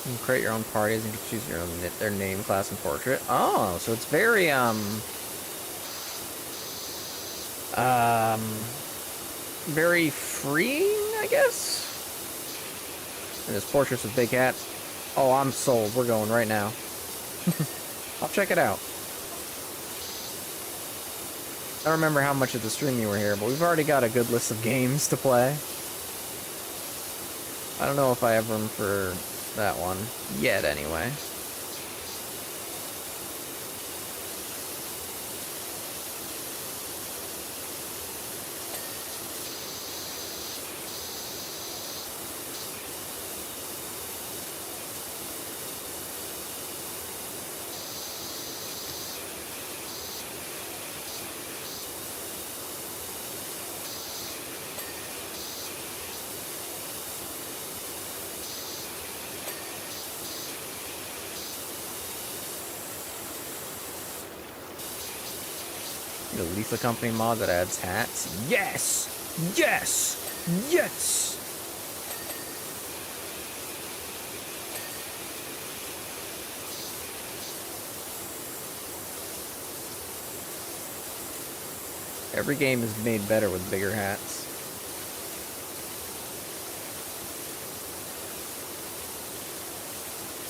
You can create your own parties and you can choose your own their name, class, and portrait. Oh, so it's very very freeing, I guess. And there's portraits with big hats. Oh, I'm sold. We're going right now. I'll check it out. I don't remember how much of the stream you were here, but we've already got a good list of games to play. I don't know if I have room for that one yet, anyway. The Lisa Company mod that adds hats. Yes! Yes! Yes! Every game is made better with bigger hats.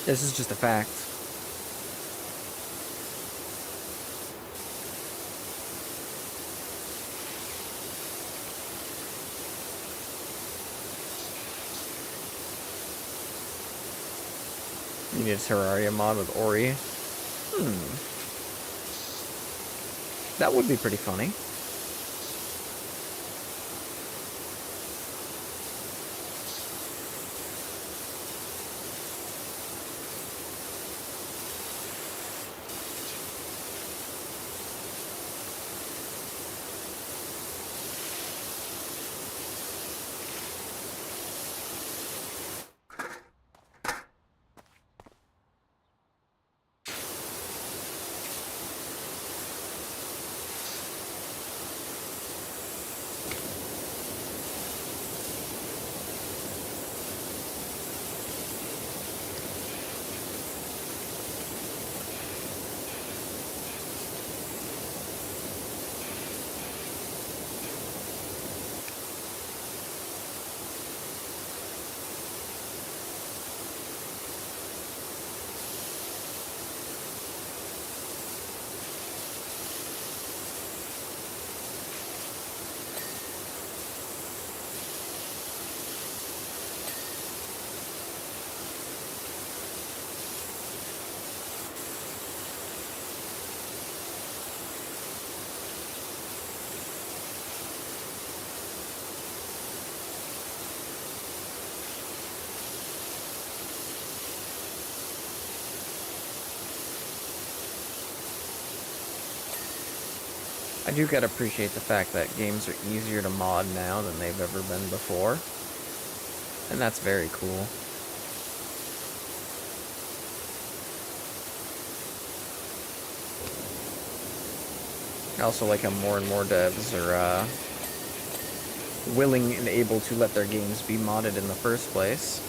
This is just a fact. You need a Terraria mod with Ori. That would be pretty funny. I do gotta appreciate the fact that games are easier to mod now than they've ever been before. And that's very cool. I also like how more and more devs are willing and able to let their games be modded in the first place.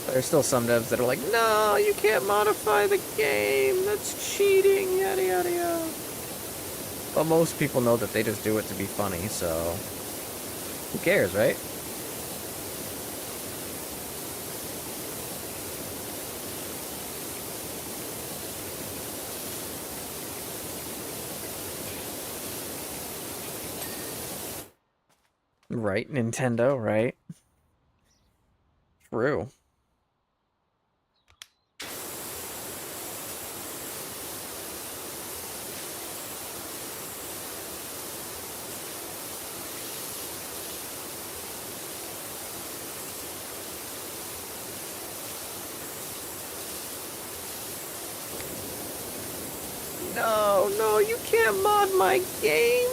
There's still some devs that are like, no, you can't modify the game, that's cheating, yada yada yada. But most people know that they just do it to be funny, so who cares, right? Right, Nintendo, right? True. No, you can't mod my game.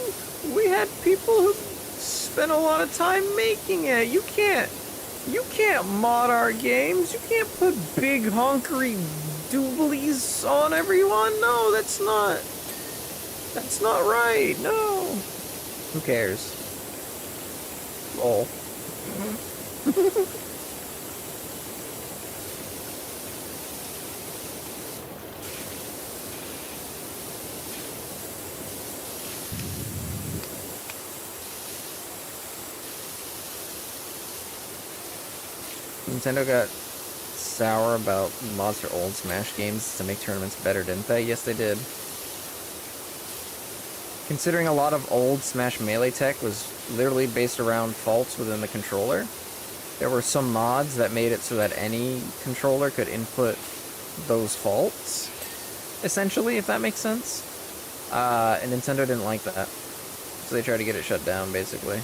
We had people who spent a lot of time making it. You can't mod our games. You can't put big honkery dooblies on everyone. No, that's not right. No. Who cares? Lol. Nintendo got sour about mods for old Smash games to make tournaments better, didn't they? Yes, they did. Considering a lot of old Smash Melee tech was literally based around faults within the controller, there were some mods that made it so that any controller could input those faults, essentially, if that makes sense. And Nintendo didn't like that, so they tried to get it shut down, basically.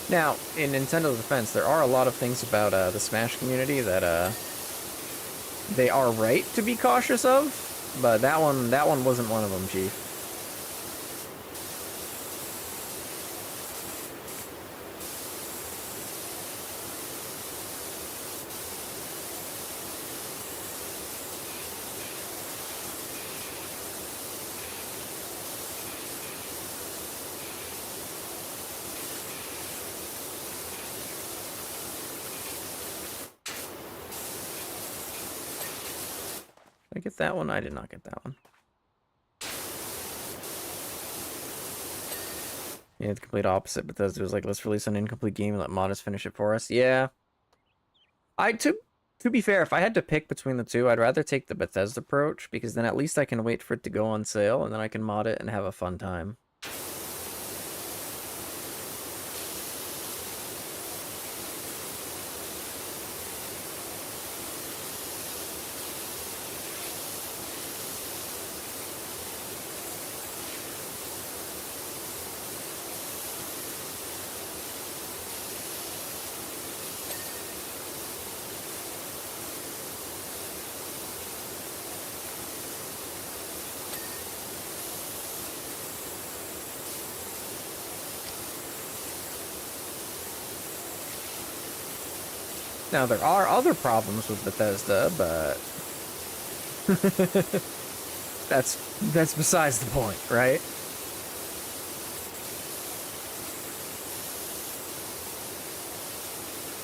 Now, in Nintendo's defense, there are a lot of things about the Smash community that they are right to be cautious of, but that one wasn't one of them, Chief. Did I get that one? I did not get that one. Yeah, the complete opposite. Bethesda was like, let's release an incomplete game and let modders finish it for us. Yeah. To be fair, if I had to pick between the two, I'd rather take the Bethesda approach, because then at least I can wait for it to go on sale, and then I can mod it and have a fun time. Now, there are other problems with Bethesda, but that's besides the point, right?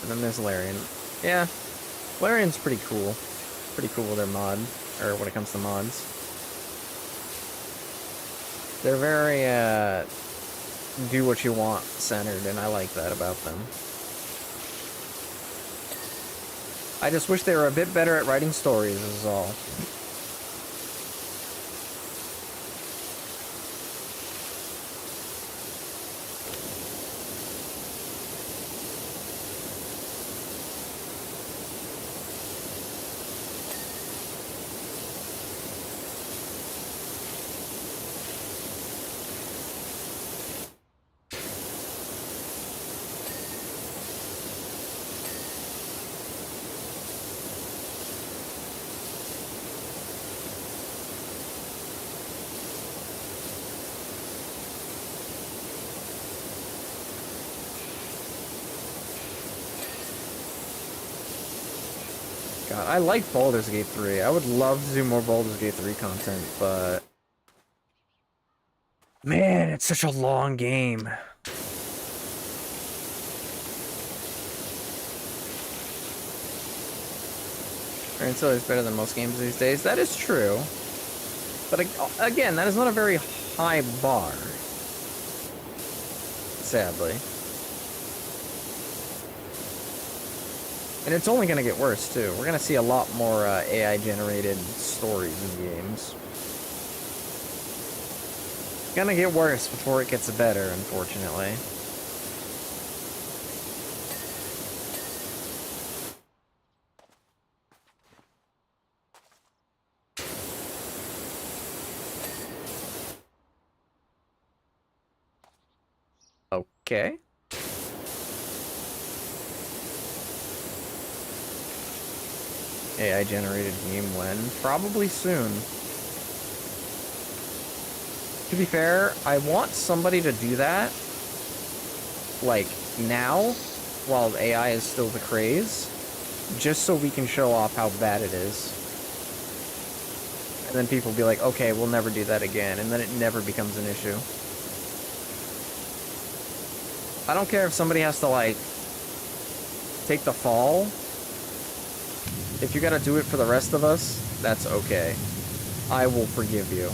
And then there's Larian. Yeah, Larian's pretty cool. Pretty cool with their mod, or when it comes to mods. They're very, do what you want centered, and I like that about them. I just wish they were a bit better at writing stories, is all. God, I like Baldur's Gate 3. I would love to do more Baldur's Gate 3 content, but... man, it's such a long game. Until it's better than most games these days. That is true. But again, that is not a very high bar. Sadly. And it's only going to get worse, too. We're going to see a lot more AI-generated stories in games. It's going to get worse before it gets better, unfortunately. Okay. AI-generated game when? Probably soon. To be fair, I want somebody to do that, like, now, while AI is still the craze, just so we can show off how bad it is. And then people will be like, okay, we'll never do that again, and then it never becomes an issue. I don't care if somebody has to, like, take the fall. If you gotta do it for the rest of us, that's okay. I will forgive you.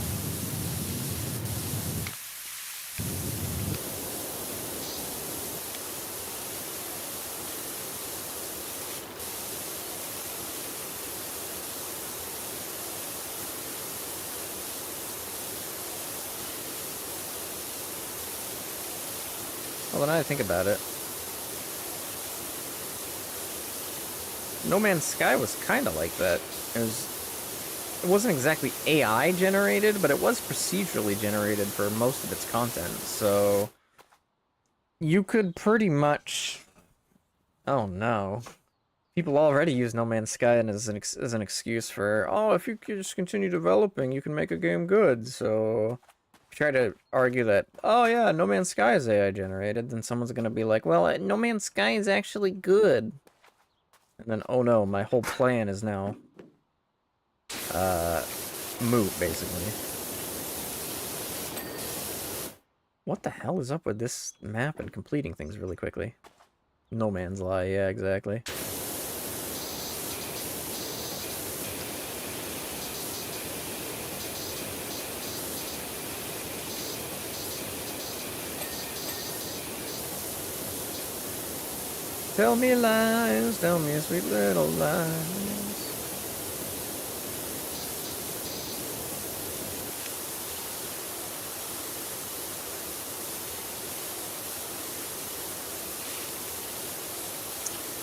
Well, now I think about it. No Man's Sky was kind of like that. It wasn't exactly AI generated, but it was procedurally generated for most of its content. So you could pretty much. Oh no. People already use No Man's Sky as an excuse for, oh, if you could just continue developing, you can make a game good. So if you try to argue that, oh yeah, No Man's Sky is AI generated, then someone's gonna be like, well, No Man's Sky is actually good. And then, oh no, my whole plan is now moot, basically. What the hell is up with this map and completing things really quickly? No Man's Lie, yeah, exactly. Tell me lies, tell me sweet little lies.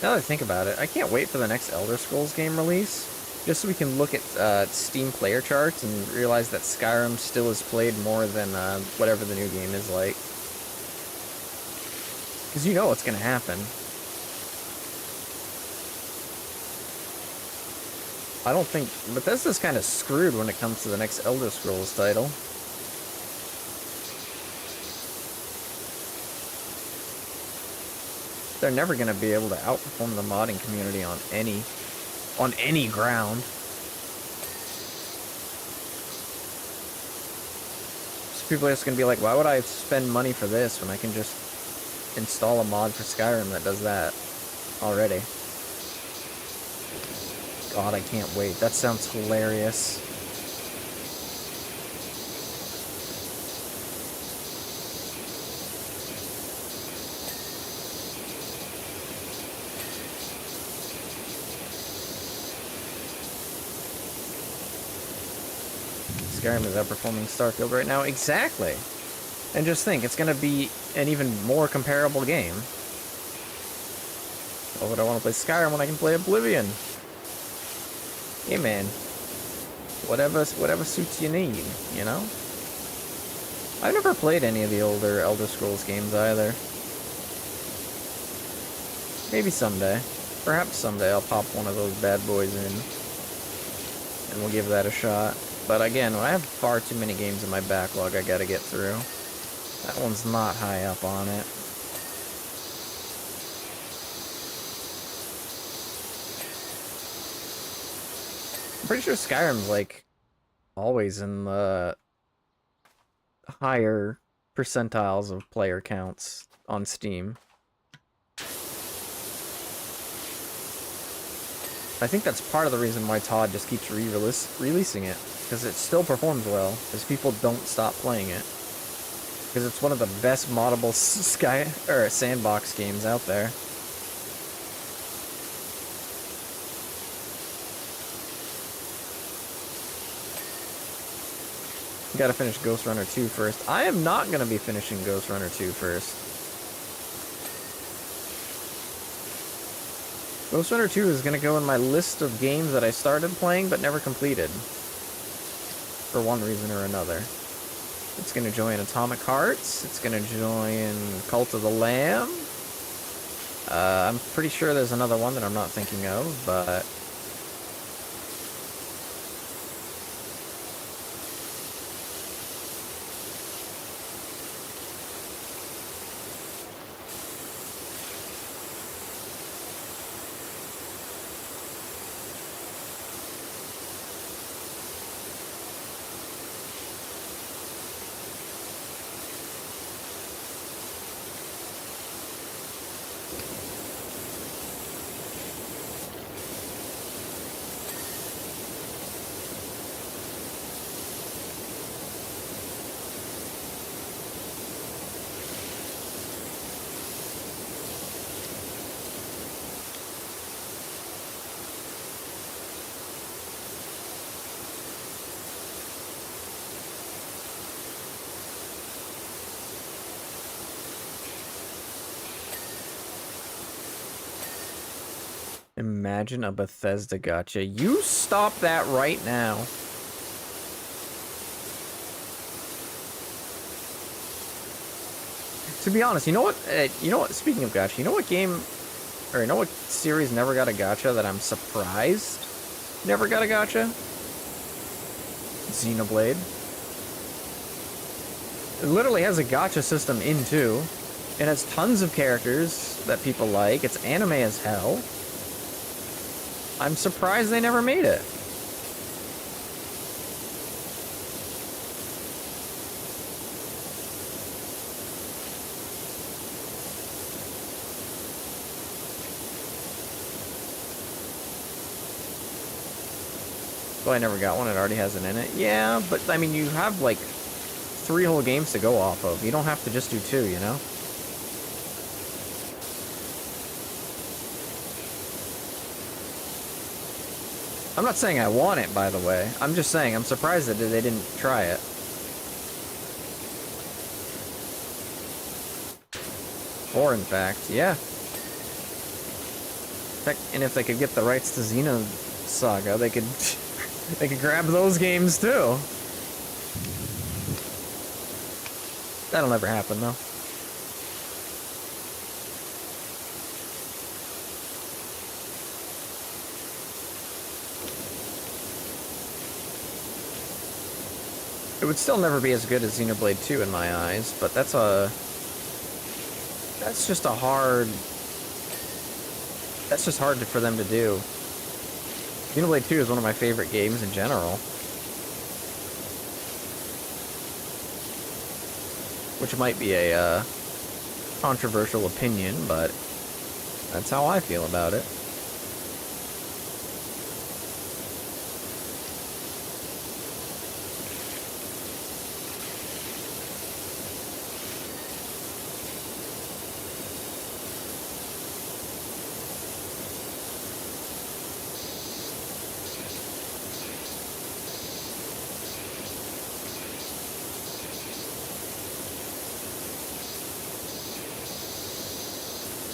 Now that I think about it, I can't wait for the next Elder Scrolls game release, just so we can look at Steam player charts and realize that Skyrim still is played more than whatever the new game is like. Because you know what's going to happen. I don't think Bethesda's kind of screwed when it comes to the next Elder Scrolls title. They're never going to be able to outperform the modding community on any ground. So people are just going to be like, why would I spend money for this when I can just install a mod for Skyrim that does that already? God, I can't wait. That sounds hilarious. Skyrim is outperforming Starfield right now. Exactly. And just think, it's going to be an even more comparable game. Why would I want to play Skyrim when I can play Oblivion? Hey man, whatever suits your need, you know? I've never played any of the older Elder Scrolls games either. Maybe someday. Perhaps someday I'll pop one of those bad boys in. And we'll give that a shot. But again, I have far too many games in my backlog I gotta get through. That one's not high up on it. I'm pretty sure Skyrim's, like, always in the higher percentiles of player counts on Steam. I think that's part of the reason why Todd just keeps releasing it, because it still performs well, because people don't stop playing it. Because it's one of the best moddable sandbox games out there. Gotta finish Ghost Runner 2 first. I am not gonna be finishing Ghost Runner 2 first. Ghost Runner 2 is gonna go in my list of games that I started playing but never completed. For one reason or another. It's gonna join Atomic Hearts. It's gonna join Cult of the Lamb. I'm pretty sure there's another one that I'm not thinking of, but... Imagine a Bethesda gacha. You stop that right now. To be honest, you know what? Speaking of gacha, you know what game, or you know what series never got a gacha that I'm surprised never got a gacha? Xenoblade. It literally has a gacha system in too. It has tons of characters that people like. It's anime as hell. I'm surprised they never made it. Well, I never got one. It already has it in it. Yeah, but I mean, you have like 3 whole games to go off of. You don't have to just do 2, you know? I'm not saying I want it, by the way. I'm just saying I'm surprised that they didn't try it. Or, in fact, yeah. And if they could get the rights to Xenosaga, they could they could grab those games too. That'll never happen, though. It would still never be as good as Xenoblade 2 in my eyes, but that's just hard for them to do. Xenoblade 2 is one of my favorite games in general. Which might be a controversial opinion, but that's how I feel about it.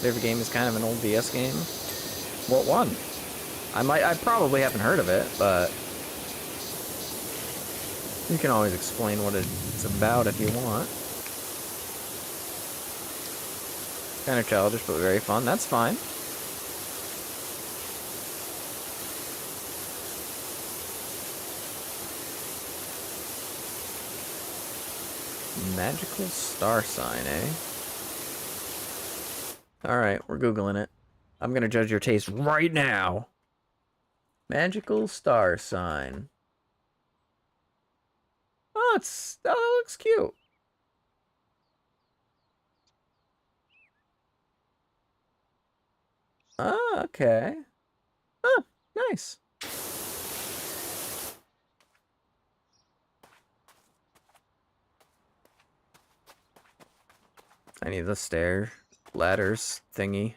Favorite game is kind of an old DS game. What one? I probably haven't heard of it, but you can always explain what it's about if you want. Kind of childish, but very fun. That's fine. Magical star sign, eh? Alright, we're Googling it. I'm gonna judge your taste right now. Magical star sign. Oh, it looks cute. Ah, okay. Oh, nice. I need the ladders thingy.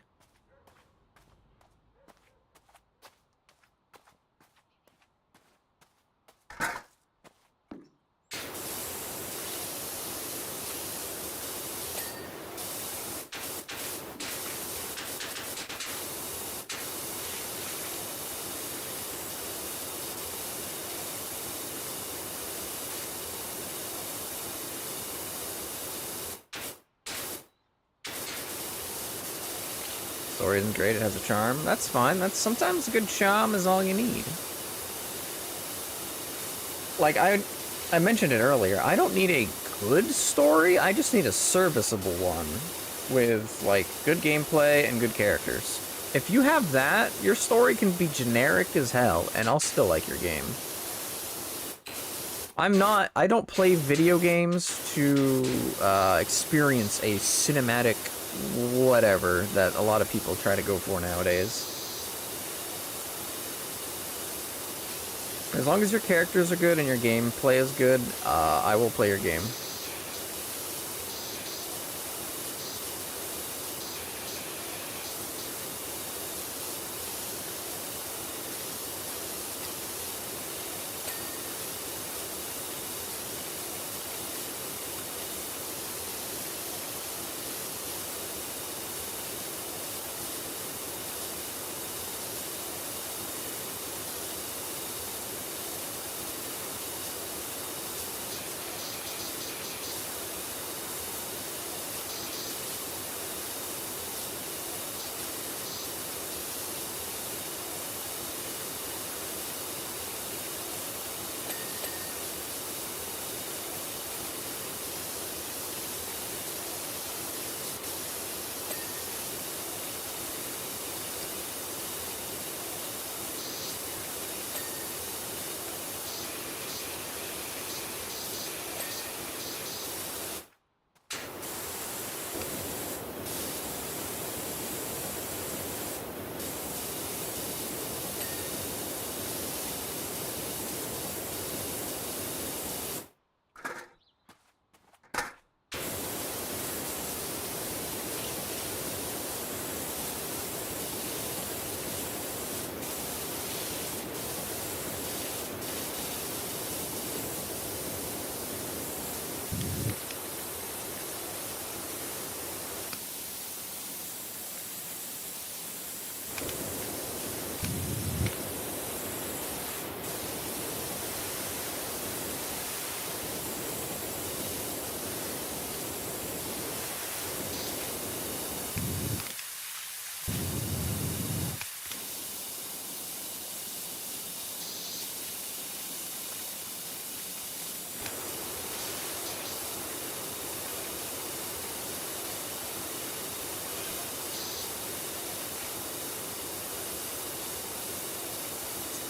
Story isn't great, it has a charm. That's fine. That's sometimes a good charm is all you need. Like, I mentioned it earlier, I don't need a good story, I just need a serviceable one. With, like, good gameplay and good characters. If you have that, your story can be generic as hell, and I'll still like your game. I don't play video games to experience a cinematic whatever that a lot of people try to go for nowadays. As long as your characters are good and your gameplay is good, I will play your game.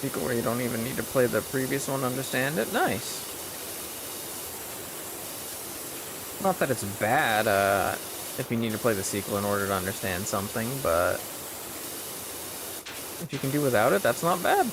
Sequel where you don't even need to play the previous one to understand it. Nice. Not that it's bad, if you need to play the sequel in order to understand something, but if you can do without it, that's not bad.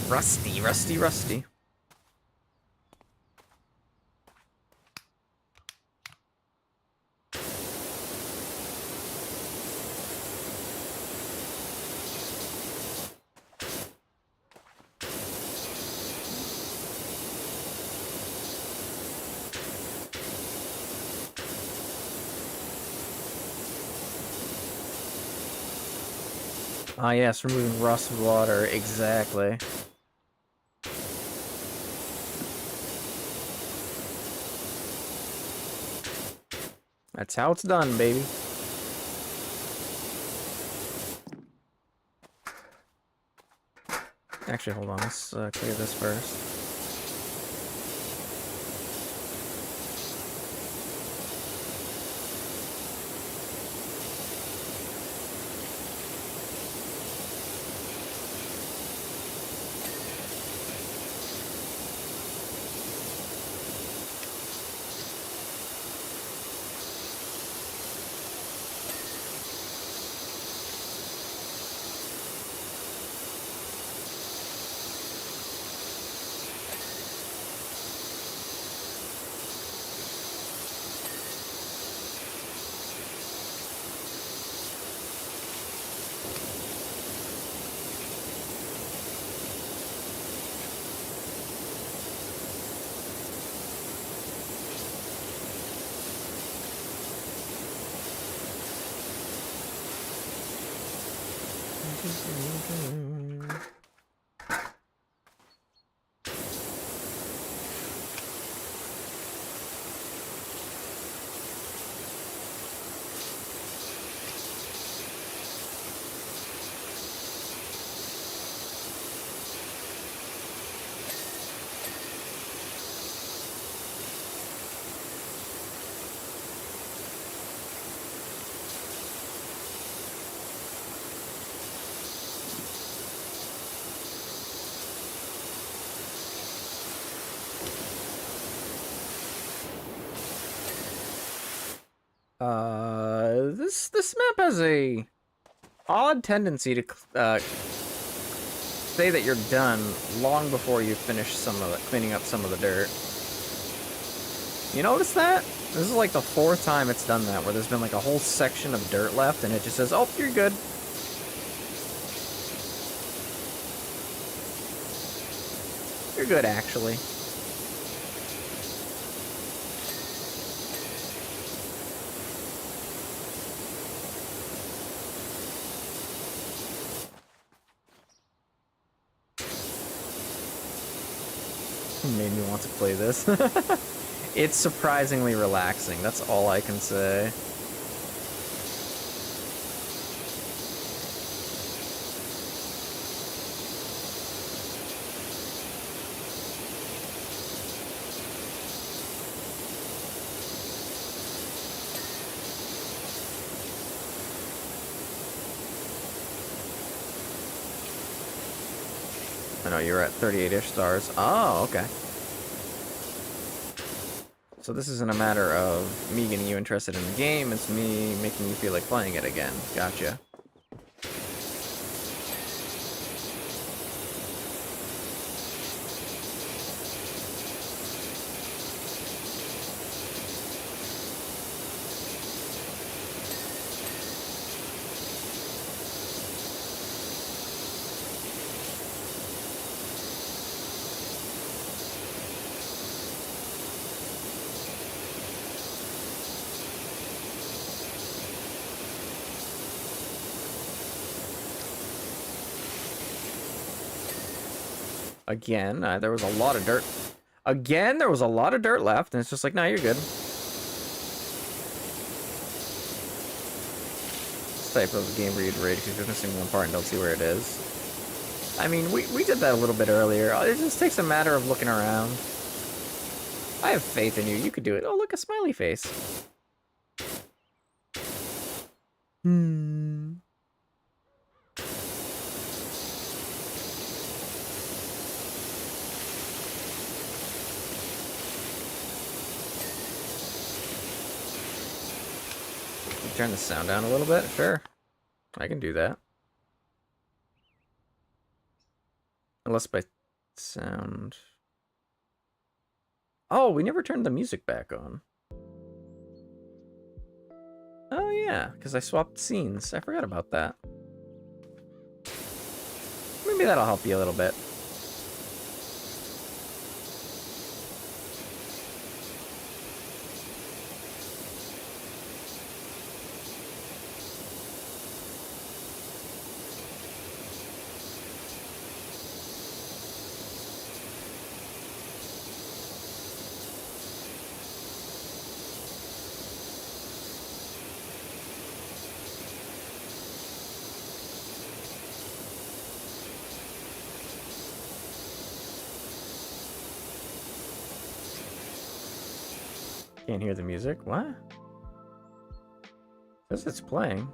Rusty, rusty, rusty. Ah, yes, removing rust with water, exactly. That's how it's done, baby. Actually, hold on, let's clear this first. This map has a odd tendency to say that you're done long before you finish cleaning up some of the dirt. You notice that? This is like the 4th time it's done that, where there's been like a whole section of dirt left, and it just says, "Oh, you're good." You're good, actually. Made me want to play this. It's surprisingly relaxing, that's all I can say. I know you're at 38-ish stars. Oh, okay. So this isn't a matter of me getting you interested in the game, it's me making you feel like playing it again. Gotcha. Again, there was a lot of dirt. Again, there was a lot of dirt left, and it's just like, no, you're good. This type of game where you'd rage because you're missing one part and don't see where it is. I mean, we did that a little bit earlier. It just takes a matter of looking around. I have faith in you. You could do it. Oh, look, a smiley face. Turn the sound down a little bit? Sure. I can do that. Unless by sound... Oh, we never turned the music back on. Oh yeah, because I swapped scenes. I forgot about that. Maybe that'll help you a little bit. Can't hear the music? What? Says it's playing.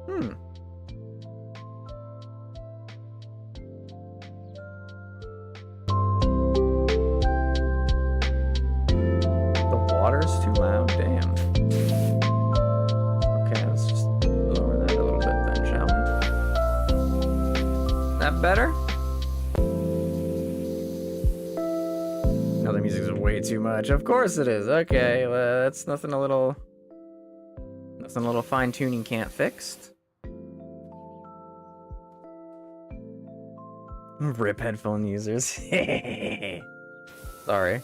The water's too loud? Damn. Okay, let's just lower that a little bit then, shall we? That better? The music's way too much. Of course it is. Okay, that's nothing a little fine tuning can't fix. Rip headphone users. Sorry.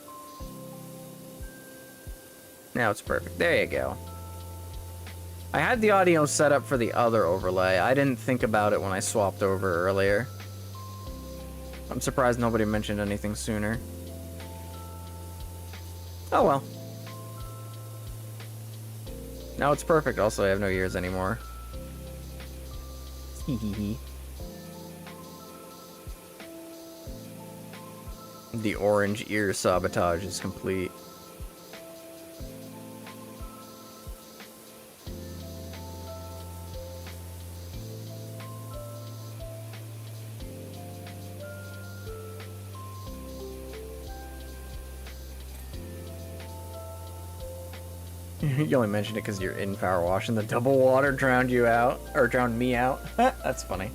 Now it's perfect. There you go. I had the audio set up for the other overlay. I didn't think about it when I swapped over earlier. I'm surprised nobody mentioned anything sooner. Oh well. Now it's perfect. Also, I have no ears anymore. Hehehe. The orange ear sabotage is complete. You only mentioned it because you're in Powerwash and the double water drowned you out, or drowned me out. That's funny.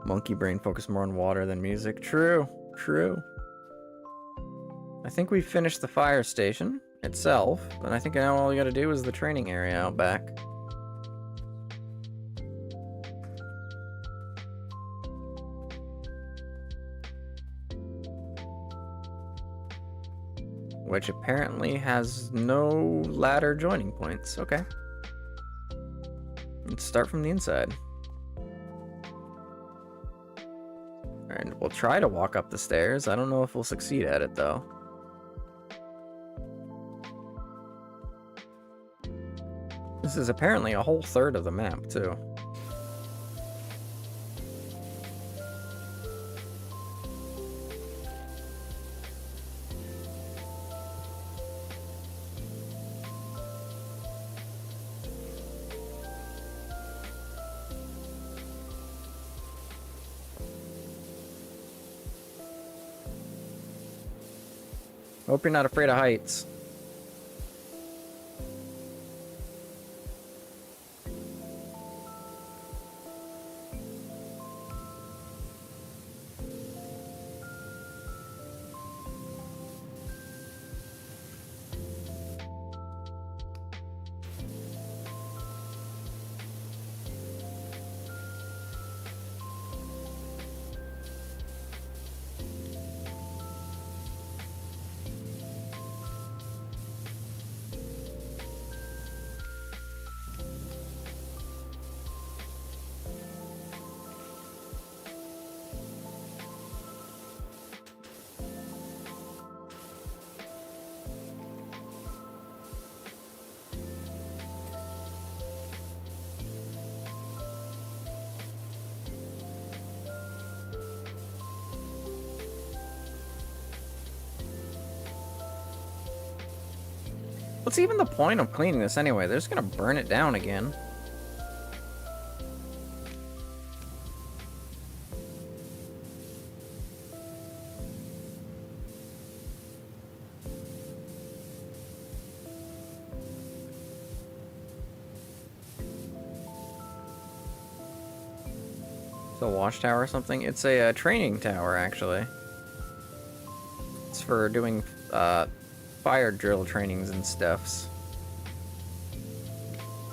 Monkey brain focus more on water than music. True, true. I think we finished the fire station itself, and I think now all we gotta do is the training area out back. Which apparently has no ladder joining points. Okay. Let's start from the inside. Alright, we'll try to walk up the stairs. I don't know if we'll succeed at it, though. This is apparently a whole third of the map, too. Hope you're not afraid of heights. What's even the point of cleaning this anyway? They're just gonna burn it down again. It's a watchtower or something? It's a training tower, actually. It's for doing fire drill trainings and stuffs.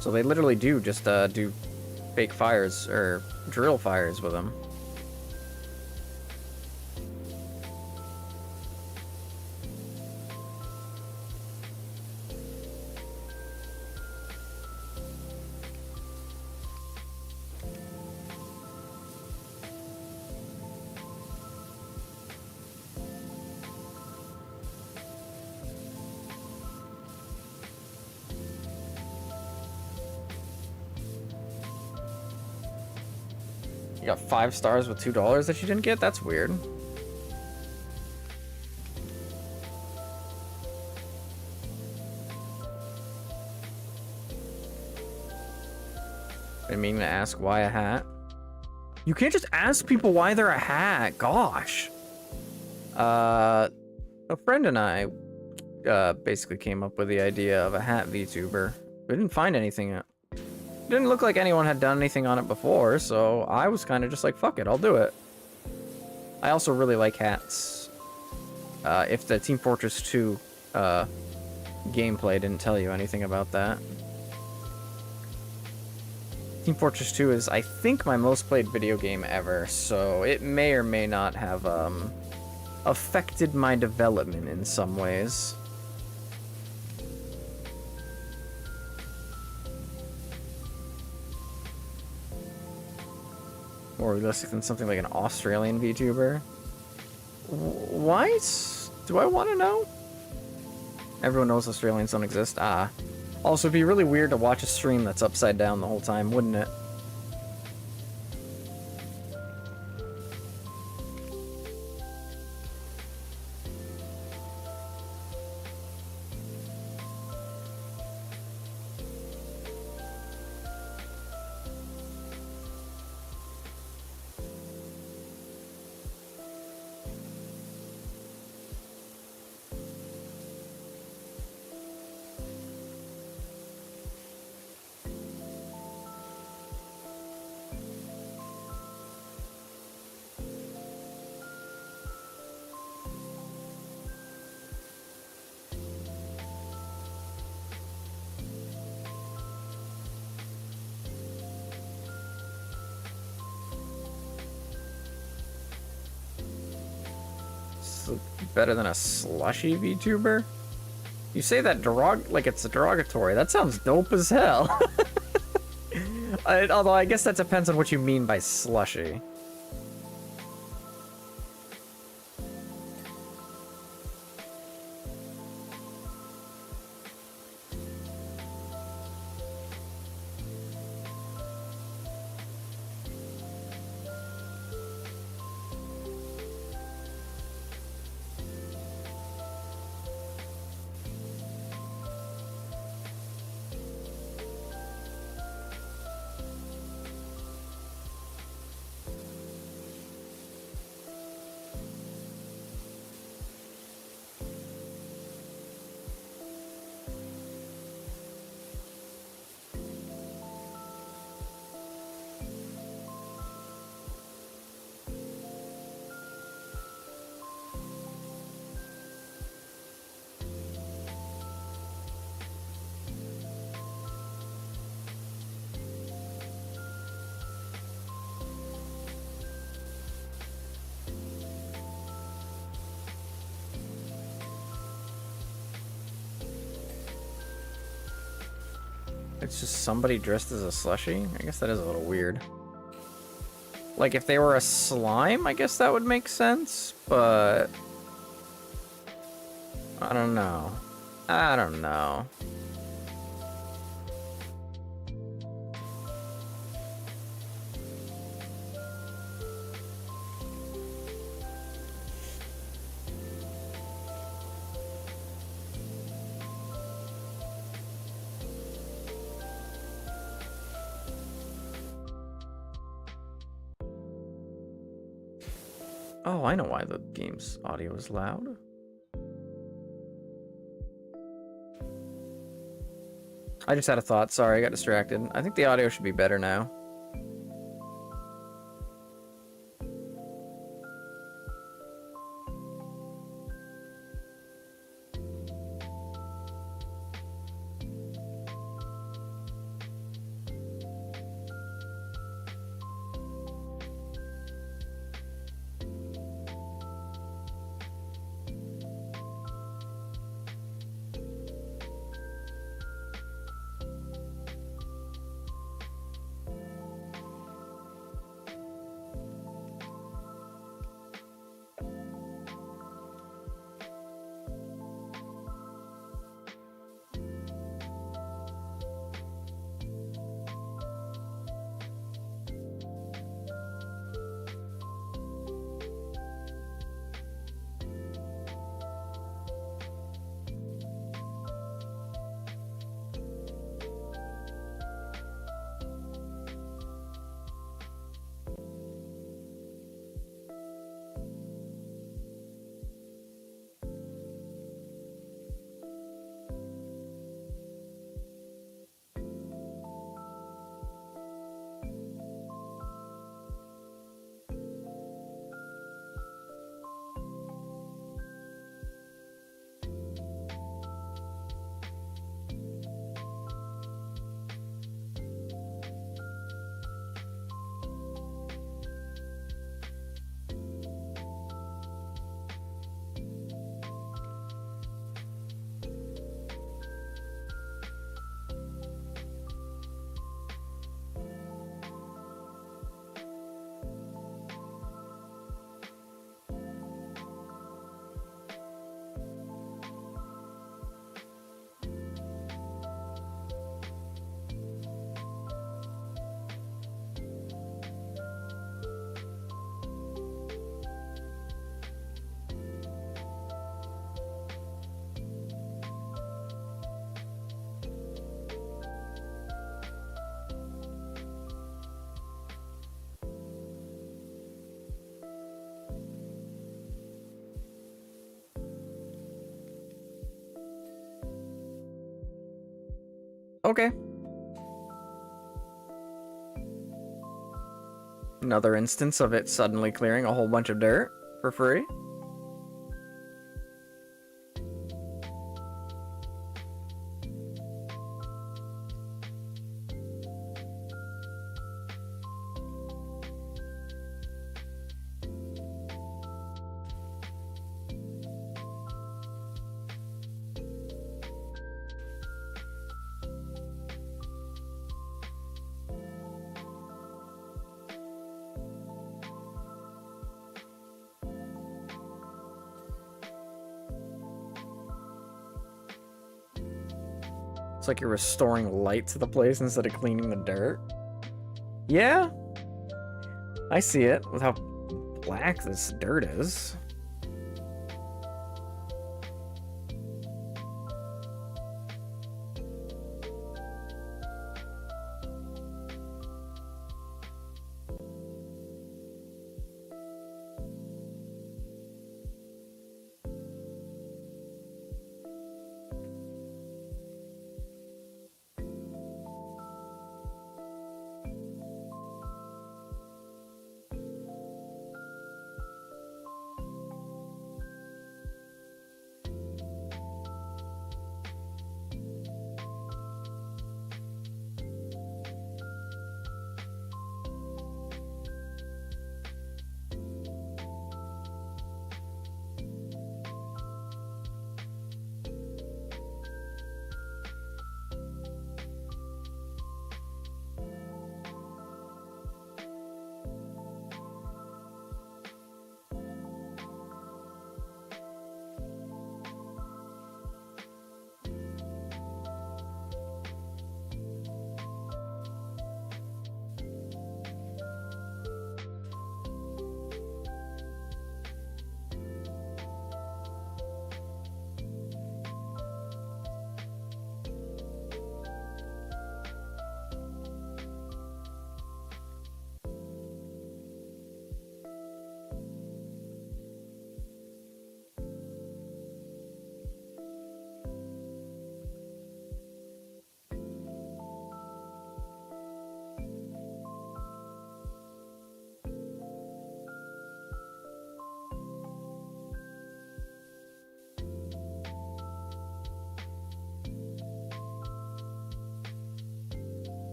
So they literally do just do fake fires or drill fires with them. You got 5 stars with $2 that you didn't get? That's weird. I mean to ask why a hat. You can't just ask people why they're a hat. Gosh. A friend and I basically came up with the idea of a hat VTuber. We didn't find anything. Didn't look like anyone had done anything on it before, so I was kind of just like, fuck it, I'll do it. I also really like hats. If the Team Fortress 2 gameplay didn't tell you anything about that. Team Fortress 2 is, I think, my most played video game ever, so it may or may not have affected my development in some ways. More realistic than something like an Australian VTuber. Why? Do I want to know? Everyone knows Australians don't exist. Ah. Also, it'd be really weird to watch a stream that's upside down the whole time, wouldn't it? Better than a slushy VTuber? You say that like it's derogatory. That sounds dope as hell. Although I guess that depends on what you mean by slushy. It's just somebody dressed as a slushie? I guess that is a little weird. Like, if they were a slime, I guess that would make sense, but... I don't know. I don't know. Oh, I know why the game's audio is loud. I just had a thought. Sorry, I got distracted. I think the audio should be better now. Okay. Another instance of it suddenly clearing a whole bunch of dirt for free. It's like you're restoring light to the place instead of cleaning the dirt. Yeah, I see it with how black this dirt is.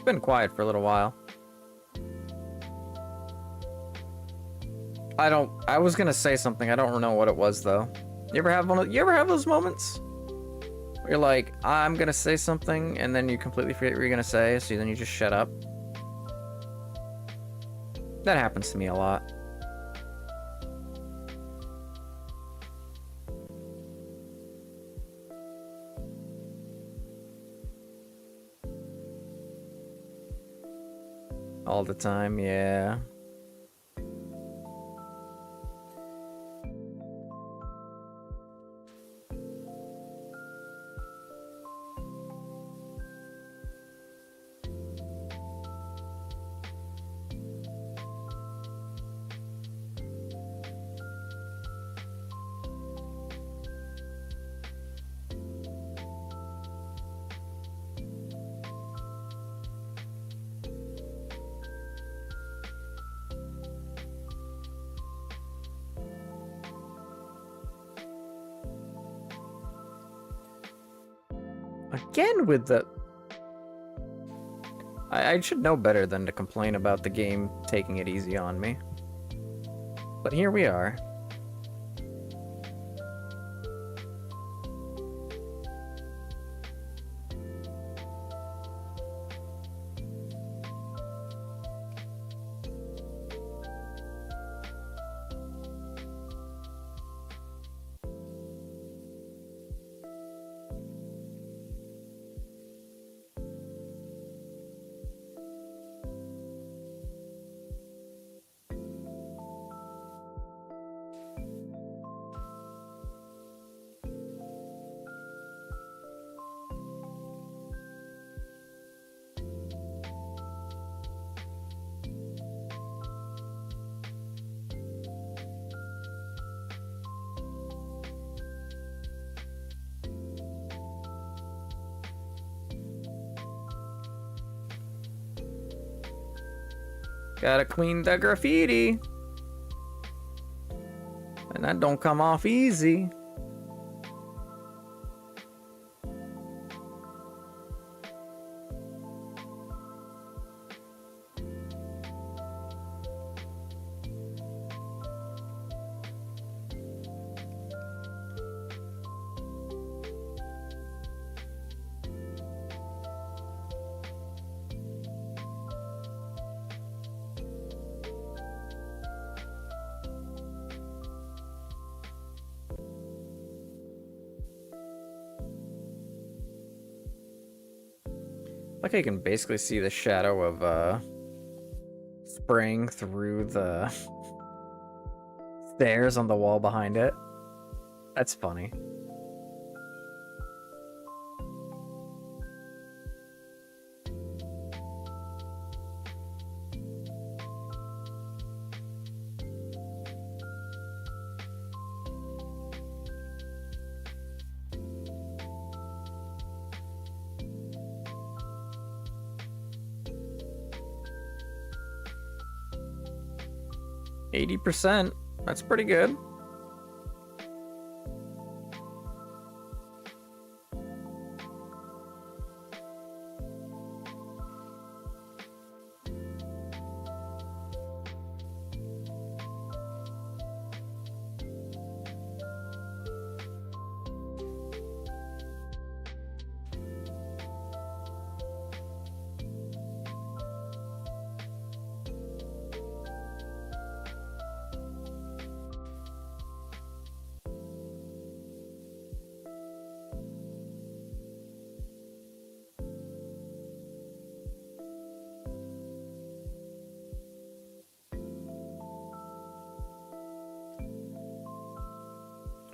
It's been quiet for a little while. I was gonna say something. I don't know what it was though. You ever have those moments where you're like, I'm gonna say something, and then you completely forget what you're gonna say, so then you just shut up? That happens to me a lot. All the time, yeah. Again with the... I should know better than to complain about the game taking it easy on me. But here we are. Gotta clean the graffiti. And that don't come off easy. Like I can basically see the shadow of spraying through the stairs on the wall behind it. That's funny. %. That's pretty good.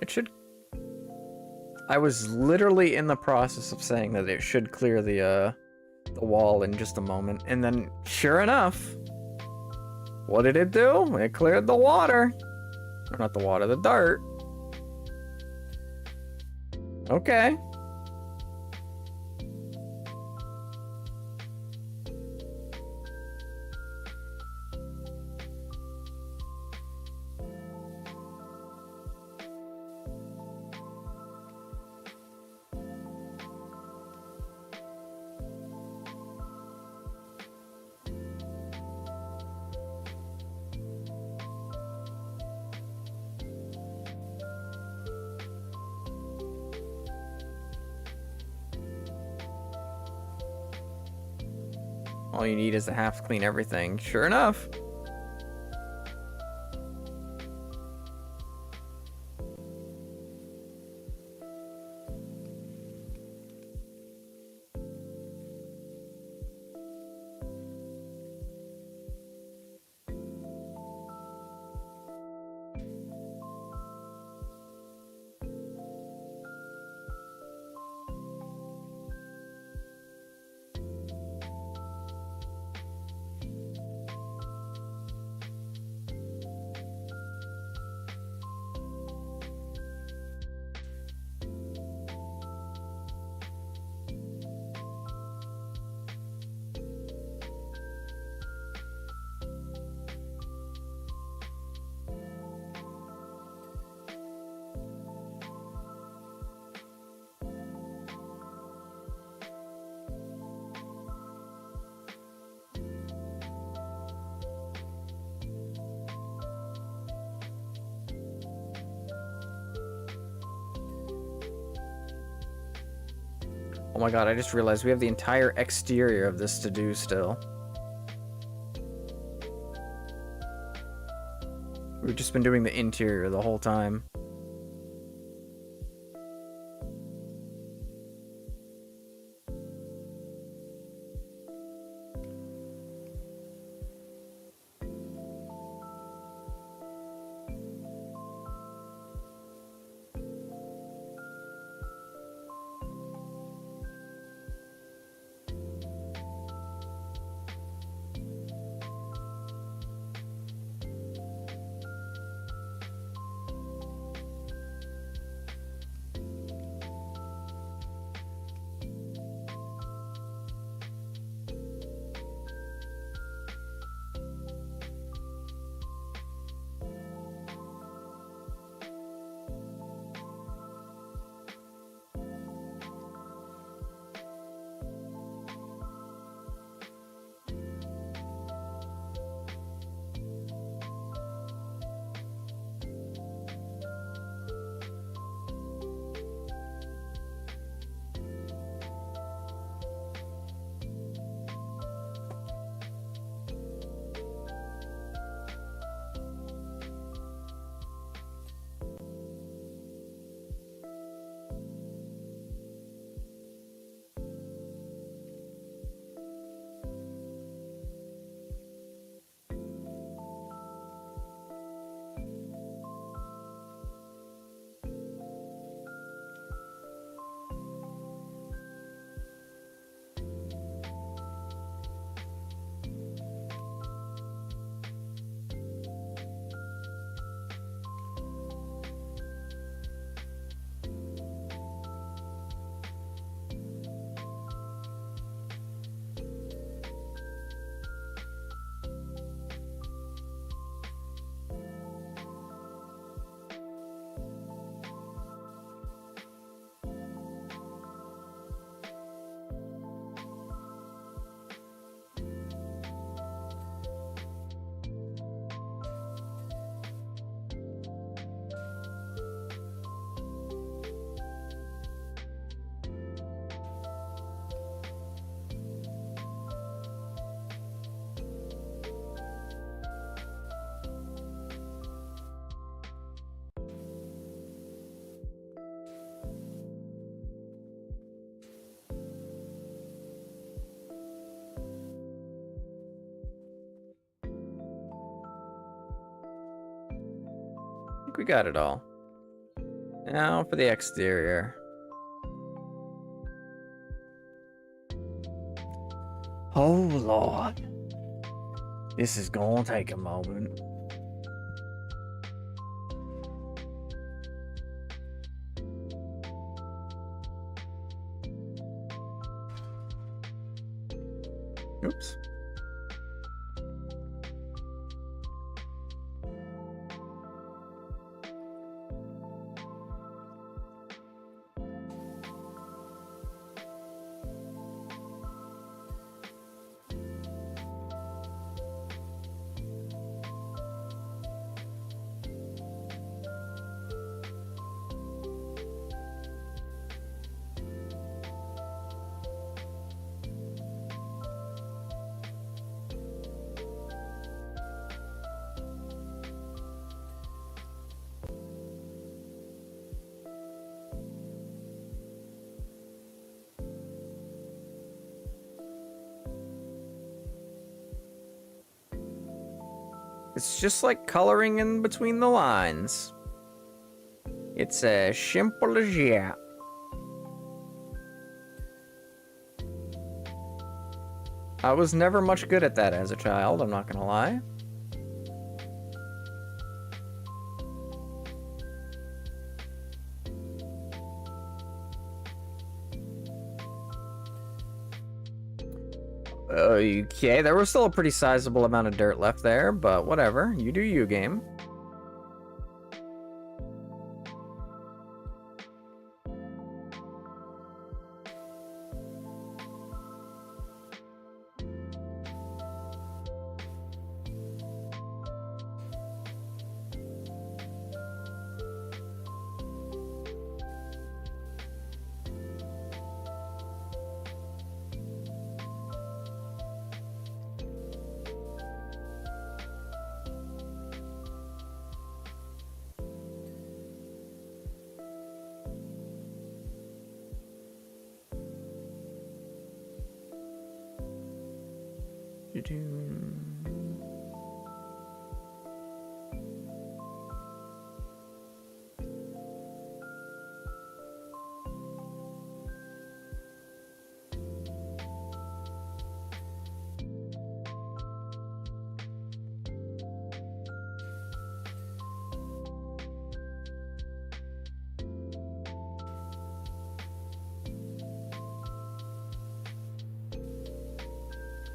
It should... I was literally in the process of saying that it should clear the wall in just a moment, and then, sure enough, what did it do? It cleared the water. Or not the water, the dirt. Okay. All you need is to half clean everything. Sure enough. Oh my god, I just realized we have the entire exterior of this to do still. We've just been doing the interior the whole time. I think we got it all. Now for the exterior. Oh Lord. This is gonna take a moment. Oops. It's just like coloring in between the lines. It's as simple as that. I was never much good at that as a child, I'm not gonna lie. Okay, there was still a pretty sizable amount of dirt left there, but whatever. You do you, game.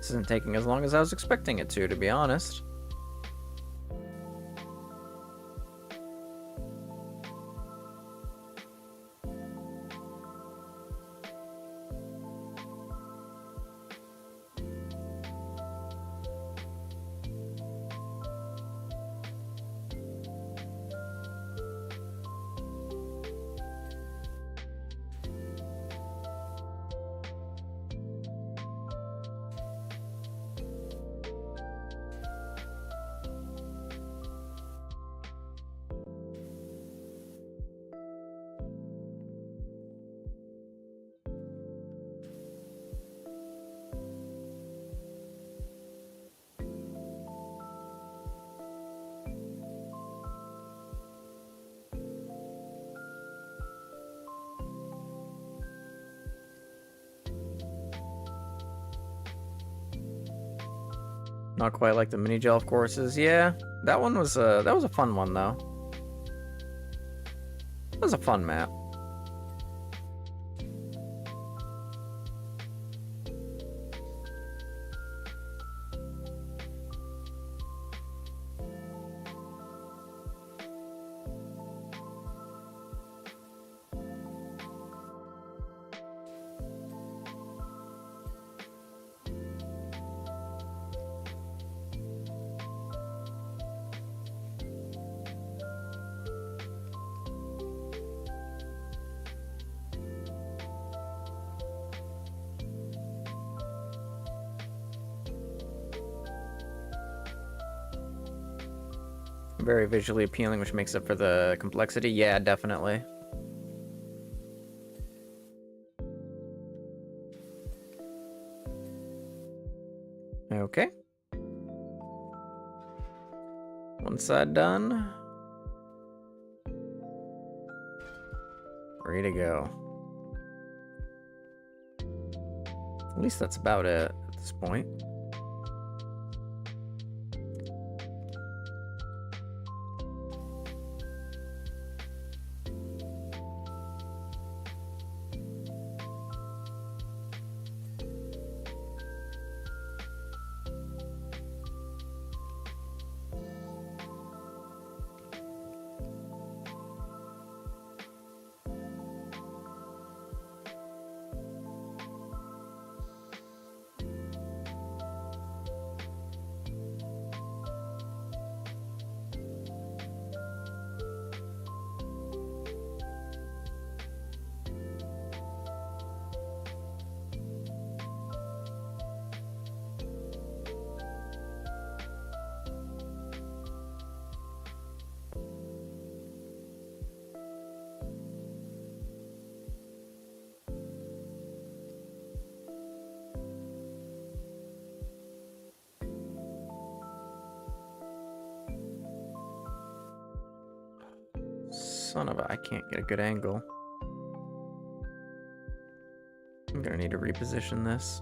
This isn't taking as long as I was expecting it to be honest. Not quite like the mini gel courses. Yeah, that was a fun one though. That was a fun map. Very visually appealing, which makes up for the complexity. Yeah, definitely. Okay. One side done. Ready to go. At least that's about it at this point. Son of a... I can't get a good angle. I'm gonna need to reposition this.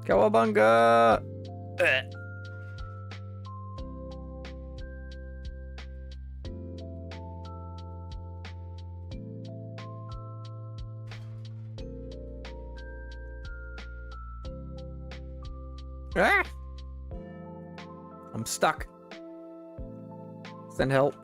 Cowabunga! Ah! I'm stuck. Send help.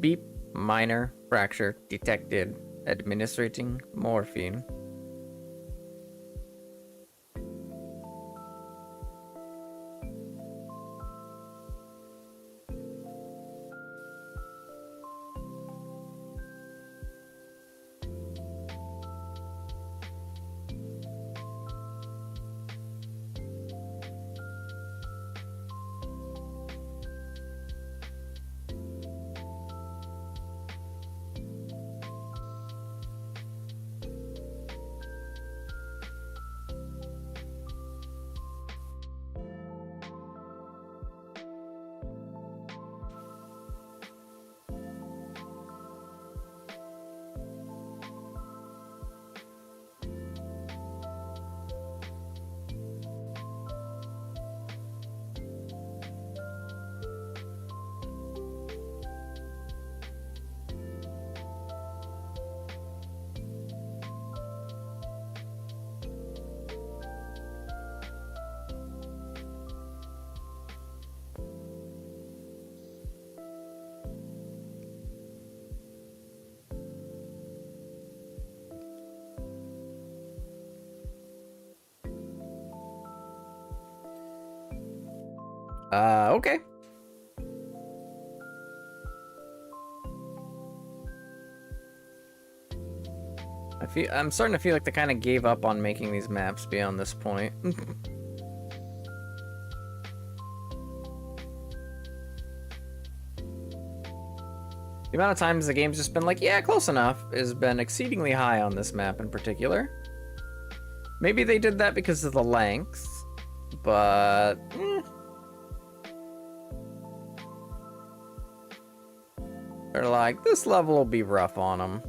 Beep. Minor fracture detected. Administrating morphine. Okay. I'm starting to feel like they kind of gave up on making these maps beyond this point. The amount of times the game's just been like, yeah, close enough, has been exceedingly high on this map in particular. Maybe they did that because of the length, but... They're like, this level will be rough on them.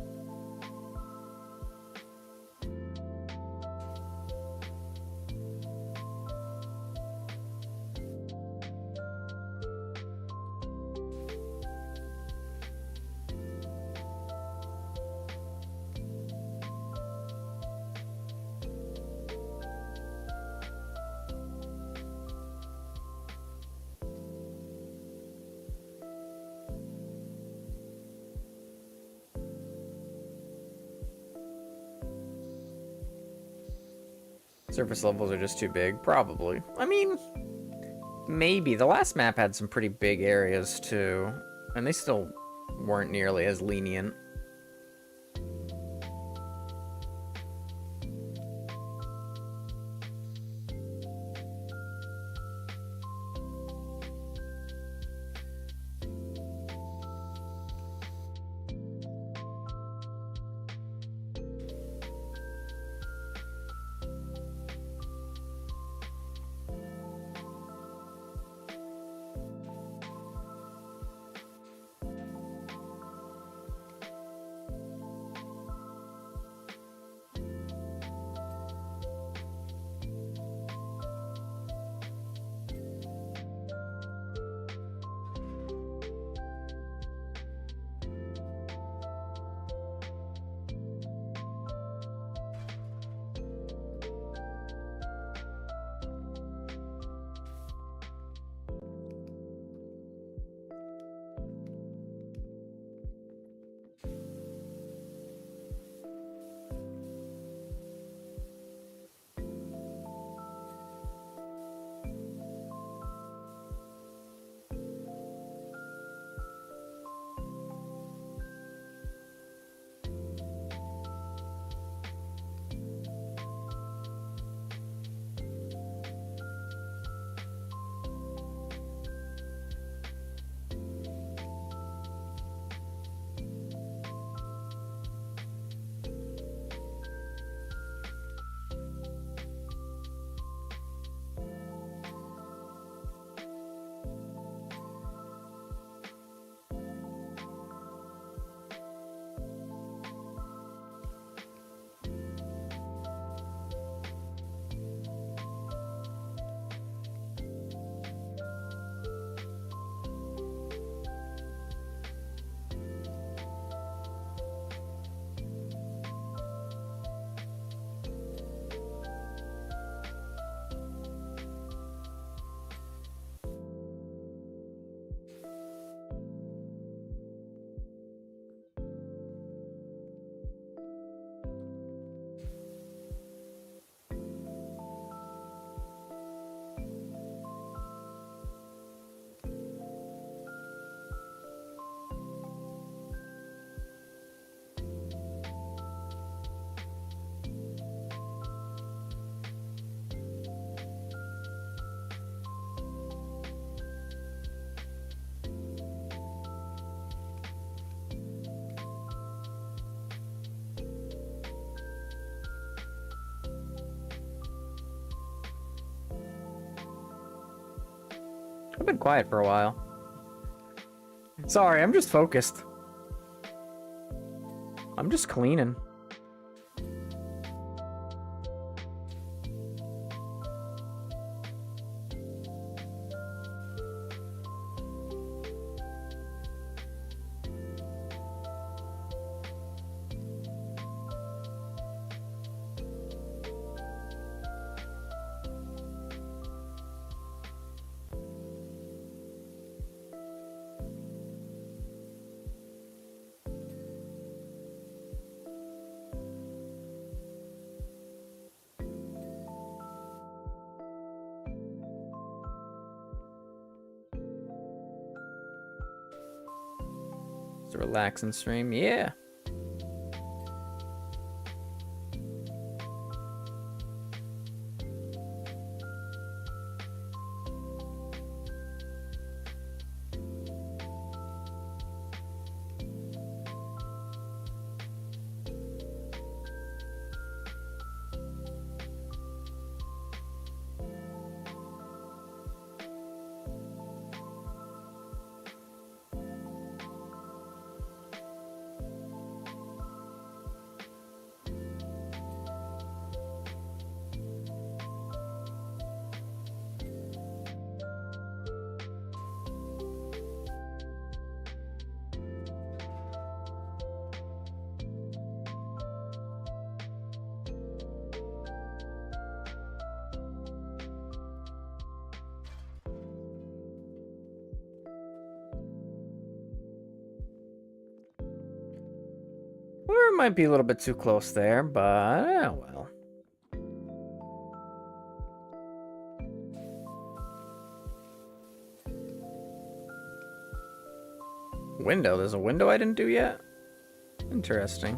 Surface levels are just too big, probably. I mean, maybe. The last map had some pretty big areas, too. And they still weren't nearly as lenient. I've been quiet for a while. Sorry, I'm just focused. I'm just cleaning. It's a relaxing stream, yeah. Or it might be a little bit too close there, but well. Window. There's a window I didn't do yet? Interesting.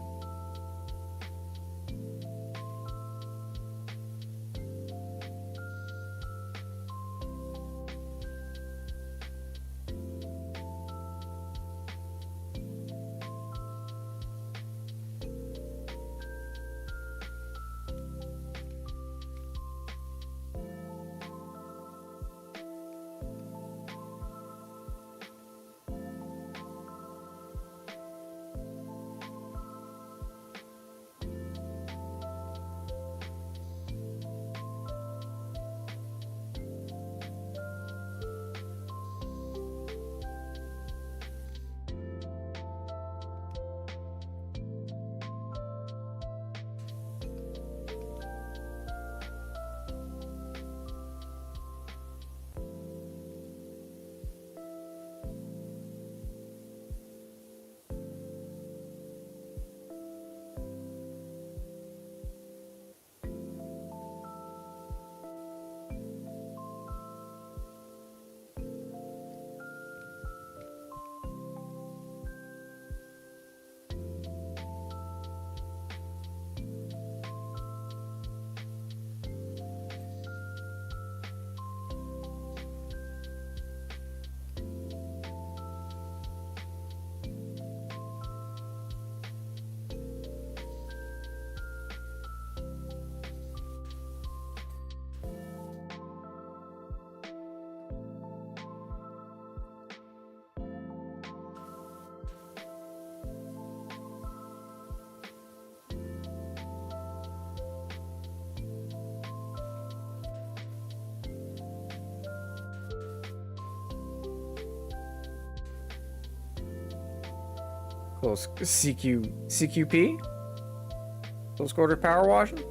Close CQP? Close quarter power washing?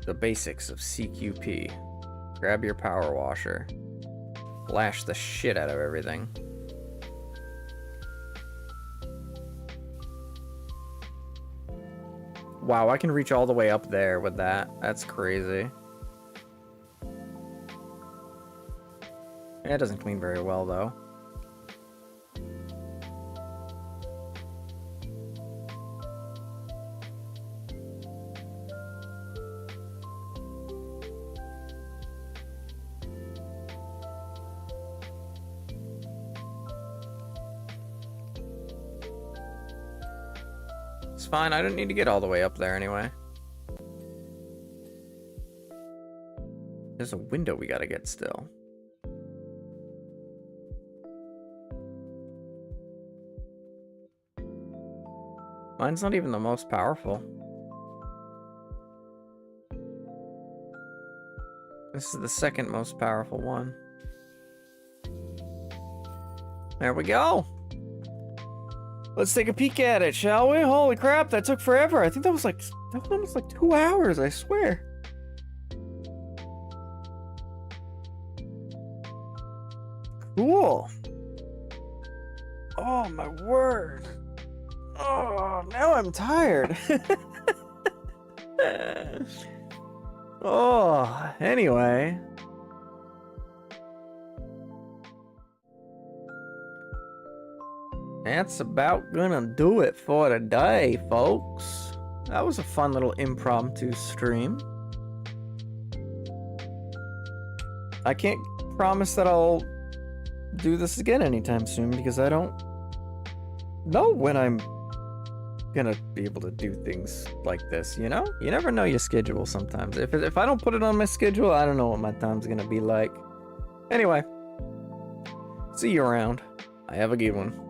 The basics of CQP. Grab your power washer. Lash the shit out of everything. Wow, I can reach all the way up there with that. That's crazy. It doesn't clean very well, though. It's fine, I don't need to get all the way up there anyway. There's a window we gotta get still. Mine's not even the most powerful. This is the second most powerful one. There we go. Let's take a peek at it, shall we? Holy crap, that took forever. I think that was almost like 2 hours, I swear. Cool. Oh my word. Oh, now I'm tired. Oh, anyway. That's about gonna do it for today, folks. That was a fun little impromptu stream. I can't promise that I'll do this again anytime soon because I don't know when I'm gonna be able to do things like this, you know? You never know your schedule sometimes. If I don't put it on my schedule, I don't know what my time's gonna be like. Anyway, see you around. I have a good one.